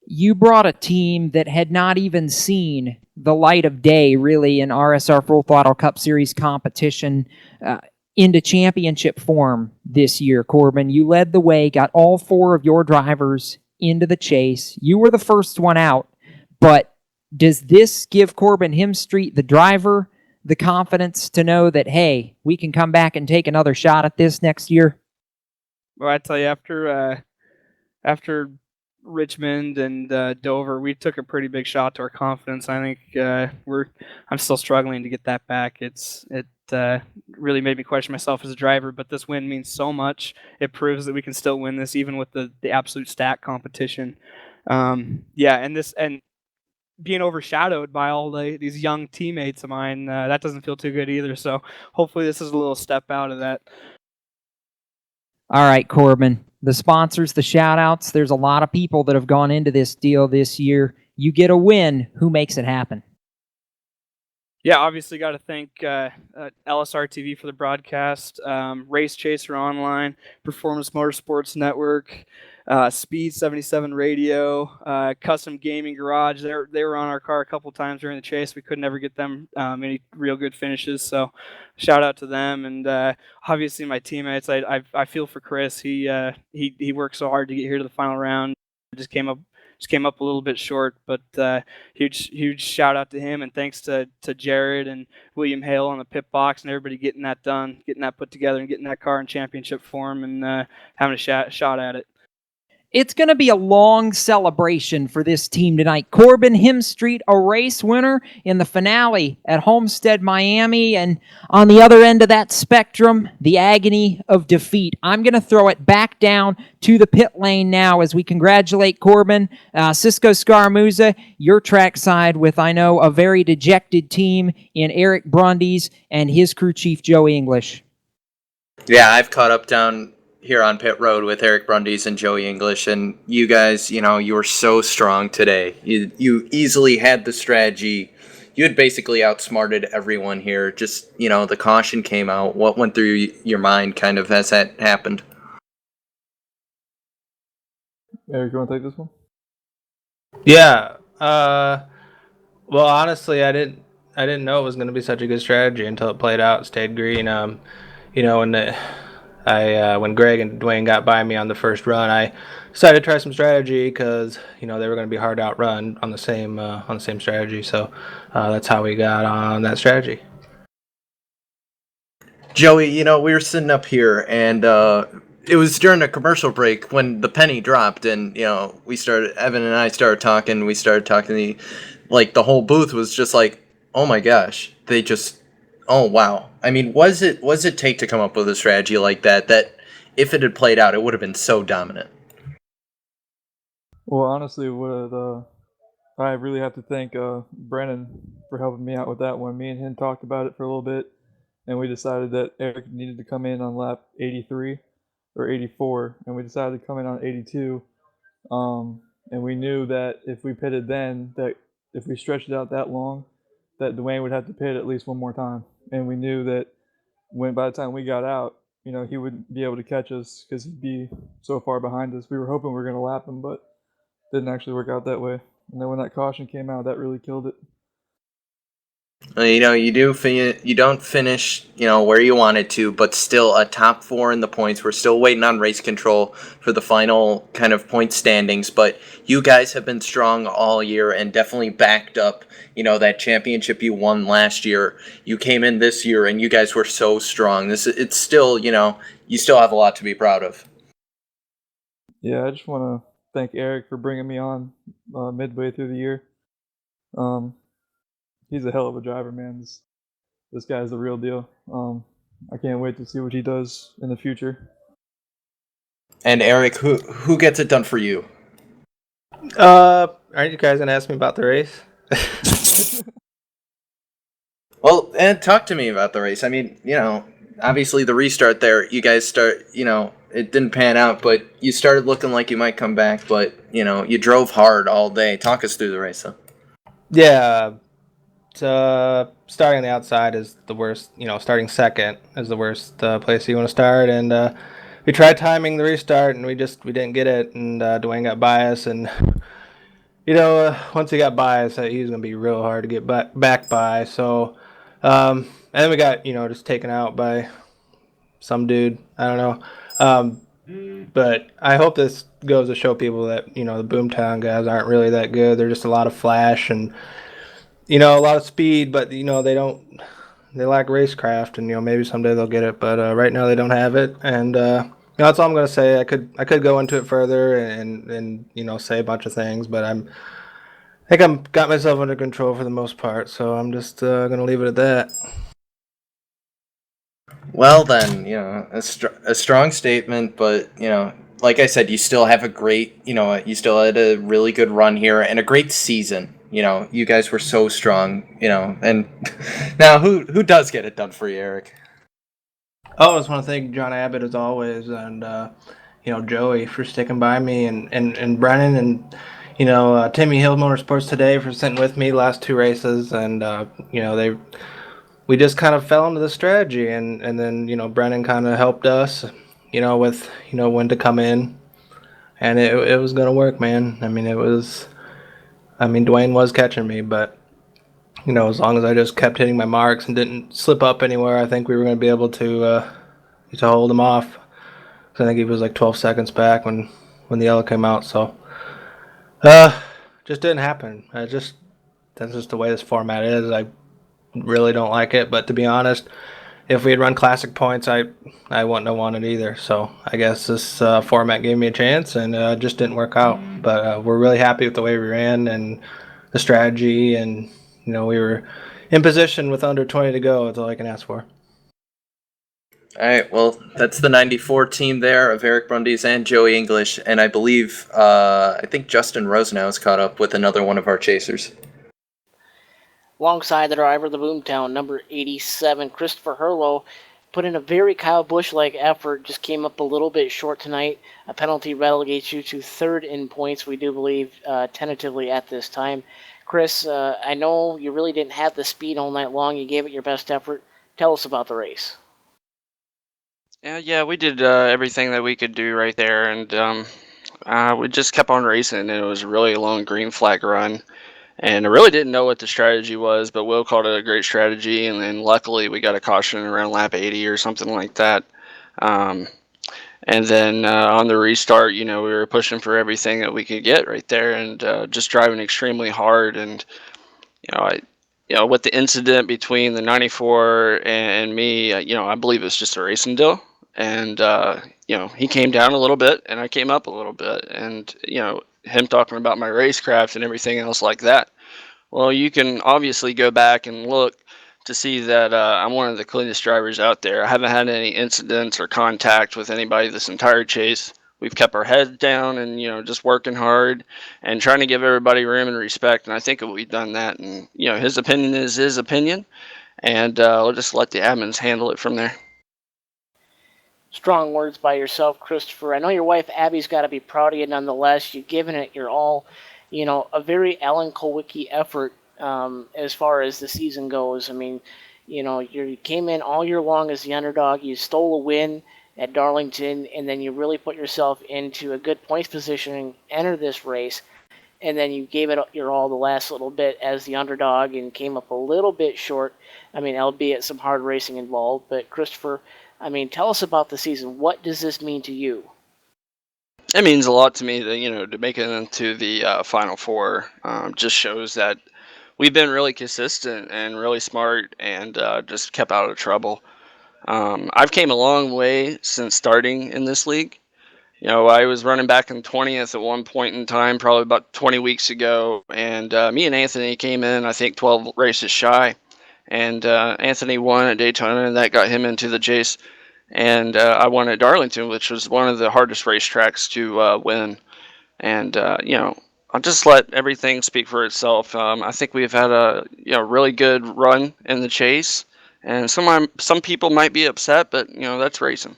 You brought a team that had not even seen the light of day, really, in RSR Full Throttle Cup Series competition into championship form this year, Corbin. You led the way, got all four of your drivers into the chase. You were the first one out, but does this give Corbin Hemstreet, the driver, the confidence to know that, hey, we can come back and take another shot at this next year? Well, I tell you, after Richmond and Dover, we took a pretty big shot to our confidence. I think I'm still struggling to get that back. It really made me question myself as a driver, but this win means so much. It proves that we can still win this, even with the absolute stat competition. And being overshadowed by all these young teammates of mine, that doesn't feel too good either. So hopefully this is a little step out of that. All right, Corbin, the sponsors, the shout-outs, there's a lot of people that have gone into this deal this year. You get a win. Who makes it happen? Yeah, obviously got to thank LSRTV for the broadcast, Race Chaser Online, Performance Motorsports Network, Speed 77 Radio, Custom Gaming Garage. They were on our car a couple times during the chase. We could never get them any real good finishes, so shout out to them. And obviously my teammates. I feel for Chris. He worked so hard to get here to the final round. Just came up a little bit short, but huge shout out to him, and thanks to Jared and William Hale on the pit box and everybody getting that done, getting that put together, and getting that car in championship form and having a shot at it. It's going to be a long celebration for this team tonight. Corbin Hemstreet, a race winner in the finale at Homestead, Miami. And on the other end of that spectrum, the agony of defeat. I'm going to throw it back down to the pit lane now as we congratulate Corbin. Cisco Scaramuza, your trackside with, I know, a very dejected team in Eric Brundys and his crew chief, Joey English. Yeah, I've caught up down here on pit road with Eric Brundys and Joey English, and you guys, you were so strong today. You easily had the strategy. You had basically outsmarted everyone here. Just, the caution came out. What went through your mind kind of as that happened? Eric, you want to take this one? Yeah. Well, honestly, I didn't know it was going to be such a good strategy until it played out. Stayed green. When Greg and Dwayne got by me on the first run, I decided to try some strategy because they were going to be hard to outrun on the same strategy. So that's how we got on that strategy. Joey, we were sitting up here, and it was during a commercial break when the penny dropped, and Evan and I started talking. We started talking. The whole booth was just like, oh my gosh, they just, oh wow. I mean, was it take to come up with a strategy like that? That if it had played out, it would have been so dominant. Well, honestly, I really have to thank Brennan for helping me out with that one. Me and him talked about it for a little bit, and we decided that Eric needed to come in on lap 83 or 84, and we decided to come in on 82. And we knew that if we pitted then, that if we stretched it out that long, that Dwayne would have to pit at least one more time. And we knew that by the time we got out, he wouldn't be able to catch us because he'd be so far behind us. We were hoping we were going to lap him, but didn't actually work out that way. And then when that caution came out, that really killed it. You don't finish, where you wanted to, but still a top 4 in the points. We're still waiting on race control for the final kind of point standings, but you guys have been strong all year and definitely backed up, that championship you won last year. You came in this year and you guys were so strong. It's still, you still have a lot to be proud of. Yeah, I just want to thank Eric for bringing me on midway through the year. He's a hell of a driver, man. This guy's the real deal. I can't wait to see what he does in the future. And Eric, who gets it done for you? Aren't you guys gonna ask me about the race? Well, and talk to me about the race. I mean, obviously the restart there, you guys start, it didn't pan out, but you started looking like you might come back, but, you drove hard all day. Talk us through the race, though. Yeah, starting on the outside is the worst. Starting second is the worst place you want to start. And we tried timing the restart, and we didn't get it. And Dwayne got by us, and once he got by us, he was gonna be real hard to get back by. So, and then we got just taken out by some dude. I don't know. But I hope this goes to show people that the Boomtown guys aren't really that good. They're just a lot of flash and a lot of speed, but they lack racecraft, and maybe someday they'll get it, but right now they don't have it. And that's all I'm gonna say. I could go into it further and say a bunch of things, but I think I'm got myself under control for the most part, so I'm just gonna leave it at that. Well then, a strong statement, but like I said, you still have a great, you still had a really good run here and a great season. You guys were so strong, and now who does get it done for you, Eric? Oh, I just want to thank John Abbott as always, and Joey for sticking by me, and Brennan, and Timmy Hill Motorsports Today for sitting with me last 2 races, and we just kind of fell into the strategy, and then Brennan kind of helped us, with when to come in, and it was gonna work, man. Dwayne was catching me, but as long as I just kept hitting my marks and didn't slip up anywhere, I think we were going to be able to hold him off. So I think he was like 12 seconds back when the yellow came out. So just didn't happen. That's just the way this format is. I really don't like it, but to be honest, if we had run classic points, I wouldn't have won it either. So I guess this format gave me a chance, and it just didn't work out. But we're really happy with the way we ran and the strategy, and we were in position with under 20 to go. That's all I can ask for. All right, well, that's the 94 team there of Eric Brundys and Joey English, and I believe, I think Justin Rosenau is caught up with another one of our chasers. Alongside the driver of the Boomtown, number 87, Christopher Hurlow, put in a very Kyle Busch-like effort, just came up a little bit short tonight. A penalty relegates you to 3rd in points, we do believe, tentatively at this time. Chris, I know you really didn't have the speed all night long. You gave it your best effort. Tell us about the race. Yeah, we did everything that we could do right there, and we just kept on racing, and it was a really long green flag run. And I really didn't know what the strategy was, but Will called it a great strategy, and then luckily we got a caution around lap 80 or something like that. And then on the restart, we were pushing for everything that we could get right there, and just driving extremely hard. And with the incident between the 94 and me, I believe it's just a racing deal. And he came down a little bit, and I came up a little bit, and him talking about my racecraft and everything else like that. Well, you can obviously go back and look to see that I'm one of the cleanest drivers out there. I haven't had any incidents or contact with anybody this entire chase. We've kept our heads down and, just working hard and trying to give everybody room and respect. And I think we've done that. And, his opinion is his opinion. And we'll just let the admins handle it from there. Strong words by yourself, Christopher. I know your wife Abby's got to be proud of you nonetheless. You've given it your all. A very Alan Kulwicki effort as far as the season goes. I mean, you came in all year long as the underdog. You stole a win at Darlington, and then you really put yourself into a good points position and enter this race. And then you gave it your all the last little bit as the underdog and came up a little bit short. I mean, albeit some hard racing involved. But Christopher, tell us about the season. What does this mean to you? It means a lot to me that, to make it into the Final Four just shows that we've been really consistent and really smart and just kept out of trouble. I've came a long way since starting in this league. I was running back in 20th at one point in time, probably about 20 weeks ago, and me and Anthony came in, I think, 12 races shy. And Anthony won at Daytona, and that got him into the chase. And I won at Darlington, which was one of the hardest racetracks to win. And, I'll just let everything speak for itself. I think we've had a really good run in the chase. And some people might be upset, but, that's racing.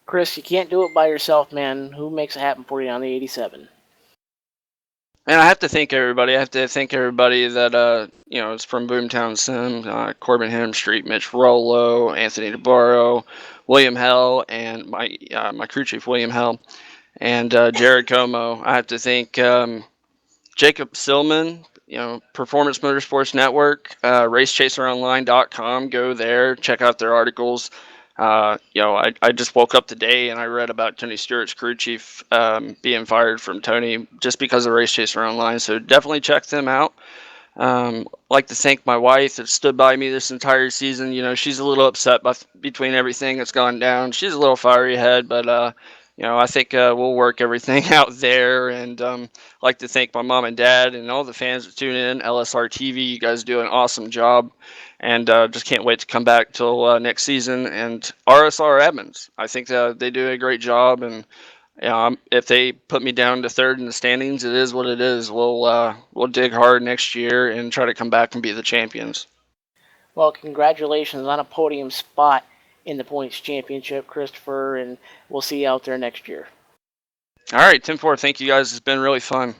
Chris, you can't do it by yourself, man. Who makes it happen for you on the 87? And I have to thank everybody. I have to thank everybody that, is from Boomtown Sim, Corbin Hemstreet, Mitch Rollo, Anthony DeBarro, William Hell, and my crew chief, William Hell, and Jared Como. I have to thank Jacob Silman, Performance Motorsports Network, RaceChaserOnline.com. Go there, check out their articles. I just woke up today and I read about Tony Stewart's crew chief being fired from Tony just because of Race Chaser Online. So definitely check them out. Like to thank my wife that stood by me this entire season. She's a little upset between everything that's gone down. She's a little fiery head, but I think we'll work everything out there. And like to thank my mom and dad and all the fans that tune in. LSRTV, you guys do an awesome job. And just can't wait to come back till next season. And RSR admins, I think they do a great job. And if they put me down to third in the standings, it is what it is. We'll dig hard next year and try to come back and be the champions. Well, congratulations on a podium spot in the points championship, Christopher, and we'll see you out there next year. All right, 10-4. Thank you guys. It's been really fun.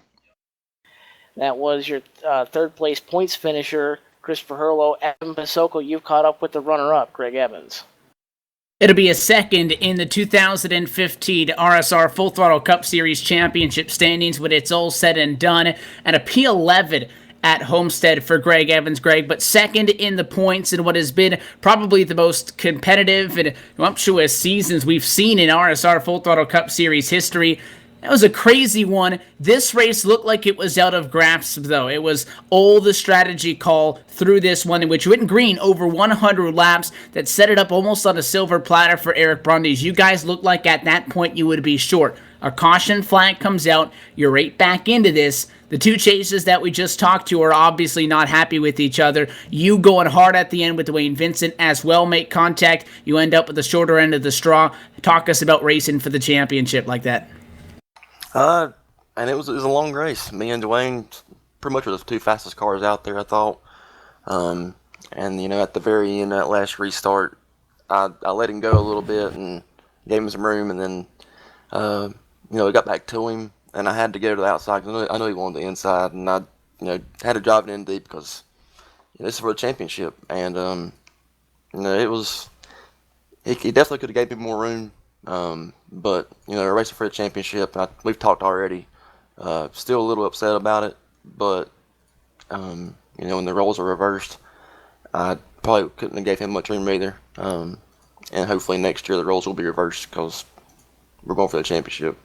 That was your third place points finisher, Christopher Hurlow. Evan Pasoko, you've caught up with the runner-up, Greg Evans. It'll be a second in the 2015 RSR Full Throttle Cup Series Championship standings when it's all said and done, and a P11 at Homestead for Greg Evans, but second in the points in what has been probably the most competitive and sumptuous seasons we've seen in RSR Full Throttle Cup Series history. That was a crazy one. This race looked like it was out of grasp, though. It was all the strategy call through this one, in which went green over 100 laps that set it up almost on a silver platter for Eric Brundage. You guys looked like at that point you would be short. A caution flag comes out. You're right back into this. The two chases that we just talked to are obviously not happy with each other. You going hard at the end with Dwayne Vincent as well make contact. You end up with the shorter end of the straw. Talk us about racing for the championship like that. And it was a long race. Me and Dwayne pretty much were the two fastest cars out there, I thought. And at the very end, that last restart, I let him go a little bit and gave him some room, and then we got back to him, and I had to go to the outside because I knew he wanted the inside, and I had to drive it in deep because this is for the championship, and he definitely could have gave me more room. But racing for the championship, we've talked already. Still a little upset about it, but when the roles are reversed, I probably couldn't have gave him much room either. And hopefully next year the roles will be reversed because we're going for the championship.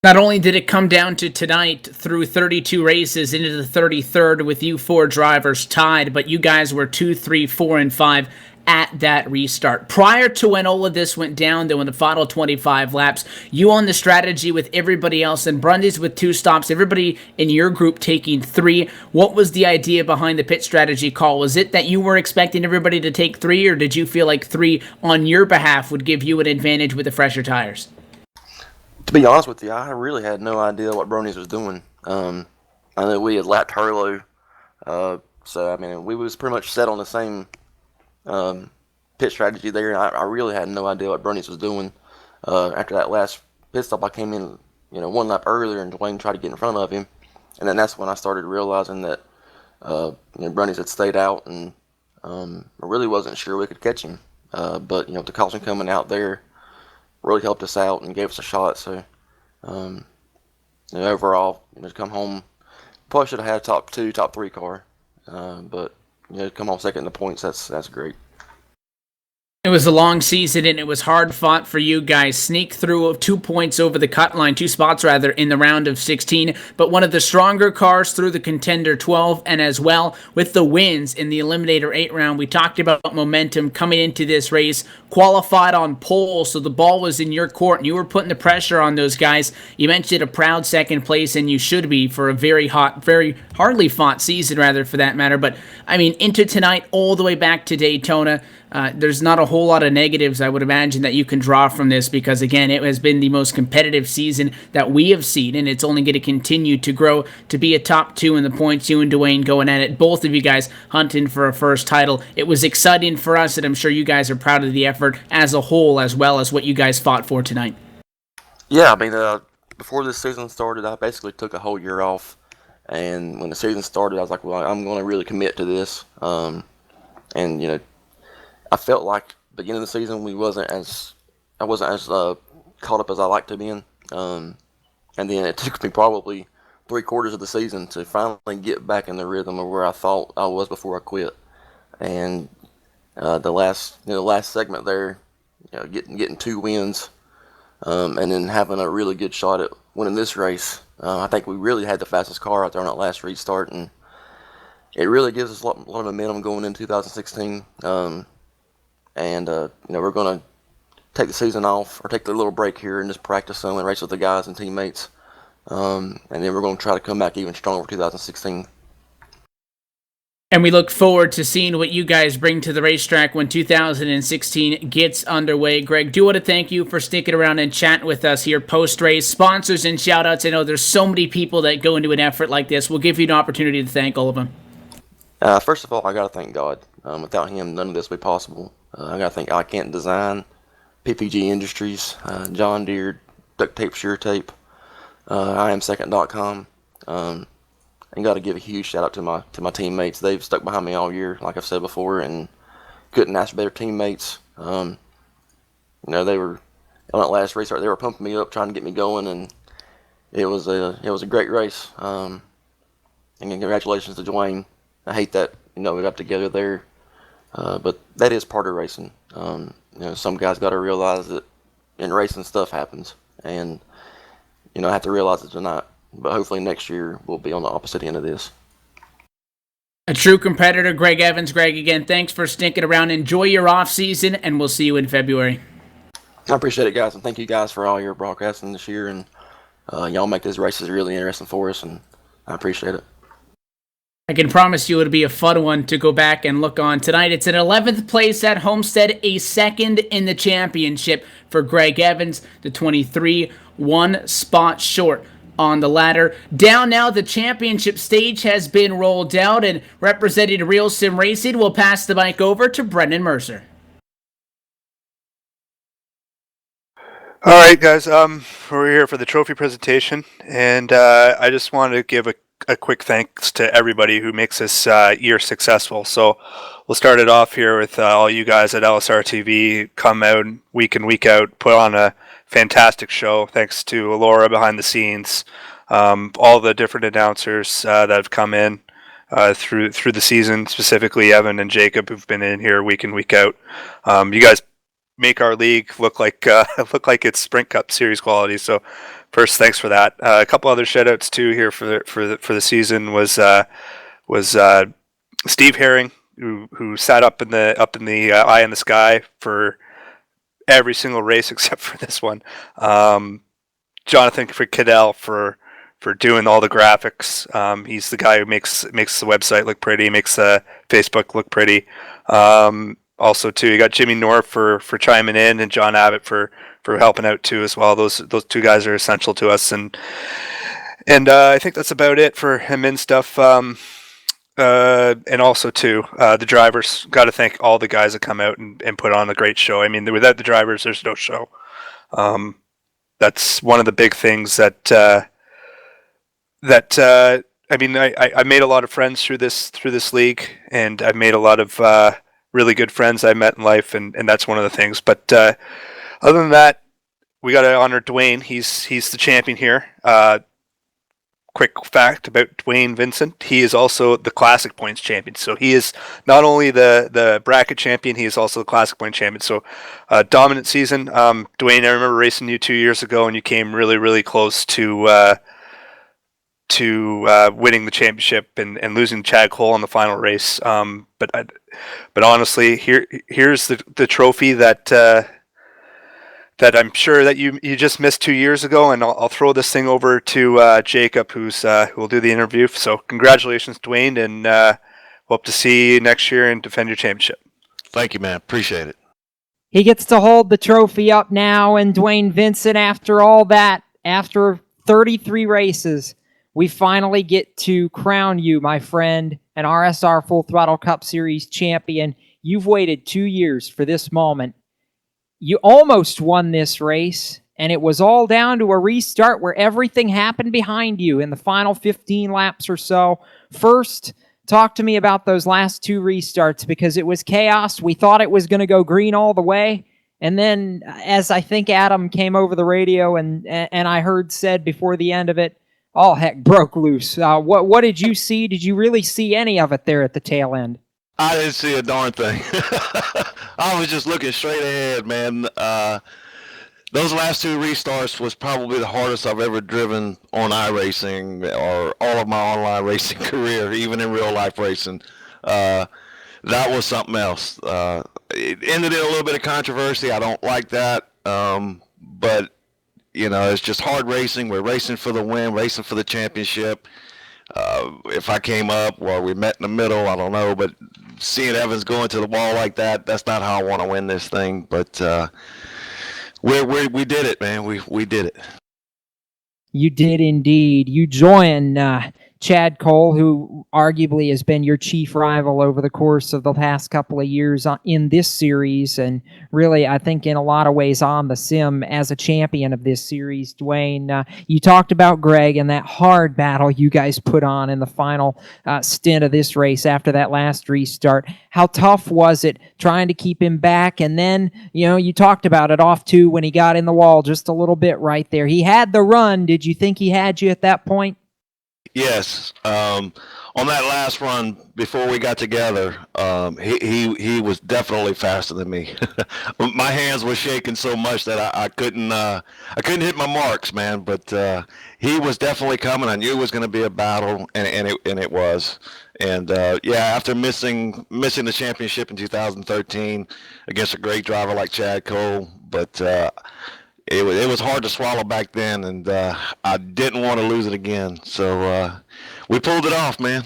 Not only did it come down to tonight through 32 races into the 33rd with you four drivers tied, but you guys were 2, 3, 4, and 5 at that restart. Prior to when all of this went down, though, in the final 25 laps, you on the strategy with everybody else, and Brundy's with 2 stops, everybody in your group taking 3. What was the idea behind the pit strategy call? Was it that you were expecting everybody to take 3, or did you feel like 3 on your behalf would give you an advantage with the fresher tires? To be honest with you, I really had no idea what Bronies was doing. I know we had lapped Hurlo, so I mean we was pretty much set on the same pit strategy there. I really had no idea what Bronies was doing. After that last pit stop, I came in, 1 lap earlier, and Dwayne tried to get in front of him, and then that's when I started realizing that Bronies had stayed out, and I really wasn't sure we could catch him. But the caution coming out there really helped us out and gave us a shot. So overall, to come home, probably should have had a top 2, top 3 car, but come home second in the points. That's great. It was a long season, and it was hard fought for you guys. Sneak through 2 points over the cut line, 2 spots rather, in the round of 16. But one of the stronger cars through the Contender 12, and as well with the wins in the Eliminator 8 round. We talked about momentum coming into this race. Qualified on pole, so the ball was in your court, and you were putting the pressure on those guys. You mentioned a proud second place, and you should be for a very hardly fought season, rather, for that matter. But I mean, into tonight, all the way back to Daytona. There's not a whole lot of negatives, I would imagine, that you can draw from this, because again, it has been the most competitive season that we have seen, and it's only going to continue to grow to be a top 2 in the points. You and Dwayne going at it, both of you guys hunting for a first title. It was exciting for us, and I'm sure you guys are proud of the effort as a whole, as well as what you guys fought for tonight. Yeah, I mean, before this season started, I basically took a whole year off, and when the season started, I was like, well, I'm going to really commit to this, and I felt like beginning of the season I wasn't as caught up as I like to be in, and then it took me probably 3/4 of the season to finally get back in the rhythm of where I thought I was before I quit. And the last segment there, getting 2 wins, and then having a really good shot at winning this race. I think we really had the fastest car out there on that last restart, and it really gives us a lot of momentum going into 2016. And we're going to take the season off, or take the little break here, and just practice some and race with the guys and teammates. And then we're going to try to come back even stronger for 2016. And we look forward to seeing what you guys bring to the racetrack when 2016 gets underway. Greg, do want to thank you for sticking around and chatting with us here post-race. Sponsors and shout-outs. I know there's so many people that go into an effort like this. We'll give you an opportunity to thank all of them. First of all, I got to thank God. Without Him, none of this would be possible. I got to thank I Can't Design, PPG Industries, John Deere, Duct Tape, Sure Tape, IamSecond.com, and got to give a huge shout out to my teammates. They've stuck behind me all year, like I've said before, and couldn't ask for better teammates. They were on that last race. They were pumping me up, trying to get me going, and it was a great race. And congratulations to Dwayne. I hate that we got together there, but that is part of racing. Some guys got to realize that in racing stuff happens, and I have to realize it tonight. But hopefully next year we'll be on the opposite end of this. A true competitor, Greg Evans. Greg, again, thanks for sticking around. Enjoy your off season, and we'll see you in February. I appreciate it, guys, and thank you guys for all your broadcasting this year, and y'all make these races really interesting for us, and I appreciate it. I can promise you it'll be a fun one to go back and look on tonight. It's an 11th place at Homestead, a second in the championship for Greg Evans, the 23, 1 spot short on the ladder. Down now, the championship stage has been rolled out, and representing Real Sim Racing, will pass the mic over to Brendan Mercer. All right, guys. We're here for the trophy presentation, and I just wanted to give a quick thanks to everybody who makes this year successful. So we'll start it off here with all you guys at LSRTV. Come out week in, week out, put on a fantastic show. Thanks to Laura behind the scenes, all the different announcers that have come in through the season, specifically Evan and Jacob, who've been in here week in, week out. You guys make our league look like it's Sprint Cup Series quality. So first, thanks for that. A couple other shout outs too here for the season was Steve Herring, who sat up in the eye in the sky for every single race except for this one. Jonathan Cadell for doing all the graphics. He's the guy who makes the website look pretty, makes Facebook look pretty. Also too, you got Jimmy North for chiming in, and John Abbott for helping out too as well. Those two guys are essential to us, and I think that's about it for him and stuff. And also too, the drivers, got to thank all the guys that come out and put on a great show. I mean, without the drivers, there's no show. That's one of the big things that I mean, I made a lot of friends through this league, and I've made a lot of really good friends I met in life, and that's one of the things. But other than that, we got to honor Dwayne. He's the champion here. Quick fact about Dwayne Vincent: he is also the Classic Points champion. So he is not only the bracket champion, he is also the Classic Point champion. So dominant season. Dwayne, I remember racing you 2 years ago, and you came really, really close to winning the championship and losing Chad Cole in the final race. But honestly, here's the trophy that I'm sure that you just missed 2 years ago, and I'll throw this thing over to Jacob, who will do the interview. So congratulations, Dwayne, and hope to see you next year and defend your championship. Thank you, man. Appreciate it. He gets to hold the trophy up now, and Dwayne Vincent, after all that, after 33 races, we finally get to crown you, my friend, an RSR Full Throttle Cup Series champion. You've waited 2 years for this moment. You almost won this race, and it was all down to a restart where everything happened behind you in the final 15 laps or so. First, talk to me about those last 2 restarts, because it was chaos. We thought it was going to go green all the way. And then, as I think Adam came over the radio and I heard said before the end of it, all heck broke loose. What did you see? Did you really see any of it there at the tail end? I didn't see a darn thing. I was just looking straight ahead, man. Those last 2 restarts was probably the hardest I've ever driven on iRacing or all of my online racing career, even in real life racing. That was something else. It ended in a little bit of controversy. I don't like that. But, you know, it's just hard racing. We're racing for the win, racing for the championship. If I came up or we met in the middle, I don't know. But seeing Evans go into the wall like that, that's not how I want to win this thing. But we did it, man. We did it. You did indeed. You join Chad Cole, who arguably has been your chief rival over the course of the past couple of years in this series, and really, I think in a lot of ways on the sim as a champion of this series. Dwayne, you talked about Greg and that hard battle you guys put on in the final stint of this race after that last restart. How tough was it trying to keep him back? And then, you know, you talked about it off too when he got in the wall just a little bit right there. He had the run. Did you think he had you at that point? Yes. On that last run before we got together, he was definitely faster than me. My hands were shaking so much that I couldn't hit my marks, man. But he was definitely coming. I knew it was going to be a battle, and it was. And yeah, after missing the championship in 2013 against a great driver like Chad Cole, but it was hard to swallow back then, and I didn't want to lose it again. So we pulled it off, man.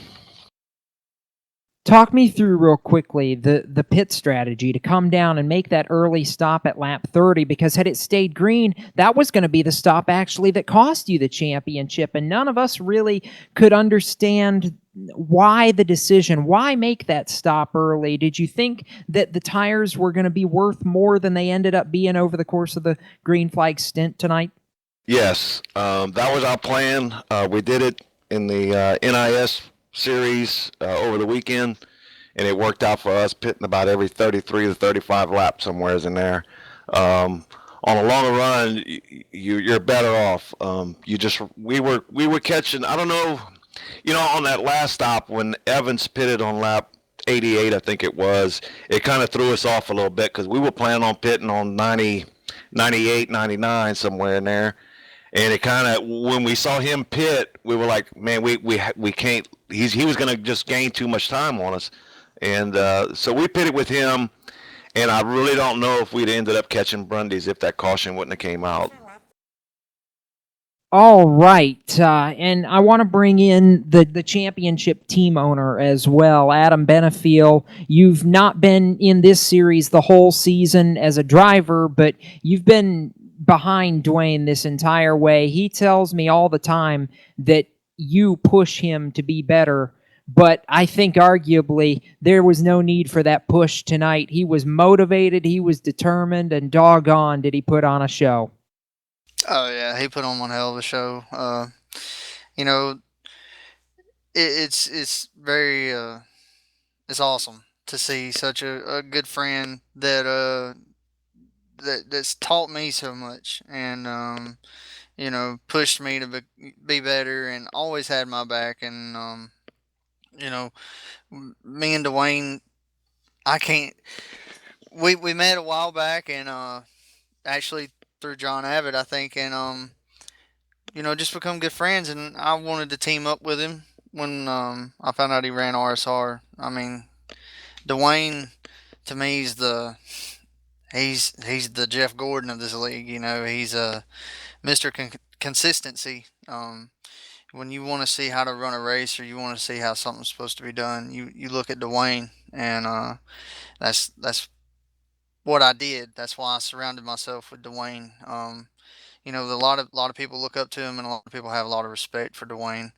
Talk me through real quickly the pit strategy to come down and make that early stop at lap 30, because had it stayed green, that was going to be the stop actually that cost you the championship, and none of us really could understand why the decision, why make that stop early. Did you think that the tires were going to be worth more than they ended up being over the course of the green flag stint tonight? Yes, that was our plan. We did it in the NIS series over the weekend, and it worked out for us, pitting about every 33 to 35 laps somewhere in there. On a longer run, you're better off. We were catching, I don't know, you know, on that last stop when Evans pitted on lap 88, I think it was, it kind of threw us off a little bit because we were planning on pitting on 90, 98, 99, somewhere in there. And it kind of, when we saw him pit, we were like, man, we can't, he was going to just gain too much time on us. And so we pitted with him, and I really don't know if we'd ended up catching Brundys if that caution wouldn't have came out. All right, and I want to bring in the championship team owner as well, Adam Benefiel. You've not been in this series the whole season as a driver, but you've been behind Dwayne this entire way. He tells me all the time that you push him to be better, but I think arguably there was no need for that push tonight. He was motivated, he was determined, and doggone did he put on a show. Oh yeah, he put on one hell of a show. You know, it's very it's awesome to see such a good friend that that's taught me so much and you know, pushed me to be better and always had my back. And you know, me and Dwayne, I can't. We met a while back and actually through John Abbott, I think, and you know, just become good friends. And I wanted to team up with him when I found out he ran RSR. I mean, Dwayne to me is he's the Jeff Gordon of this league. You know, he's a Mr. Consistency. When you want to see how to run a race or you want to see how something's supposed to be done, you look at Dwayne, and that's what I did. That's why I surrounded myself with Dwayne. You know, a lot of people look up to him, and a lot of people have a lot of respect for Dwayne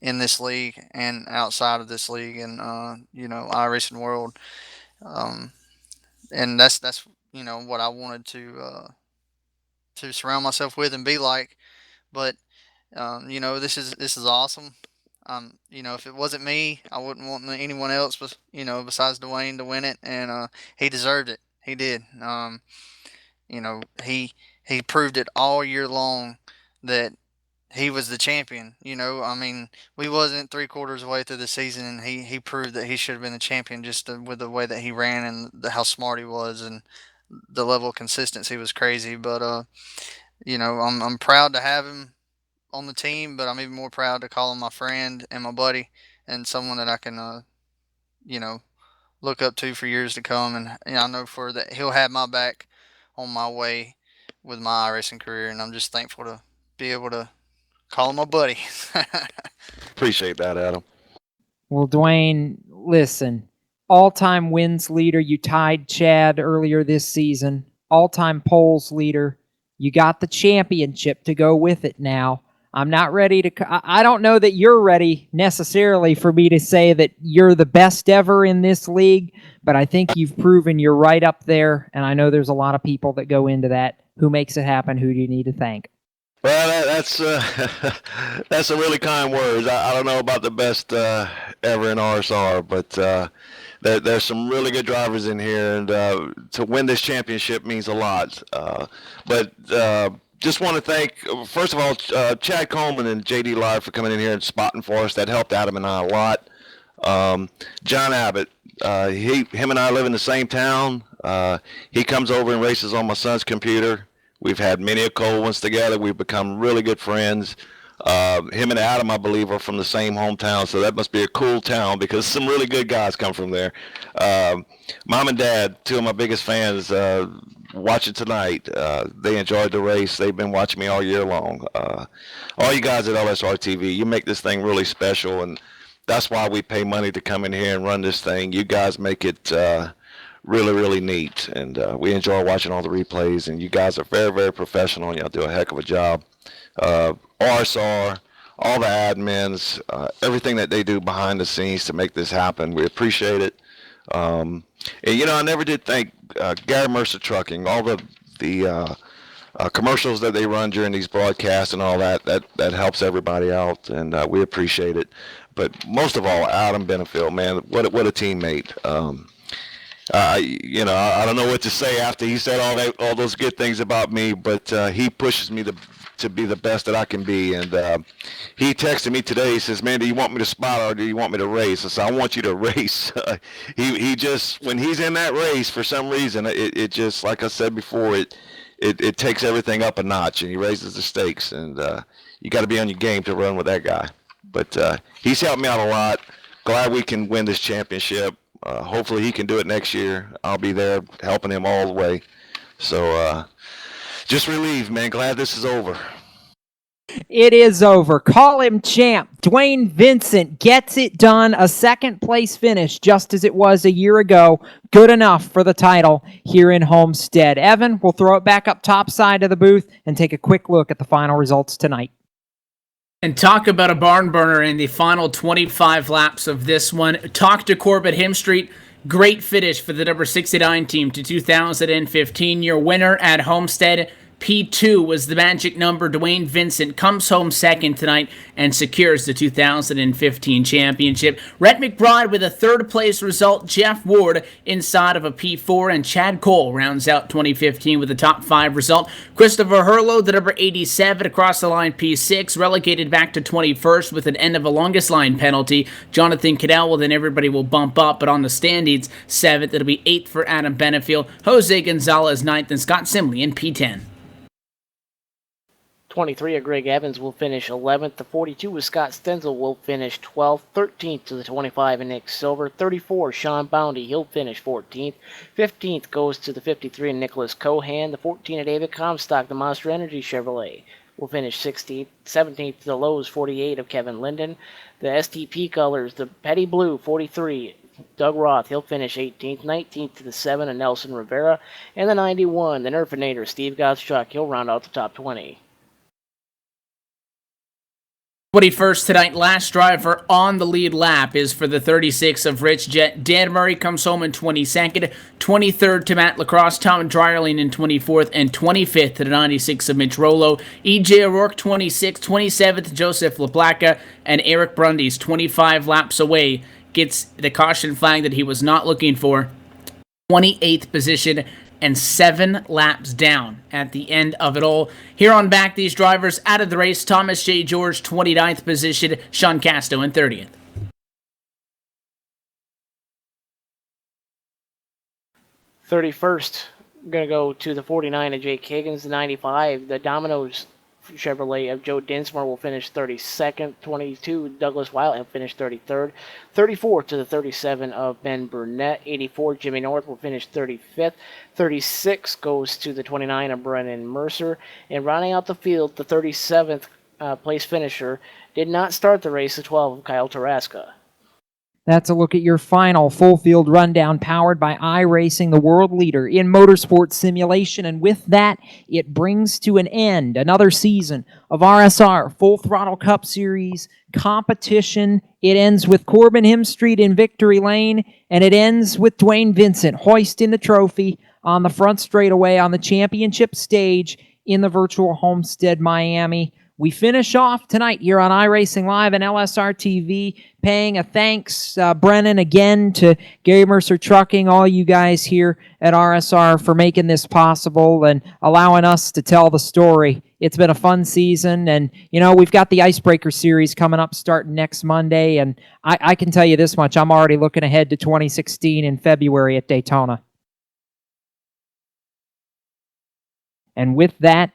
in this league and outside of this league, and you know, iRacing world. And that's you know what I wanted to surround myself with and be like. But you know, this is awesome. You know, if it wasn't me, I wouldn't want anyone else, but you know, besides Dwayne to win it, and he deserved it. He did. You know, he proved it all year long that he was the champion. You know, I mean, we wasn't 3/4 of the way through the season, and he proved that he should have been the champion just with the way that he ran and how smart he was, and the level of consistency was crazy. But you know, I'm proud to have him on the team, but I'm even more proud to call him my friend and my buddy and someone that I can, you know, look up to for years to come. And I know for that he'll have my back on my way with my iRacing career, and I'm just thankful to be able to call him my buddy. Appreciate that, Adam. Well, Dwayne, listen, all-time wins leader, you tied Chad earlier this season. All-time polls leader, you got the championship to go with it now. I'm not ready to... I don't know that you're ready necessarily for me to say that you're the best ever in this league, but I think you've proven you're right up there, and I know there's a lot of people that go into that. Who makes it happen? Who do you need to thank? Well, that's a really kind words. I don't know about the best ever in RSR, but there's some really good drivers in here, and to win this championship means a lot. But just want to thank, first of all, Chad Coleman and JD Live for coming in here and spotting for us. That helped Adam and I a lot. John Abbott, him and I live in the same town. He comes over and races on my son's computer. We've had many a cold ones together. We've become really good friends. Him and Adam, I believe, are from the same hometown, so that must be a cool town because some really good guys come from there. Mom and Dad, two of my biggest fans, watching tonight. They enjoyed the race. They've been watching me all year long. All you guys at LSRTV, you make this thing really special, and that's why we pay money to come in here and run this thing. You guys make it really, really neat, and we enjoy watching all the replays, and you guys are very, very professional, and y'all do a heck of a job. RSR, all the admins, everything that they do behind the scenes to make this happen, we appreciate it. And you know, I never did thank Garry Mercer Trucking, all the commercials that they run during these broadcasts and all that helps everybody out, and we appreciate it. But most of all, Adam Benefiel, man, what a teammate. You know, I don't know what to say after he said all those good things about me, but he pushes me to be the best that I can be. And he texted me today. He says, "Man, do you want me to spot or do you want me to race?" I said, "I want you to race." He just, when he's in that race, for some reason, it just, like I said before, it takes everything up a notch, and he raises the stakes. And you got to be on your game to run with that guy. But he's helped me out a lot. glad we can win this championship. Hopefully he can do it next year. I'll be there helping him all the way. So just relieved, man. Glad this is over. It is over. Call him champ. Dwayne Vincent gets it done. A second-place finish, just as it was a year ago. Good enough for the title here in Homestead. Evan, we'll throw it back up top side of the booth and take a quick look at the final results tonight. And talk about a barn burner in the final 25 laps of this one. Talk to Corbett Himstreet. Great finish for the number 69 team to 2015. Your winner at Homestead, P2 was the magic number. Dwayne Vincent comes home second tonight and secures the 2015 championship. Rhett McBride with a third place result. Jeff Ward inside of a P4, and Chad Cole rounds out 2015 with a top 5 result. Christopher Hurlow, the number 87, across the line P6, relegated back to 21st with an end of a longest line penalty. Jonathan Cadell, well, then everybody will bump up, but on the standings, 7th. It'll be 8th for Adam Benefield. Jose Gonzalez 9th, and Scott Simley in P10. 23 of Greg Evans will finish 11th. The 42 with Scott Stenzel will finish 12th. 13th to the 25 and Nick Silver. 34, Sean Boundy, he'll finish 14th. 15th goes to the 53 and Nicholas Cohan. The 14 of David Comstock, the Monster Energy Chevrolet, will finish 16th. 17th to the Lowe's 48 of Kevin Linden. The STP Colors, the Petty Blue 43, Doug Roth, he'll finish 18th. 19th to the 7 of Nelson Rivera. And the 91, the Nerfinator, Steve Gottschalk, he'll round out the top 20. 21st tonight, last driver on the lead lap is for the 36 of Rich Jet. Dan Murray comes home in 22nd, 23rd to Matt Lacrosse, Tom Dryerling in 24th, and 25th to the 96 of Mitch Rollo. EJ O'Rourke 26th, 27th Joseph LaPlaca, and Eric Brundy's 25 laps away gets the caution flag that he was not looking for. 28th position and 7 laps down at the end of it all. Here on back, these drivers out of the race. Thomas J. George, 29th position. Sean Casto in 30th. 31st, going to go to the 49 of Jake Higgins. The 95, the Domino's Chevrolet of Joe Dinsmore will finish 32nd. 22, Douglas Wild will finish 33rd. 34 to the 37 of Ben Burnett. 84, Jimmy North will finish 35th. 36 goes to the 29 of Brennan Mercer. And rounding out the field, the 37th place finisher did not start the race, the 12 of Kyle Taraska. That's a look at your final full field rundown powered by iRacing, the world leader in motorsport simulation. And with that, it brings to an end another season of RSR Full Throttle Cup Series competition. It ends with Corbin Himstreet in victory lane, and it ends with Dwayne Vincent hoisting the trophy on the front straightaway on the championship stage in the virtual Homestead Miami. We finish off tonight here on iRacing Live and LSRTV, paying a thanks, Brennan, again to Garry Mercer Trucking, all you guys here at RSR for making this possible and allowing us to tell the story. It's been a fun season, and, you know, we've got the Icebreaker Series coming up starting next Monday, and I can tell you this much, I'm already looking ahead to 2016 in February at Daytona. And with that,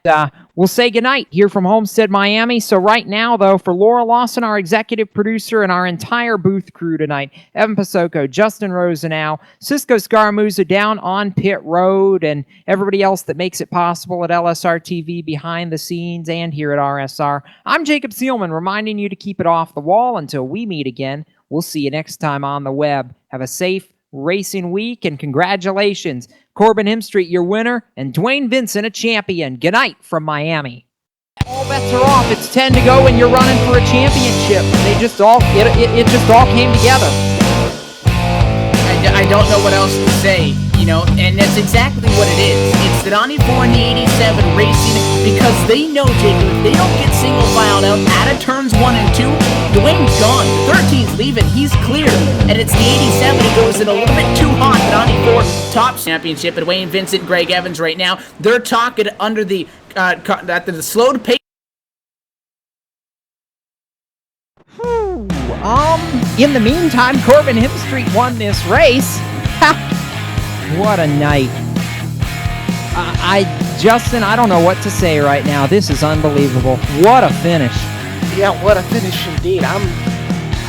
we'll say goodnight here from Homestead, Miami. So right now, though, for Laura Lawson, our executive producer, and our entire booth crew tonight, Evan Pasoko, Justin Rosenau, Cisco Scaramuza down on pit road, and everybody else that makes it possible at LSRTV behind the scenes and here at RSR, I'm Jacob Seelman, reminding you to keep it off the wall until we meet again. We'll see you next time on the web. Have a safe racing week, and congratulations, Corbin Himstreet, your winner, and Dwayne Vincent, a champion. Good night from Miami. All bets are off. It's 10 to go, and you're running for a championship. It just all came together. I don't know what else to say, you know, and that's exactly what it is. It's the 94 and the 87 racing, because they know, Jacob, if they don't get single filed out out of turns 1 and 2, Dwayne's gone. The 13's leaving. He's clear. And it's the 87 who goes in a little bit too hot. The 94 top championship, and Dwayne Vincent, Greg Evans right now, they're talking under the slowed pace. In the meantime, Corbin Himstreet won this race. What a night. Justin, I don't know what to say right now. This is unbelievable. What a finish. Yeah, what a finish indeed. I'm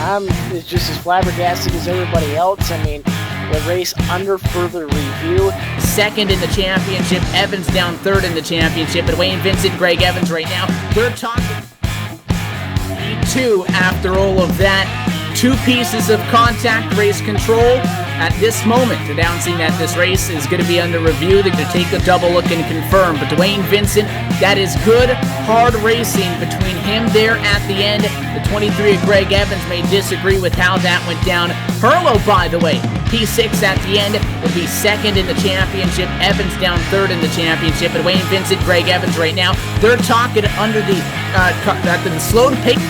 I'm just as flabbergasted as everybody else. I mean, the race under further review. Second in the championship, Evans down third in the championship, and Wayne Vincent, Greg Evans right now. They're talking two after all of that. 2 pieces of contact race control at this moment, announcing that this race is going to be under review. They're going to take a double look and confirm. But Dwayne Vincent, that is good, hard racing between him there at the end. The 23 of Greg Evans may disagree with how that went down. Herlo, by the way, P6 at the end, will be second in the championship. Evans down third in the championship. And Wayne Vincent, Greg Evans right now, they're talking under the slow to pick